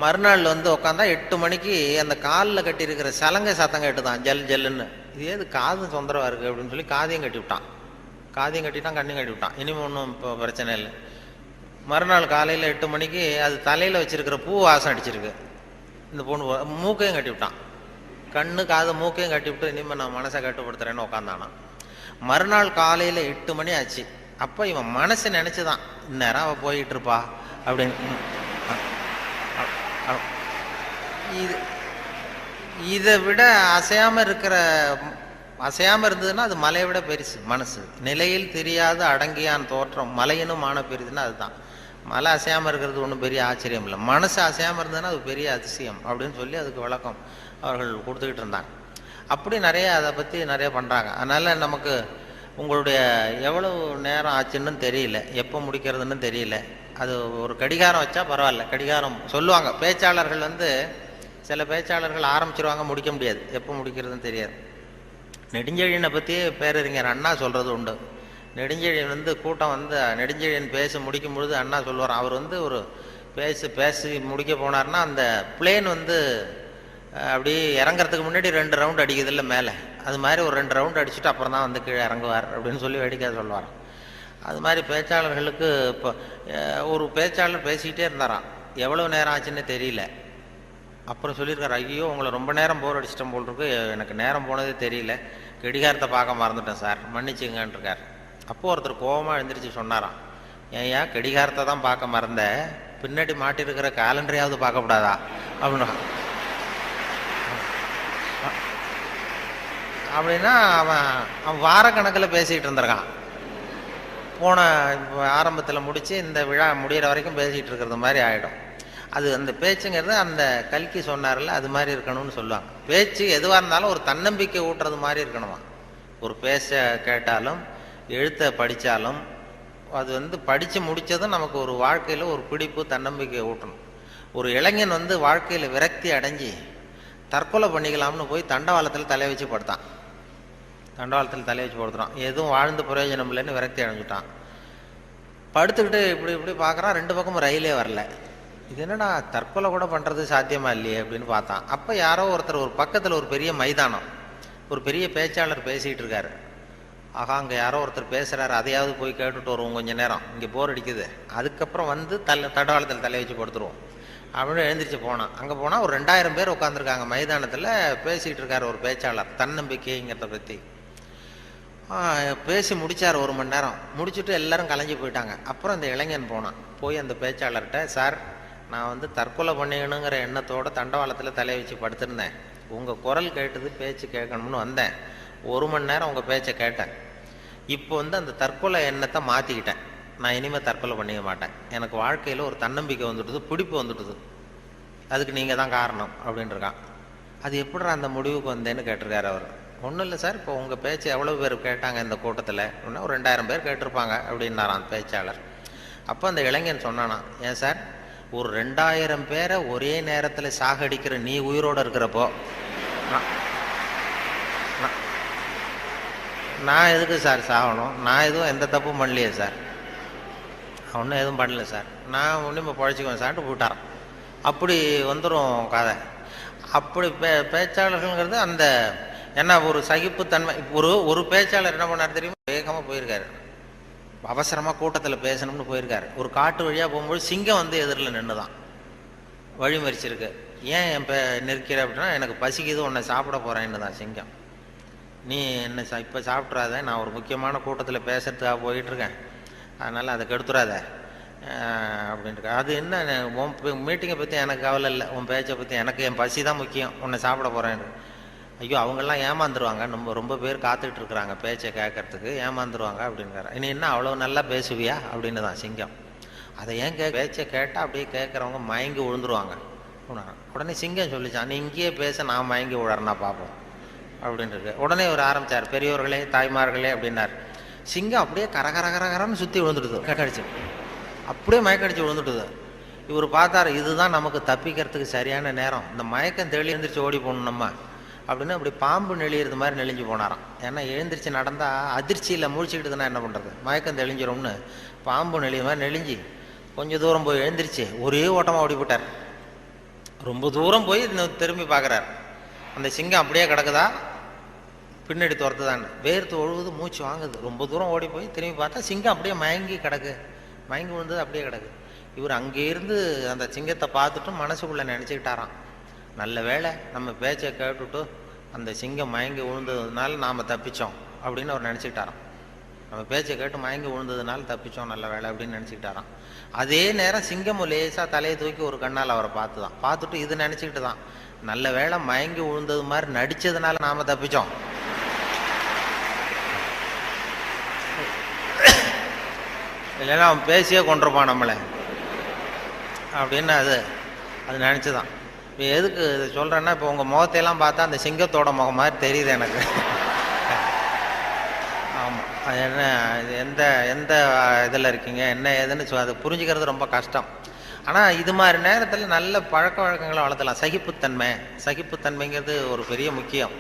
Speaker 1: மறுநாள் உட்காந்தா 8 மணிக்கு அந்த காலில் கட்டியிருக்கிற சலங்கை சத்தம் கேட்டுதான், ஜல் ஜல்லுன்னு. இது ஏது காது தொந்தரவாக இருக்குது அப்படின்னு சொல்லி காதையும் கட்டிவிட்டான். கண்ணையும் கட்டிவிட்டான். இனிமேல் ஒன்றும் இப்போ பிரச்சனை இல்லை. மறுநாள் காலையில் 8 மணிக்கு அது தலையில் வச்சுருக்கிற பூ வாசம் அடிச்சிருக்கு. இந்த பொண்ணு மூக்கையும் கட்டிவிட்டான். கண்ணு காது மூக்கையும் கட்டிவிட்டு இனிமேல் நான் மனசை கட்டுப்படுத்துறேன்னு உட்காந்தானா. மறுநாள் காலையில் 8 மணி ஆச்சு. அப்போ இவன் மனசை நினச்சிதான், இந்நேரம் அவள் போயிட்டு இருப்பா அப்படின்னு. இதை விட அசையாமல் இருந்ததுன்னா அது மலையை விட பெருசு மனசு. நிலையில் தெரியாத அடங்கியான் தோற்றம் மலையினும் மான பெரிதுன்னா அதுதான். மலை அசையாமல் இருக்கிறது ஒன்றும் பெரிய ஆச்சரியம் இல்லை, மனசு அசையாமல் இருந்ததுன்னா அது பெரிய அதிசயம் அப்படின்னு சொல்லி அதுக்கு விளக்கம் அவர்கள் கொடுத்துக்கிட்டு இருந்தாங்க. அப்படி நிறைய அதை பற்றி நிறைய பண்ணுறாங்க. அதனால் நமக்கு உங்களுடைய எவ்வளவு நேரம் ஆச்சுன்னு தெரியல, எப்போ முடிக்கிறதுன்னு தெரியல. அது ஒரு கடிகாரம் வச்சா பரவாயில்ல. கடிகாரம் சொல்லுவாங்க பேச்சாளர்கள், சில பேச்சாளர்கள் ஆரம்பிச்சிருவாங்க, முடிக்க முடியாது, எப்போ முடிக்கிறதுன்னு தெரியாது. நெடுஞ்செழியனை பற்றி பேரறிஞர் அண்ணா சொல்கிறது உண்டு. நெடுஞ்செழியன் கூட்டம் நெடுஞ்செழியன் பேசி முடிக்கும் பொழுது அண்ணா சொல்லுவார், அவர் ஒரு பேசி முடிக்க போனார்னா அந்த பிளேன் அப்படி இறங்குறதுக்கு முன்னாடி 2 ரவுண்ட் அடிக்குது இல்லை மேலே, அது மாதிரி ஒரு 2 ரவுண்ட் அடிச்சுட்டு அப்புறம் தான் கீழே இறங்குவார் அப்படின்னு சொல்லி வேடிக்கை சொல்லுவார். அது மாதிரி பேச்சாளர்களுக்கு இப்போ ஒரு பேச்சாளர் பேசிக்கிட்டே இருந்தாராம், எவ்வளோ நேரம் ஆச்சுன்னு தெரியல. அப்புறம் சொல்லியிருக்காரு, ஐயோ உங்களை ரொம்ப நேரம் போர் அடிச்சிட்டேன் போல் இருக்கு, எனக்கு நேரம் போனதே தெரியல, கடிகாரத்தை பார்க்க மறந்துட்டேன் சார், மன்னிச்சுங்கன்னு இருக்கார். அப்போது ஒருத்தர் கோபமாக எழுந்திரிச்சு சொன்னாராம், ஏன் கடிகாரத்தை தான் பார்க்க மறந்த, பின்னாடி மாட்டிருக்கிற கேலண்டரையாவது பார்க்கக்கூடாதா அப்படின்னா அவன் வாரக்கணக்கில் பேசிகிட்டு இருந்திருக்கான். போன ஆரம்பத்தில் முடித்து இந்த விழா முடிகிற வரைக்கும் பேசிகிட்டு இருக்கிறது மாதிரி ஆகிடும். அது அந்த பேச்சுங்கிறது அந்த கல்கி சொன்னார்ல, அது மாதிரி இருக்கணும்னு சொல்லுவாங்க. பேச்சு எதுவாக இருந்தாலும் ஒரு தன்னம்பிக்கை ஊட்டுறது மாதிரி இருக்கணுமா. ஒரு பேச கேட்டாலும் எழுத்தை படித்தாலும் அது படித்து முடித்ததும் நமக்கு ஒரு வாழ்க்கையில் ஒரு பிடிப்பு தன்னம்பிக்கை ஊட்டணும். ஒரு இளைஞன் வாழ்க்கையில் விரக்தி அடைஞ்சி தற்கொலை பண்ணிக்கலாம்னு போய் தண்டவாளத்தில் தலையை வச்சு படுத்தான். எதுவும் வாழ்ந்து பிரயோஜனம் இல்லைன்னு விரக்தி அடைஞ்சிட்டான். படுத்துக்கிட்டு இப்படி பார்க்குறான், 2 பக்கமும் ரயிலே வரல. இது என்னடா தற்கொலை கூட பண்ணுறது சாத்தியமா இல்லையே அப்படின்னு பார்த்தான். அப்போ யாரோ ஒருத்தர் ஒரு பக்கத்தில் ஒரு பெரிய மைதானம், ஒரு பெரிய பேச்சாளர் பேசிகிட்டு இருக்காரு. ஆகா அங்கே யாரோ ஒருத்தர் பேசுகிறாரு, அதையாவது போய் கேட்டுட்டு வருவோம் கொஞ்சம் நேரம், இங்கே போர் அடிக்குது, அதுக்கப்புறம் தண்டவாளத்தில் தலை வச்சு படுத்துருவோம் அப்படின்னு எழுந்திரிச்சு போனான். அங்கே போனால் ஒரு 2000 பேர் உட்காந்துருக்காங்க மைதானத்தில். பேசிகிட்டு இருக்கார் ஒரு பேச்சாளர் தன்னம்பிக்கைங்கிறத பற்றி. பேசி முடித்தார் 1 மணி நேரம். முடிச்சுட்டு எல்லாரும் கலைஞ்சி போயிட்டாங்க. அப்புறம் அந்த இளைஞன் போனான். போய் அந்த பேச்சாளர்கிட்ட, சார் நான் வந்து தற்கொலை பண்ணிக்கணுங்கிற எண்ணத்தோடு தண்டவாளத்தில் தலையை வச்சு படுத்திருந்தேன். உங்கள் குரல் கேட்டது, பேச்சு கேட்கணும்னு வந்தேன். 1 மணி நேரம் உங்கள் பேச்சை கேட்டேன். இப்போ வந்து அந்த தற்கொலை எண்ணத்தை மாற்றிக்கிட்டேன். நான் இனிமேல் தற்கொலை பண்ணிக்க மாட்டேன். எனக்கு வாழ்க்கையில் ஒரு தன்னம்பிக்கை வந்துட்டுது, பிடிப்பு வந்துட்டுது. அதுக்கு நீங்கள் தான் காரணம் அப்படின்ட்டுருக்கான். அது எப்படி அந்த முடிவுக்கு வந்தேன்னு கேட்டிருக்காரு அவர். ஒன்றும் இல்லை சார், இப்போ உங்கள் பேச்சு எவ்வளோ பேர் கேட்டாங்க இந்த கூட்டத்தில் அப்படின்னா ஒரு 2000 பேர் கேட்டிருப்பாங்க அப்படின்னாரான் அந்த பேச்சாளர். அப்போ அந்த இளைஞன் சொன்னானா, ஏன் சார் ஒரு 2000 பேரை ஒரே நேரத்தில் சாகடிக்கிற நீ உயிரோடு இருக்கிறப்போ நான் எதுக்கு சார் சாகணும்? நான் எதுவும் எந்த தப்பும் பண்ணலையே சார், ஒன்றும் எதுவும் பண்ணல சார், நான் ஒன்றும் இப்போ பழச்சிக்குவேன் சார்ட்டு போட்டாரான். அப்படி வந்துடும் கதை. அப்படி பேச்சாளர்கள்ங்கிறது அந்த என்ன ஒரு சகிப்புத்தன்மை. ஒரு பேச்சாளர் என்ன பண்ணார் தெரியுமா, வேகமாக போயிருக்காரு, அவசரமாக கூட்டத்தில் பேசணும்னு போயிருக்காரு. ஒரு காட்டு வழியாக போகும்போது சிங்கம் வந்து எதிரில் நின்று தான் வழி மறிச்சிருக்கு. ஏன் என் நிற்கிற அப்படின்னா, எனக்கு பசிக்குது, உன்னை சாப்பிட போகிறேன்னு தான் சிங்கம். நீ என்ன இப்போ சாப்பிட்றாத, நான் ஒரு முக்கியமான கூட்டத்தில் பேசுறதுக்காக போயிட்டுருக்கேன், அதனால் அதை கெடுத்துறாத அப்படின்ட்டு. அது என்ன, உன் மீட்டிங்கை பற்றி எனக்கு கவலை இல்லை, உன் பேச்சை பற்றி எனக்கு என் பசி தான் முக்கியம், உன்னை சாப்பிட போகிறேன்னு. ஐயோ அவங்கெல்லாம் ஏமாந்துருவாங்க, ரொம்ப பேர் காத்துக்கிட்டு இருக்கிறாங்க பேச்சை கேட்கறதுக்கு, ஏமாந்துருவாங்க அப்படின்றாரு. இனி என்ன அவ்வளோ நல்லா பேசுவியா அப்படின்னு தான் சிங்கம். அதை ஏன் பேச்சை கேட்டால் அப்படியே கேட்குறவங்க மயங்கி விழுந்துருவாங்க. உடனே சிங்கம் சொல்லிச்சான், நீ இங்கேயே பேச, நான் மயங்கி விழறேன்னா பார்ப்போம் அப்படின்ட்டு. உடனே ஒரு ஆரம்பித்தார், பெரியோர்களே தாய்மார்களே அப்படின்னார். சிங்கம் அப்படியே கரகரகரகரன்னு சுற்றி விழுந்துடுது, மயக்கடிச்சு, அப்படியே மயக்கடிச்சு விழுந்துட்டுது. இவர் பார்த்தார், இதுதான் நமக்கு தப்பிக்கிறதுக்கு சரியான நேரம், இந்த மயக்கம் தெளி எழுந்திரிச்சு ஓடி போகணும் நம்ம அப்படின்னு. அப்படி பாம்பு நெளியிறது மாதிரி நெளிஞ்சு போனாராம். ஏன்னா எழுந்திரிச்சு நடந்தால் அதிர்ச்சியில் முழிச்சுக்கிட்டுதுன்னா என்ன பண்ணுறது, மயக்கம் தெளிஞ்சிரும்னு பாம்பு நெளிய மாதிரி நெளிஞ்சு கொஞ்சம் தூரம் போய் எழுந்திரிச்சு ஒரே ஓட்டமாக ஓடி போட்டார். ரொம்ப தூரம் போய் திரும்பி பார்க்குறார், அந்த சிங்கம் அப்படியே கிடக்குதா, பின்னாடி துரத்துதான்னு வேர்த்து ஒழுகுது, மூச்சு வாங்குது. ரொம்ப தூரம் ஓடி போய் திரும்பி பார்த்தா சிங்கம் அப்படியே மயங்கி கிடக்கு, மயங்கி விழுந்தது அப்படியே கிடக்கு. இவர் அங்கே இருந்து அந்த சிங்கத்தை பார்த்துட்டு மனசுக்குள்ளே நினச்சிக்கிட்டாராம், நல்ல வேளை நம்ம பேச்சை கேட்டுட்டு அந்த சிங்கம் மயங்கி விழுந்ததுனால நாம் தப்பித்தோம் அப்படின்னு அவர் நினச்சிக்கிட்டாராம். நம்ம பேச்சை கேட்டு மயங்கி விழுந்ததுனால தப்பித்தோம், நல்ல வேலை அப்படின்னு நினச்சிக்கிட்டாராம். அதே நேரம் சிங்கம் லேசாக தலையை தூக்கி ஒரு கண்ணால் அவரை பார்த்துட்டு இது நினச்சிக்கிட்டு தான், நல்ல வேளை மயங்கி விழுந்தது மாதிரி நடித்ததுனால நாம் தப்பித்தோம், இல்லைன்னா அவன் பேசியே கொண்டிருப்பான் நம்மளை அப்படின்னு அது நினச்சிதான். இப்போ எதுக்கு இதை சொல்கிறேன்னா, இப்போ உங்கள் முகத்தையெல்லாம் பார்த்தா அந்த சிங்கத்தோட முகம் மாதிரி தெரியுது எனக்கு. ஆமாம், அது என்ன, இது எந்த இதில் இருக்கீங்க என்ன ஏதுன்னு அதை புரிஞ்சுக்கிறது ரொம்ப கஷ்டம். ஆனால் இது மாதிரி நேரத்தில் நல்ல பழக்க வழக்கங்களை வளர்த்தலாம். சகிப்புத்தன்மைங்கிறது ஒரு பெரிய முக்கியம்.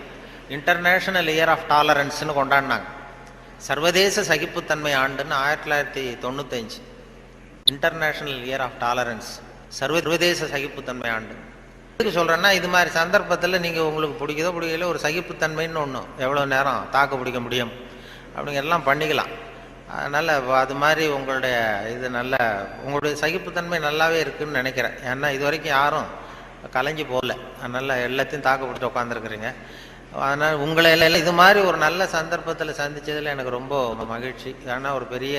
Speaker 1: இன்டர்நேஷ்னல் இயர் ஆஃப் டாலரன்ஸ்னு கொண்டாடினாங்க. சர்வதேச சகிப்புத்தன்மை ஆண்டுன்னு 1995 இன்டர்நேஷ்னல் இயர் ஆஃப் டாலரன்ஸ், சர்வதேச சகிப்புத்தன்மை ஆண்டு. எதுக்கு சொல்கிறேன்னா, இது மாதிரி சந்தர்ப்பத்தில் நீங்கள் உங்களுக்கு பிடிக்குதோ பிடிக்கல ஒரு சகிப்புத்தன்மைன்னு ஒன்று, எவ்வளோ நேரம் தாக்கு பிடிக்க முடியும் அப்படிங்கிறதெல்லாம் பண்ணிக்கலாம். அதனால் அது மாதிரி உங்களுடைய உங்களுடைய சகிப்புத்தன்மை நல்லாவே இருக்குதுன்னு நினைக்கிறேன். ஏன்னா இது வரைக்கும் யாரும் கலைஞ்சி போகல, அதனால் எல்லாத்தையும் தாக்கு பிடிச்சி உட்காந்துருக்குறீங்க. அதனால் உங்களை எல்லாம் இது மாதிரி ஒரு நல்ல சந்தர்ப்பத்தில் சந்தித்ததில் எனக்கு ரொம்ப மகிழ்ச்சி. ஏன்னா ஒரு பெரிய